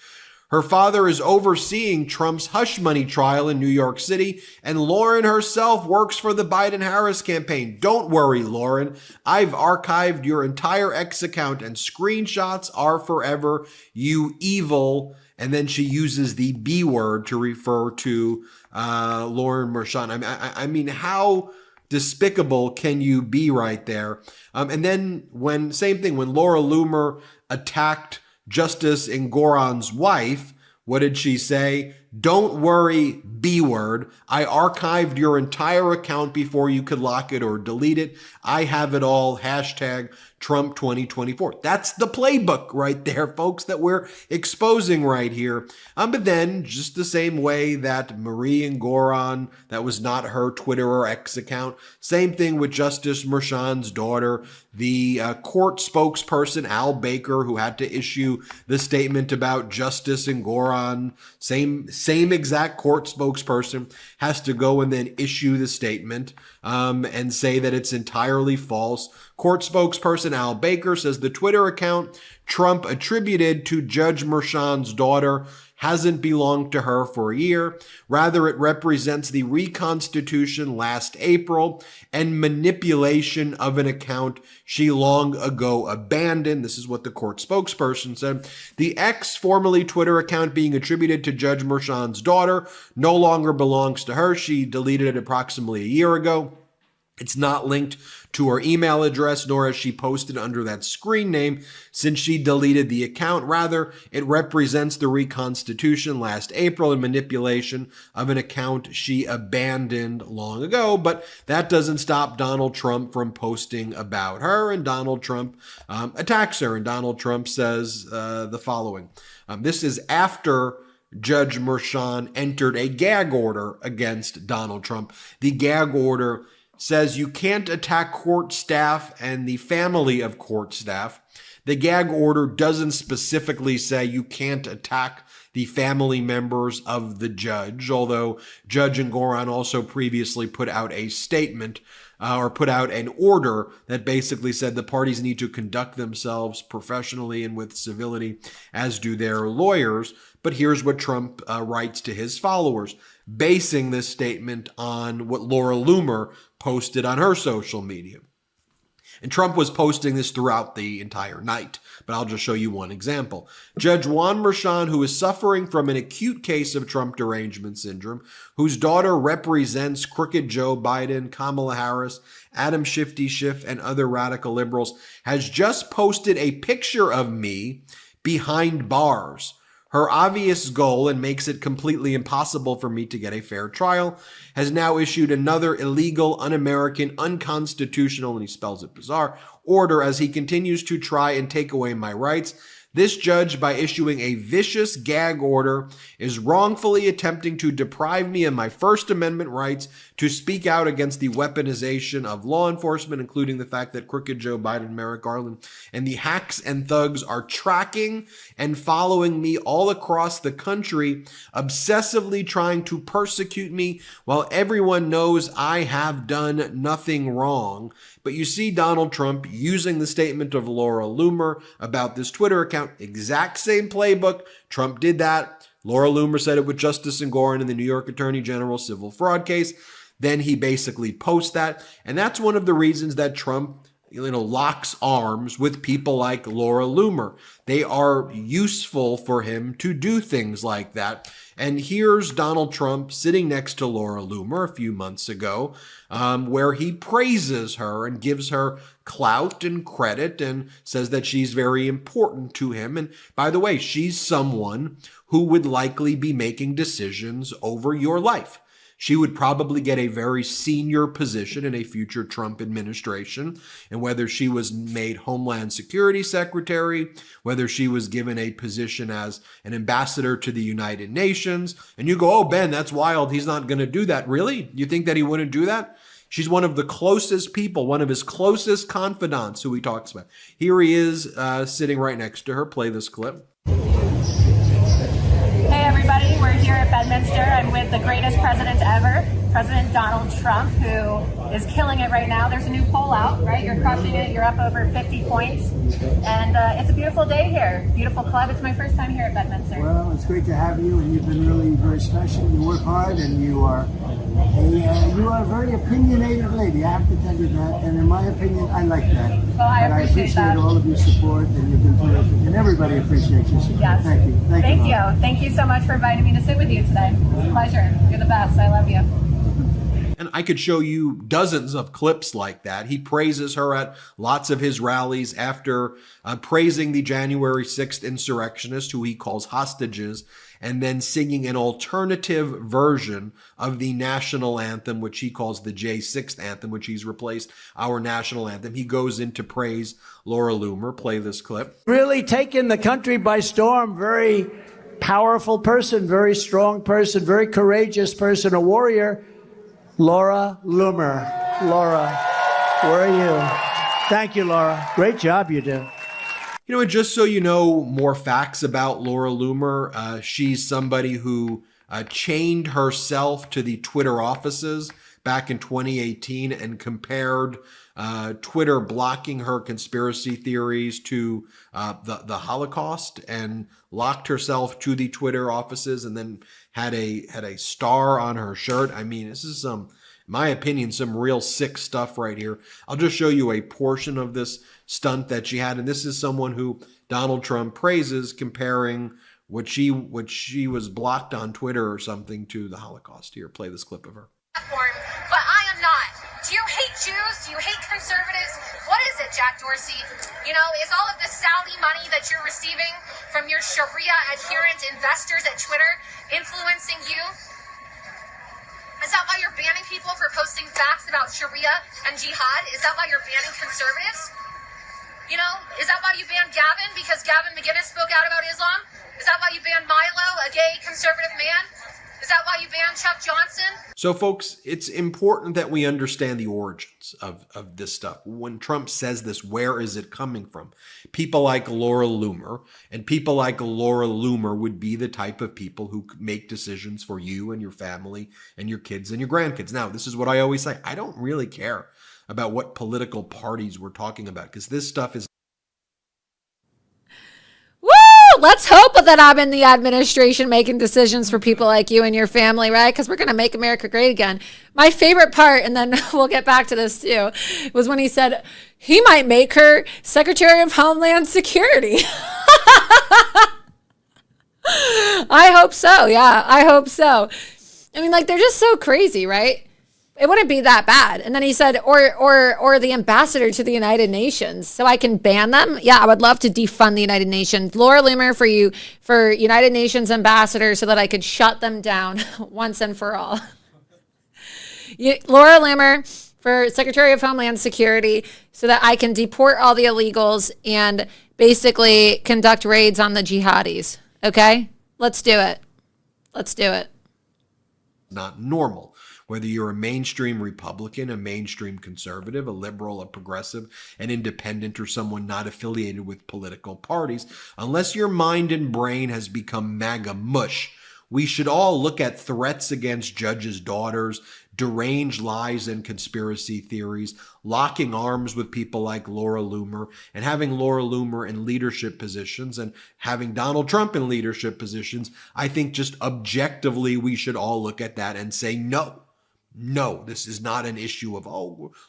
Her father is overseeing Trump's hush money trial in New York City, and Lauren herself works for the Biden-Harris campaign. Don't worry, Lauren. I've archived your entire X account, and screenshots are forever, you evil. And then she uses the B word to refer to Lauren Merchan. I mean, how despicable can you be right there? And then when Laura Loomer attacked Justice Engoron's wife, what did she say? Don't worry, B word. I archived your entire account before you could lock it or delete it. I have it all. Hashtag Trump 2024. That's the playbook right there, folks, that we're exposing right here. But then, just the same way that Marie Engoron, that was not her Twitter or X account. Same thing with Justice Merchan's daughter. The court spokesperson, Al Baker, who had to issue the statement about Justice Engoron, same exact court spokesperson, has to go and then issue the statement and say that it's entirely false. Court spokesperson Congressperson Al Baker says the Twitter account Trump attributed to Judge Merchan's daughter hasn't belonged to her for a year. Rather, it represents the reconstitution last April and manipulation of an account she long ago abandoned. This is what the court spokesperson said. The X, formerly Twitter account being attributed to Judge Merchan's daughter, no longer belongs to her. She deleted it approximately a year ago. It's not linked to her email address, nor has she posted under that screen name since she deleted the account. Rather, it represents the reconstitution last April and manipulation of an account she abandoned long ago. But that doesn't stop Donald Trump from posting about her, and Donald Trump attacks her. And Donald Trump says the following. This is after Judge Merchan entered a gag order against Donald Trump. The gag order says you can't attack court staff and the family of court staff. The gag order doesn't specifically say you can't attack the family members of the judge, although Judge Engoron also previously put out a statement or put out an order that basically said the parties need to conduct themselves professionally and with civility, as do their lawyers. But here's what Trump writes to his followers, basing this statement on what Laura Loomer posted on her social media. And Trump was posting this throughout the entire night, but I'll just show you one example. Judge Juan Merchan, who is suffering from an acute case of Trump derangement syndrome, whose daughter represents crooked Joe Biden, Kamala Harris, Adam Schiff, and other radical liberals, has just posted a picture of me behind bars. Her obvious goal, and makes it completely impossible for me to get a fair trial, has now issued another illegal, un-American, unconstitutional, and he spells it bizarre, order as he continues to try and take away my rights. This judge, by issuing a vicious gag order, is wrongfully attempting to deprive me of my First Amendment rights to speak out against the weaponization of law enforcement, including the fact that crooked Joe Biden, Merrick Garland, and the hacks and thugs are tracking and following me all across the country, obsessively trying to persecute me while everyone knows I have done nothing wrong. But you see Donald Trump using the statement of Laura Loomer about this Twitter account, exact same playbook. Trump did that. Laura Loomer said it with Justice Engoron in the New York Attorney General civil fraud case. Then he basically posts that. And that's one of the reasons that Trump locks arms with people like Laura Loomer. They are useful for him to do things like that. And here's Donald Trump sitting next to Laura Loomer a few months ago, where he praises her and gives her clout and credit and says that she's very important to him. And by the way, she's someone who would likely be making decisions over your life. She would probably get a very senior position in a future Trump administration. And whether she was made Homeland Security Secretary, whether she was given a position as an ambassador to the United Nations, and you go, oh, Ben, that's wild. He's not going to do that. Really? You think that he wouldn't do that? She's one of the closest people, one of his closest confidants who he talks about. Here he is sitting right next to her. Play this clip. Hey everybody, we're here at Bedminster. I'm with the greatest president ever, President Donald Trump, who is killing it right now. There's a new poll out, right? You're crushing it. You're up over 50 points. And it's a beautiful day here. Beautiful club. It's my first time here at Bedminster. Well, it's great to have you, and you've been really very special. You work hard, and you are a very opinionated lady. I have to tell you that. And in my opinion, I like that. Well, I appreciate that. all of your support, and you've been terrific. And everybody appreciates your support. Yes. Thank you. Thank you. Thank you so much for inviting me to sit with you today. It's a pleasure. You're the best. I love you. And I could show you dozens of clips like that. He praises her at lots of his rallies after praising the January 6th insurrectionists, who he calls hostages, and then singing an alternative version of the national anthem, which he calls the J6th anthem, which he's replaced our national anthem. He goes in to praise Laura Loomer. Play this clip. Really taken the country by storm. Very powerful person, very strong person, very courageous person, a warrior. Laura Loomer. Laura, where are you? Thank you, Laura. Great job you do. You know, just so you know more facts about Laura Loomer, she's somebody who chained herself to the Twitter offices back in 2018 and compared Twitter blocking her conspiracy theories to the Holocaust, and locked herself to the Twitter offices, and then had a star on her shirt. I mean, this is in my opinion, some real sick stuff right here. I'll just show you a portion of this stunt that she had, and this is someone who Donald Trump praises, comparing what she was blocked on Twitter or something to the Holocaust. Here, play this clip of her. But I am not. Do you hate Jews? Do you hate conservatives? What is it, Jack Dorsey? You know, is all of the Saudi money that you're receiving from your Sharia adherent investors at Twitter influencing you? Is that why you're banning people for posting facts about Sharia and jihad? Is that why you're banning conservatives? You know, is that why you banned Gavin? Because Gavin McGinnis spoke out about Islam? Is that why you banned Milo, a gay conservative man? Is that why you banned Chuck Johnson? So, folks, it's important that we understand the origins of this stuff. When Trump says this, where is it coming from? People like Laura Loomer, and people like Laura Loomer would be the type of people who make decisions for you and your family and your kids and your grandkids. Now, this is what I always say. I don't really care about what political parties we're talking about, because this stuff is... Let's hope that I'm in the administration making decisions for people like you and your family, right? Because we're going to make America great again. My favorite part, and then we'll get back to this too, was when he said he might make her Secretary of Homeland Security. I hope so. Yeah, I hope so. I mean, like, they're just so crazy, right? It wouldn't be that bad. And then he said, or the ambassador to the United Nations, so I can ban them. Yeah, I would love to defund the United Nations. Laura Loomer for United Nations ambassador, so that I could shut them down once and for all. Laura Loomer for Secretary of Homeland Security, so that I can deport all the illegals and basically conduct raids on the jihadis. Okay? Let's do it. Let's do it. Not normal. Whether you're a mainstream Republican, a mainstream conservative, a liberal, a progressive, an independent, or someone not affiliated with political parties, unless your mind and brain has become MAGA mush, we should all look at threats against judges' daughters, deranged lies and conspiracy theories, locking arms with people like Laura Loomer, and having Laura Loomer in leadership positions and having Donald Trump in leadership positions. I think just objectively we should all look at that and say no. No, this is not an issue of,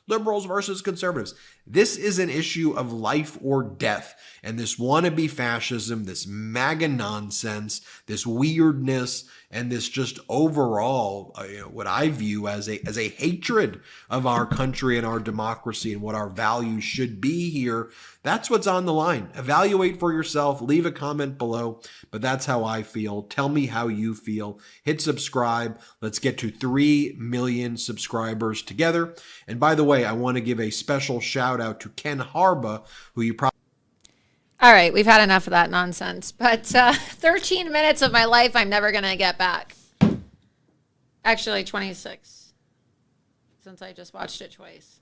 liberals versus conservatives. This is an issue of life or death. And this wannabe fascism, this MAGA nonsense, this weirdness, and this just overall, what I view as a hatred of our country and our democracy and what our values should be here. That's what's on the line. Evaluate for yourself. Leave a comment below. But that's how I feel. Tell me how you feel. Hit subscribe. Let's get to 3 million subscribers together. And by the way, I want to give a special shout out to Ken Harba, who you probably... All right, we've had enough of that nonsense. But 13 minutes of my life I'm never going to get back. Actually, 26, since I just watched it twice.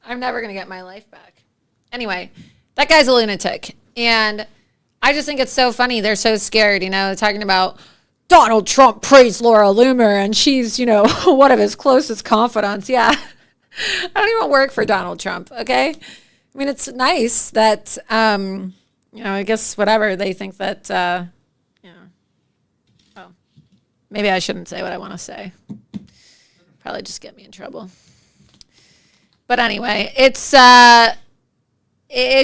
I'm never going to get my life back. Anyway, that guy's a lunatic. And I just think it's so funny. They're so scared, talking about Donald Trump praised Laura Loomer and she's, one of his closest confidants. Yeah. I don't even work for Donald Trump. Okay. I mean, it's nice that, I guess whatever they think that, well, maybe I shouldn't say what I want to say. Probably just get me in trouble. But anyway, it's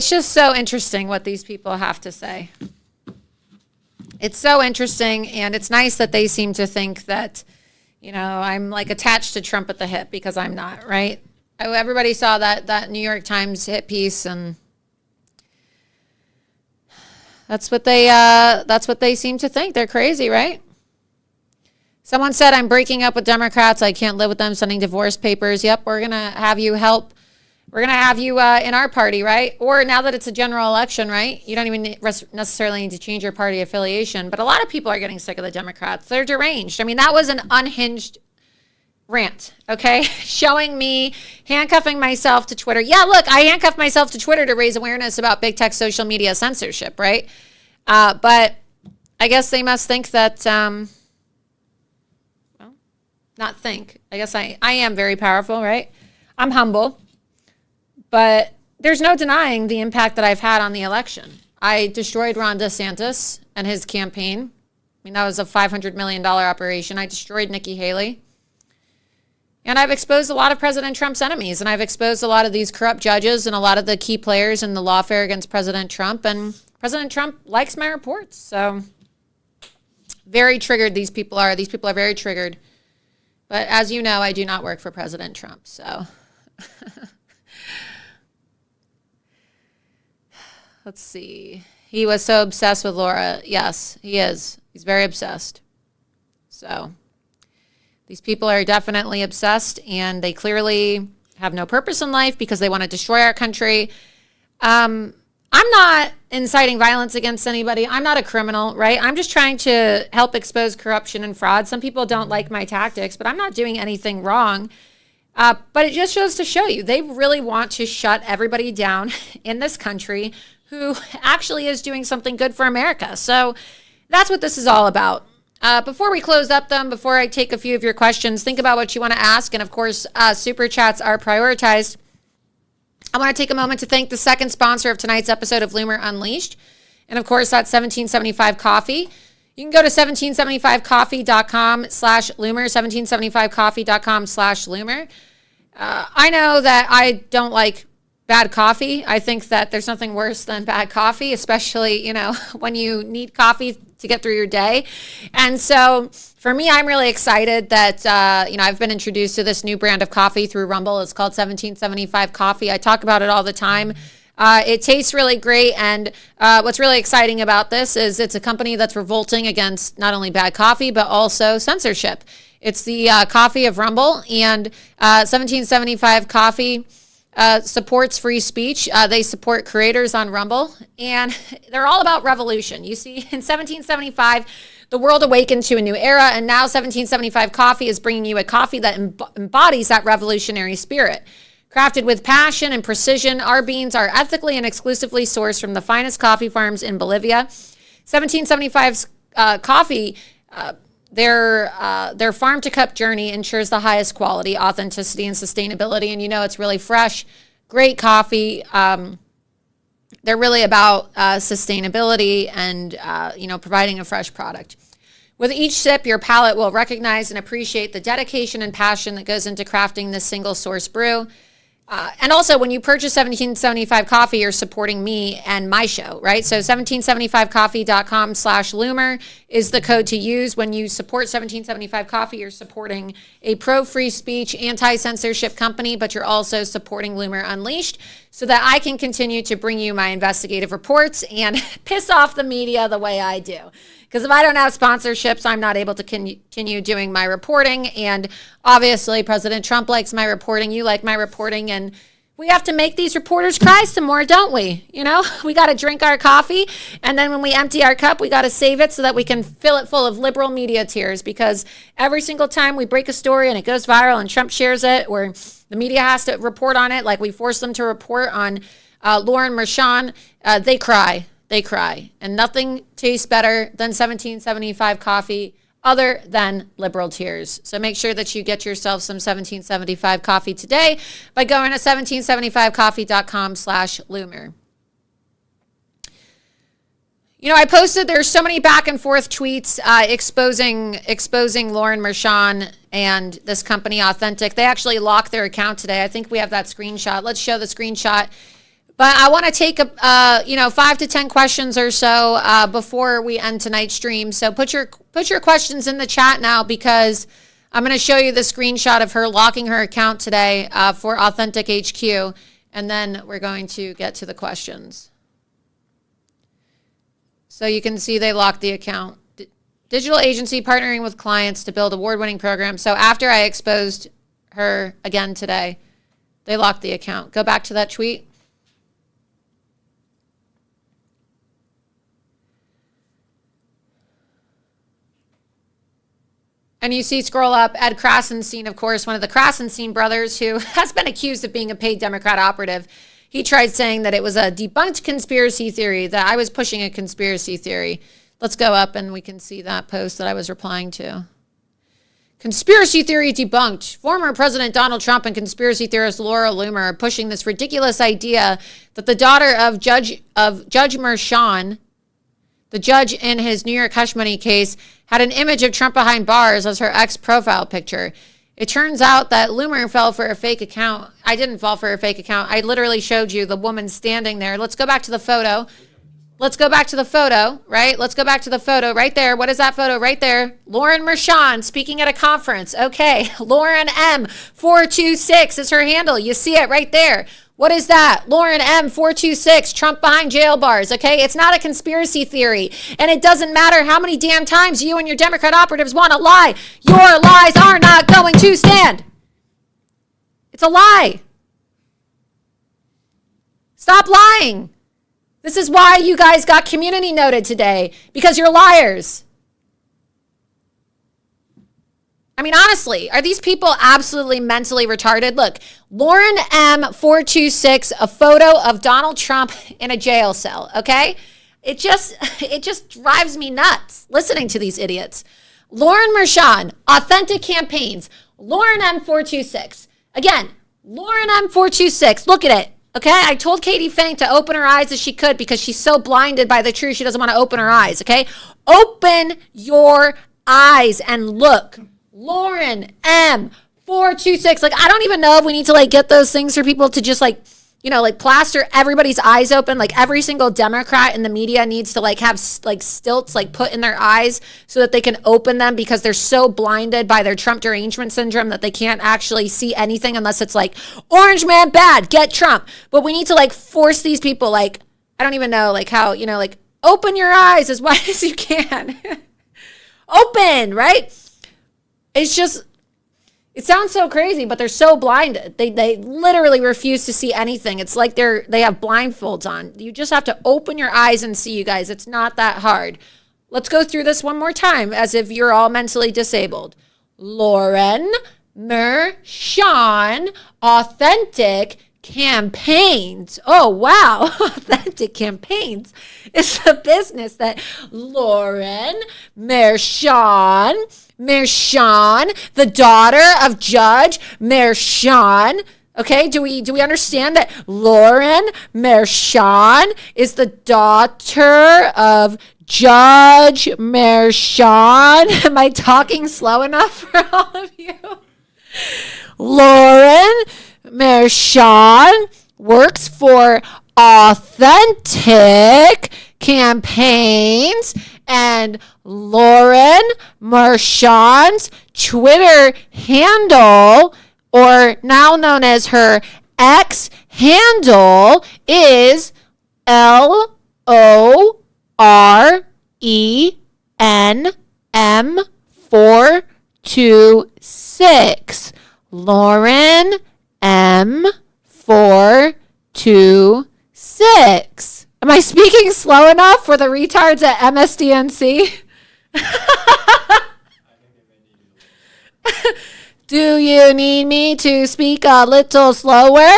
just so interesting what these people have to say. It's so interesting, and it's nice that they seem to think that, I'm like attached to Trump at the hip, because I'm not, right? Everybody saw that New York Times hit piece, and that's what they seem to think. They're crazy, right? Someone said, I'm breaking up with Democrats. I can't live with them, sending divorce papers. Yep, we're going to have you help. We're going to have you in our party, right? Or now that it's a general election, right? You don't even necessarily need to change your party affiliation. But a lot of people are getting sick of the Democrats. They're deranged. I mean, that was an unhinged rant, okay? Showing me handcuffing myself to Twitter. Yeah, look, I handcuffed myself to Twitter to raise awareness about big tech social media censorship, right? But I guess they must think that, well, not think. I guess I am very powerful, right? I'm humble. But there's no denying the impact that I've had on the election. I destroyed Ron DeSantis and his campaign. I mean, that was a $500 million operation. I destroyed Nikki Haley. And I've exposed a lot of President Trump's enemies, and I've exposed a lot of these corrupt judges and a lot of the key players in the lawfare against President Trump. And President Trump likes my reports. So very triggered these people are. These people are very triggered. But as you know, I do not work for President Trump. So let's see. He was so obsessed with Laura. Yes, he is. He's very obsessed. So these people are definitely obsessed, and they clearly have no purpose in life because they want to destroy our country. I'm not inciting violence against anybody. I'm not a criminal, right? I'm just trying to help expose corruption and fraud. Some people don't like my tactics, but I'm not doing anything wrong. But it just shows to show you, they really want to shut everybody down in this country who actually is doing something good for America. So that's what this is all about. Before we close up, before I take a few of your questions, think about what you want to ask. And of course, super chats are prioritized. I want to take a moment to thank the second sponsor of tonight's episode of Loomer Unleashed. And of course, that's 1775 Coffee. You can go to 1775coffee.com/Loomer, 1775coffee.com/Loomer. I know that I don't like bad coffee. I think that there's nothing worse than bad coffee, especially, when you need coffee to get through your day. And so for me, I'm really excited that, I've been introduced to this new brand of coffee through Rumble. It's called 1775 Coffee. I talk about it all the time. It tastes really great. And what's really exciting about this is it's a company that's revolting against not only bad coffee, but also censorship. It's the coffee of Rumble, and 1775 Coffee supports free speech. They support creators on Rumble, and they're all about revolution. You see, in 1775, the world awakened to a new era, and now 1775 Coffee is bringing you a coffee that embodies that revolutionary spirit. Crafted with passion and precision, our beans are ethically and exclusively sourced from the finest coffee farms in Bolivia. 1775's coffee, their farm to cup journey ensures the highest quality, authenticity, and sustainability. And it's really fresh, great coffee. They're really about sustainability and providing a fresh product. With each sip, your palate will recognize and appreciate the dedication and passion that goes into crafting this single source brew. And also, when you purchase 1775 Coffee, you're supporting me and my show, right? So 1775coffee.com/Loomer is the code to use. When you support 1775 Coffee, you're supporting a pro-free speech, anti-censorship company, but you're also supporting Loomer Unleashed so that I can continue to bring you my investigative reports and piss off the media the way I do. Because if I don't have sponsorships, I'm not able to continue doing my reporting. And obviously, President Trump likes my reporting. You like my reporting. And we have to make these reporters cry some more, don't we? We got to drink our coffee. And then when we empty our cup, we got to save it so that we can fill it full of liberal media tears. Because every single time we break a story and it goes viral and Trump shares it, or the media has to report on it, like we force them to report on Lauren Mershon, they cry. They cry. And nothing tastes better than 1775 Coffee other than liberal tears. So make sure that you get yourself some 1775 Coffee today by going to 1775coffee.com/Loomer. I posted, there's so many back and forth tweets exposing Lauren Mershon and this company Authentic. They actually locked their account today. I think we have that screenshot. Let's show the screenshot. But I want to take 5 to 10 questions or so before we end tonight's stream. So put your questions in the chat now, because I'm going to show you the screenshot of her locking her account today for Authentic HQ, and then we're going to get to the questions. So you can see they locked the account. Digital agency partnering with clients to build award-winning programs. So after I exposed her again today, they locked the account. Go back to that tweet. And you see, scroll up, Ed Krasenstein, of course, one of the Krasenstein brothers, who has been accused of being a paid Democrat operative. He tried saying that it was a debunked conspiracy theory, that I was pushing a conspiracy theory. Let's go up and we can see that post that I was replying to. Conspiracy theory debunked. Former President Donald Trump and conspiracy theorist Laura Loomer are pushing this ridiculous idea that the daughter of Judge Merchan, the judge in his New York hush money case, had an image of Trump behind bars as her ex-profile picture. It turns out that Loomer fell for a fake account. I didn't fall for a fake account. I literally showed you the woman standing there. Let's go back to the photo. Let's go back to the photo, right? Let's go back to the photo right there. What is that photo right there? Lauren Merchan speaking at a conference. Okay, Lauren M426 is her handle. You see it right there. What is that? Lauren M426, Trump behind jail bars, okay? It's not a conspiracy theory. And it doesn't matter how many damn times you and your Democrat operatives want to lie. Your lies are not going to stand. It's a lie. Stop lying. This is why you guys got community noted today, because you're liars. I mean, honestly, are these people absolutely mentally retarded? Look, Lauren M426, a photo of Donald Trump in a jail cell, okay? It just drives me nuts listening to these idiots. Lauren Merchan, authentic campaigns. Lauren M426. Again, Lauren M426, look at it. Okay, I told Katie Fang to open her eyes as she could because she's so blinded by the truth she doesn't want to open her eyes, okay? Open your eyes and look. Lauren M426. Like, I don't even know if we need to, like, get those things for people to just, like, you know, like, plaster everybody's eyes open. Like, every single Democrat in the media needs to, like, have, like, stilts, like, put in their eyes so that they can open them because they're so blinded by their Trump derangement syndrome that they can't actually see anything unless it's, like, orange man bad, get Trump. But we need to, like, force these people, like, I don't even know, like, how, you know, like, open your eyes as wide as you can. Open, right? It's just... It sounds so crazy, but they're so blinded. They literally refuse to see anything. It's like they have blindfolds on. You just have to open your eyes and see, you guys. It's not that hard. Let's go through this one more time as if you're all mentally disabled. Lauren Merchan, authentic campaigns. Oh, wow. Authentic campaigns is the business that Lauren Merchan, the daughter of Judge Merchan. Okay, do we understand that Lauren Merchan is the daughter of Judge Merchan? Am I talking slow enough for all of you? Lauren Merchan works for Authentic Campaigns, and Lauren Merchan's Twitter handle, or now known as her X handle, is LORENM426. Lauren M426. Am I speaking slow enough for the retards at MSDNC? Do you need me to speak a little slower?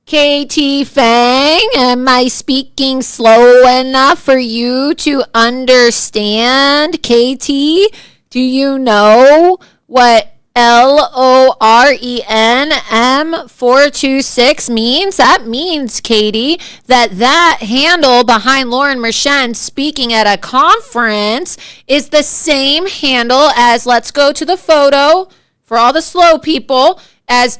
Katie Fang, am I speaking slow enough for you to understand? Katie, do you know what LORENM426 means? That means, Katie, that handle behind Lauren Merchan speaking at a conference is the same handle as, let's go to the photo for all the slow people, as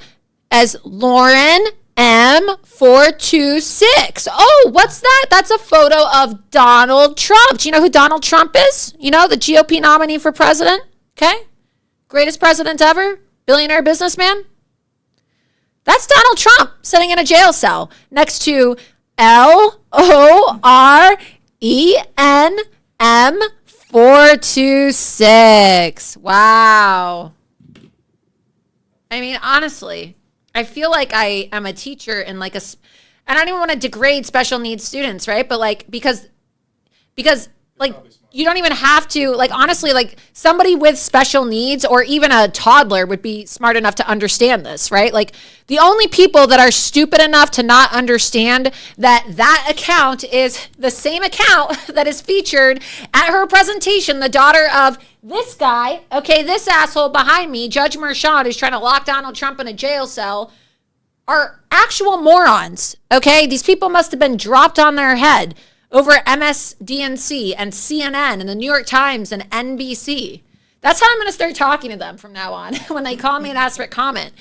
Lauren M426. Oh, what's that? That's a photo of Donald Trump. Do you know who Donald Trump is? You know, the GOP nominee for president? Okay. Greatest president ever? Billionaire businessman? That's Donald Trump sitting in a jail cell next to LORENM426. Wow. I mean, honestly, I feel like I am a teacher in like and I don't even want to degrade special needs students, right? But like, because Like, you don't even have to, like, honestly, like, somebody with special needs or even a toddler would be smart enough to understand this, right? Like, the only people that are stupid enough to not understand that account is the same account that is featured at her presentation, the daughter of this guy, okay, this asshole behind me, Judge Merchan, who's trying to lock Donald Trump in a jail cell, are actual morons, okay? These people must have been dropped on their head over MSDNC and CNN and the New York Times and NBC. That's how I'm going to start talking to them from now on when they call me and ask for a comment.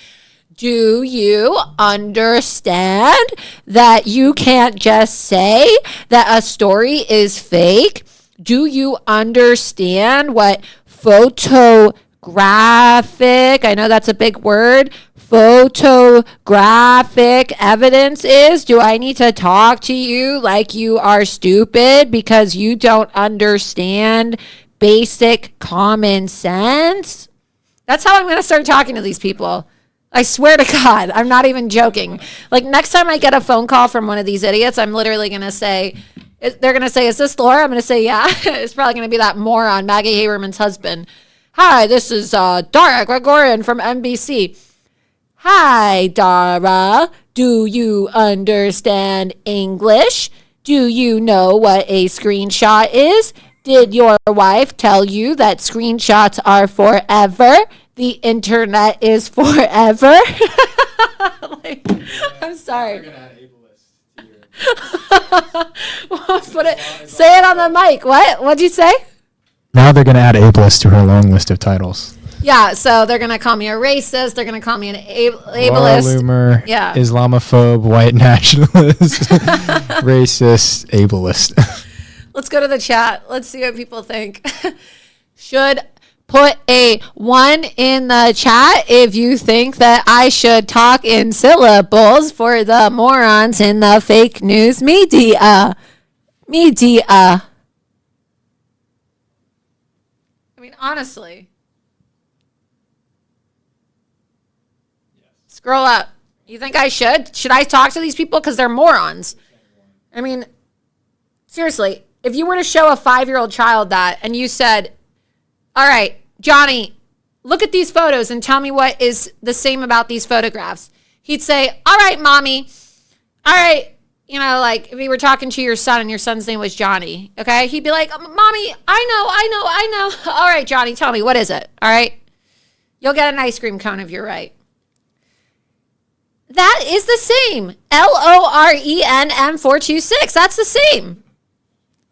Do you understand that you can't just say that a story is fake? Do you understand what photographic, I know that's a big word, photographic evidence is? Do I need to talk to you like you are stupid because you don't understand basic common sense? That's how I'm going to start talking to these people. I swear to God, I'm not even joking. Like, next time I get a phone call from one of these idiots, I'm literally going to say, they're going to say, is this Laura? I'm going to say, yeah. It's probably going to be that moron, Maggie Haberman's husband. Hi, this is Dara Gregorian from NBC. Hi, Dara. Do you understand English? Do you know what a screenshot is? Did your wife tell you that screenshots are forever? The internet is forever? Like, I'm sorry. Say it on the mic. What? What'd you say? Now they're going to add ableist to her long list of titles. Yeah, so they're going to call me a racist. They're going to call me an ableist. Laura Loomer, yeah. Islamophobe, white nationalist, racist, ableist. Let's go to the chat. Let's see what people think. Should put a 1 in the chat if you think that I should talk in syllables for the morons in the fake news media. I mean, honestly. Scroll up. You think I should? Should I talk to these people? Because they're morons. I mean, seriously, if you were to show a 5-year-old child that and you said, all right, Johnny, look at these photos and tell me what is the same about these photographs. He'd say, all right, mommy. All right. You know, like if we were talking to your son and your son's name was Johnny. Okay. He'd be like, mommy, I know. All right, Johnny, tell me, what is it? All right. You'll get an ice cream cone if you're right. That is the same. LORENM426. That's the same.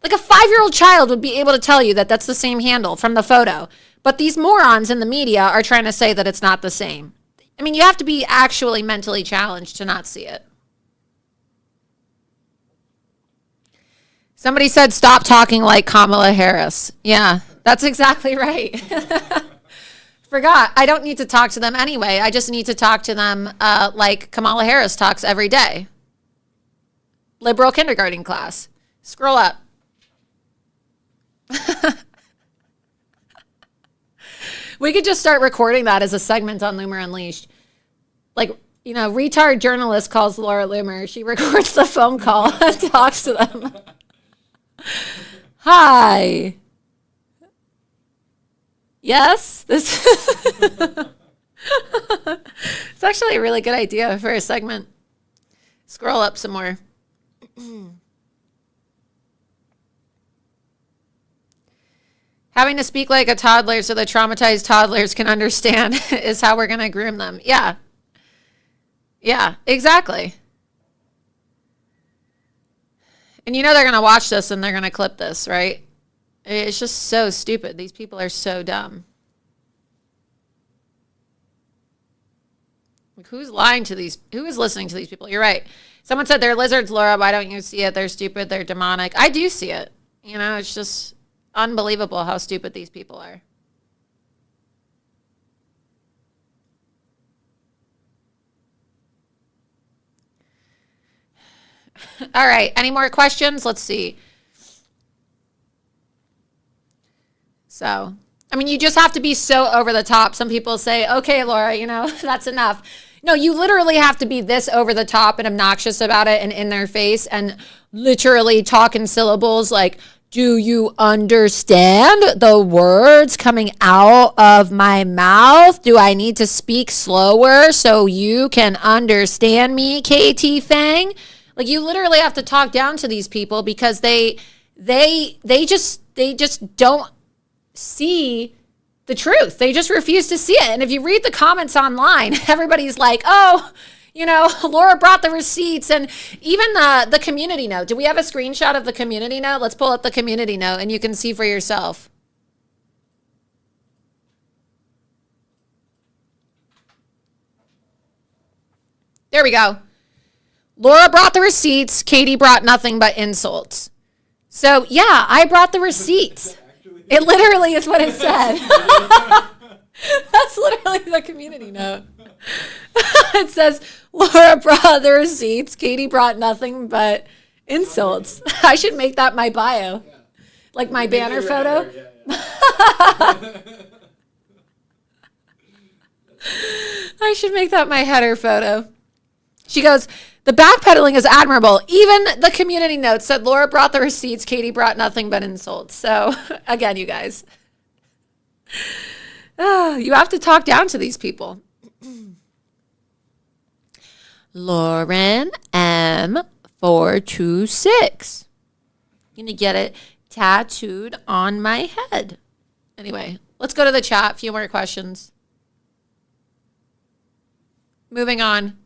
Like a 5-year-old child would be able to tell you that that's the same handle from the photo. But these morons in the media are trying to say that it's not the same. I mean, you have to be actually mentally challenged to not see it. Somebody said, stop talking like Kamala Harris. Yeah, that's exactly right. Forgot. I don't need to talk to them anyway. I just need to talk to them like Kamala Harris talks every day. Liberal kindergarten class. Scroll up. We could just start recording that as a segment on Loomer Unleashed. Like, you know, retard journalist calls Laura Loomer. She records the phone call and talks to them. Hi. Yes, this it's actually a really good idea for a segment. Scroll up some more. Having to speak like a toddler so the traumatized toddlers can understand is how we're going to groom them. Yeah. Yeah, exactly. And you know they're going to watch this and they're going to clip this, right? It's just so stupid. These people are so dumb. Like, who's lying to these? Who is listening to these people? You're right. Someone said they're lizards, Laura. Why don't you see it? They're stupid. They're demonic. I do see it. You know, it's just unbelievable how stupid these people are. All right. Any more questions? Let's see. So, I mean, you just have to be so over the top. Some people say, okay, Laura, you know, that's enough. No, you literally have to be this over the top and obnoxious about it and in their face and literally talk in syllables like, Do you understand the words coming out of my mouth? Do I need to speak slower so you can understand me, KT Fang? Like, you literally have to talk down to these people because they just don't see the truth. They just refuse to see it. And if you read the comments online, everybody's like, oh, you know, Laura brought the receipts, and even the community note. Do we have a screenshot of the community note? Let's pull up the community note and you can see for yourself. There we go. Laura brought the receipts. Katie brought nothing but insults. So yeah, I brought the receipts. It literally is what it said. That's literally the community note. It says, Laura brought the receipts. Katie brought nothing but insults. I should make that my bio. Like my banner photo. I should make that my header photo. She goes, the backpedaling is admirable. Even the community note said Laura brought the receipts. Katie brought nothing but insults. So again, you guys, you have to talk down to these people. Lauren M426. I'm going to get it tattooed on my head. Anyway, let's go to the chat. A few more questions. Moving on.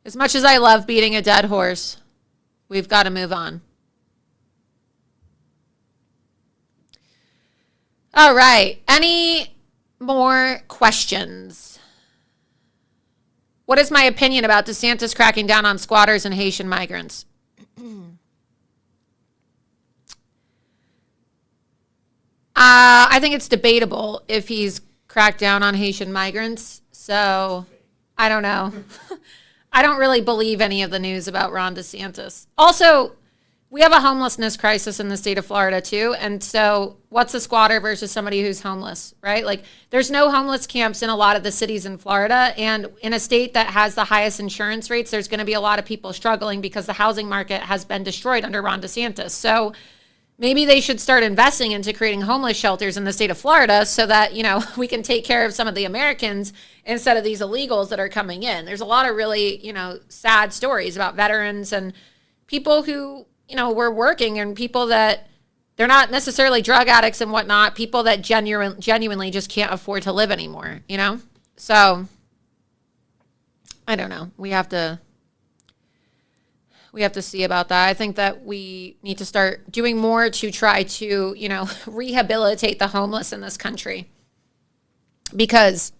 As much as I love beating a dead horse, we've got to move on. All right. Any more questions? What is my opinion about DeSantis cracking down on squatters and Haitian migrants? I think it's debatable if he's cracked down on Haitian migrants. So I don't know. I don't really believe any of the news about Ron DeSantis. Also, we have a homelessness crisis in the state of Florida too. And so what's a squatter versus somebody who's homeless, right? Like, there's no homeless camps in a lot of the cities in Florida. And in a state that has the highest insurance rates, there's going to be a lot of people struggling because the housing market has been destroyed under Ron DeSantis. So maybe they should start investing into creating homeless shelters in the state of Florida so that, you know, we can take care of some of the Americans instead of these illegals that are coming in. There's a lot of really, you know, sad stories about veterans and people who, you know, were working, and people that they're not necessarily drug addicts and whatnot, people that genuinely just can't afford to live anymore, you know? So I don't know. We have to see about that. I think that we need to start doing more to try to, you know, rehabilitate the homeless in this country, because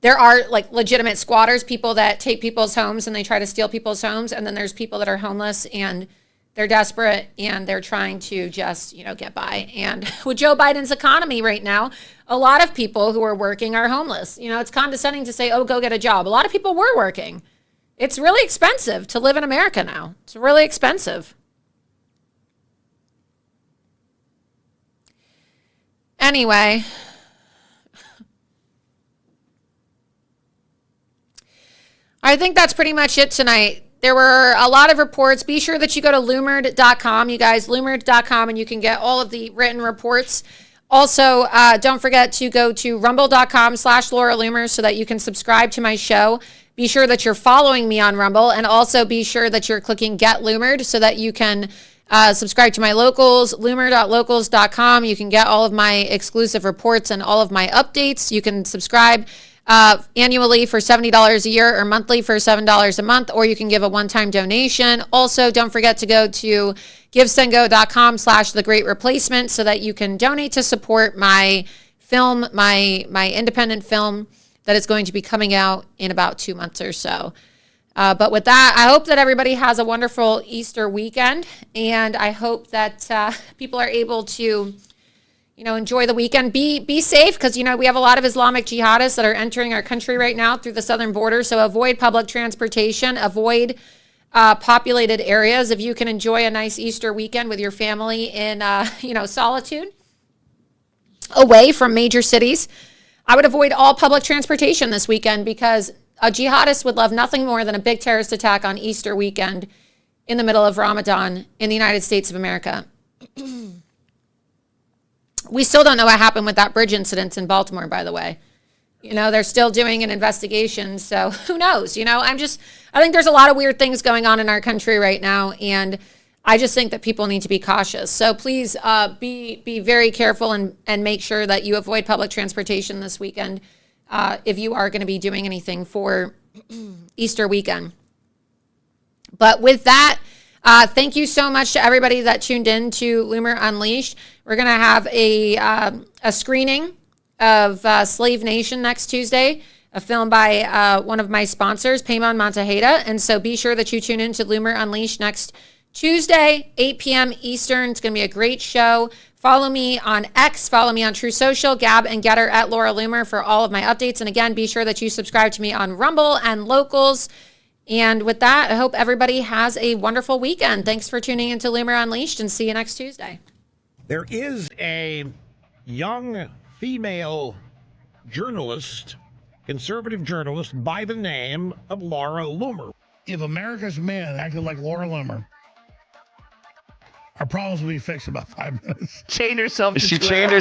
there are like legitimate squatters, people that take people's homes and they try to steal people's homes. And then there's people that are homeless and they're desperate and they're trying to just, you know, get by. And with Joe Biden's economy right now, a lot of people who are working are homeless. You know, it's condescending to say, oh, go get a job. A lot of people were working. It's really expensive to live in America now. It's really expensive. Anyway, I think that's pretty much it tonight. There were a lot of reports. Be sure that you go to Loomered.com, you guys, Loomered.com, and you can get all of the written reports. Also, don't forget to go to rumble.com/Laura Loomer so that you can subscribe to my show. Be sure that you're following me on Rumble, and also be sure that you're clicking Get Loomered so that you can subscribe to my locals, loomer.locals.com. You can get all of my exclusive reports and all of my updates. You can subscribe annually for $70 a year or monthly for $7 a month, or you can give a one-time donation. Also, don't forget to go to givesendgo.com/The Great Replacement so that you can donate to support my film, my independent film that is going to be coming out in about 2 months or so. But with that, I hope that everybody has a wonderful Easter weekend, and I hope that people are able to, you know, enjoy the weekend. Be safe, because, you know, we have a lot of Islamic jihadists that are entering our country right now through the southern border. So avoid public transportation, avoid populated areas. If you can enjoy a nice Easter weekend with your family in, you know, solitude, away from major cities, I would avoid all public transportation this weekend, because a jihadist would love nothing more than a big terrorist attack on Easter weekend in the middle of Ramadan in the United States of America. We still don't know what happened with that bridge incident in Baltimore, by the way. You know, they're still doing an investigation, so who knows? You know, I think there's a lot of weird things going on in our country right now, and I just think that people need to be cautious. So please be very careful and make sure that you avoid public transportation this weekend if you are going to be doing anything for Easter weekend. But with that, thank you so much to everybody that tuned in to Loomer Unleashed. We're going to have a screening of Slave Nation next Tuesday, a film by one of my sponsors, Paymon Montejeda. And so be sure that you tune in to Loomer Unleashed next Tuesday, 8 p.m. Eastern. It's going to be a great show. Follow me on X, follow me on True Social, Gab and Getter at Laura Loomer for all of my updates. And again, be sure that you subscribe to me on Rumble and Locals. And with that, I hope everybody has a wonderful weekend. Thanks for tuning into Loomer Unleashed, and see you next Tuesday. There is a young female journalist, conservative journalist, by the name of Laura Loomer. If America's men acted like Laura Loomer, our problems will be fixed in about 5 minutes. Chain herself to Twitter.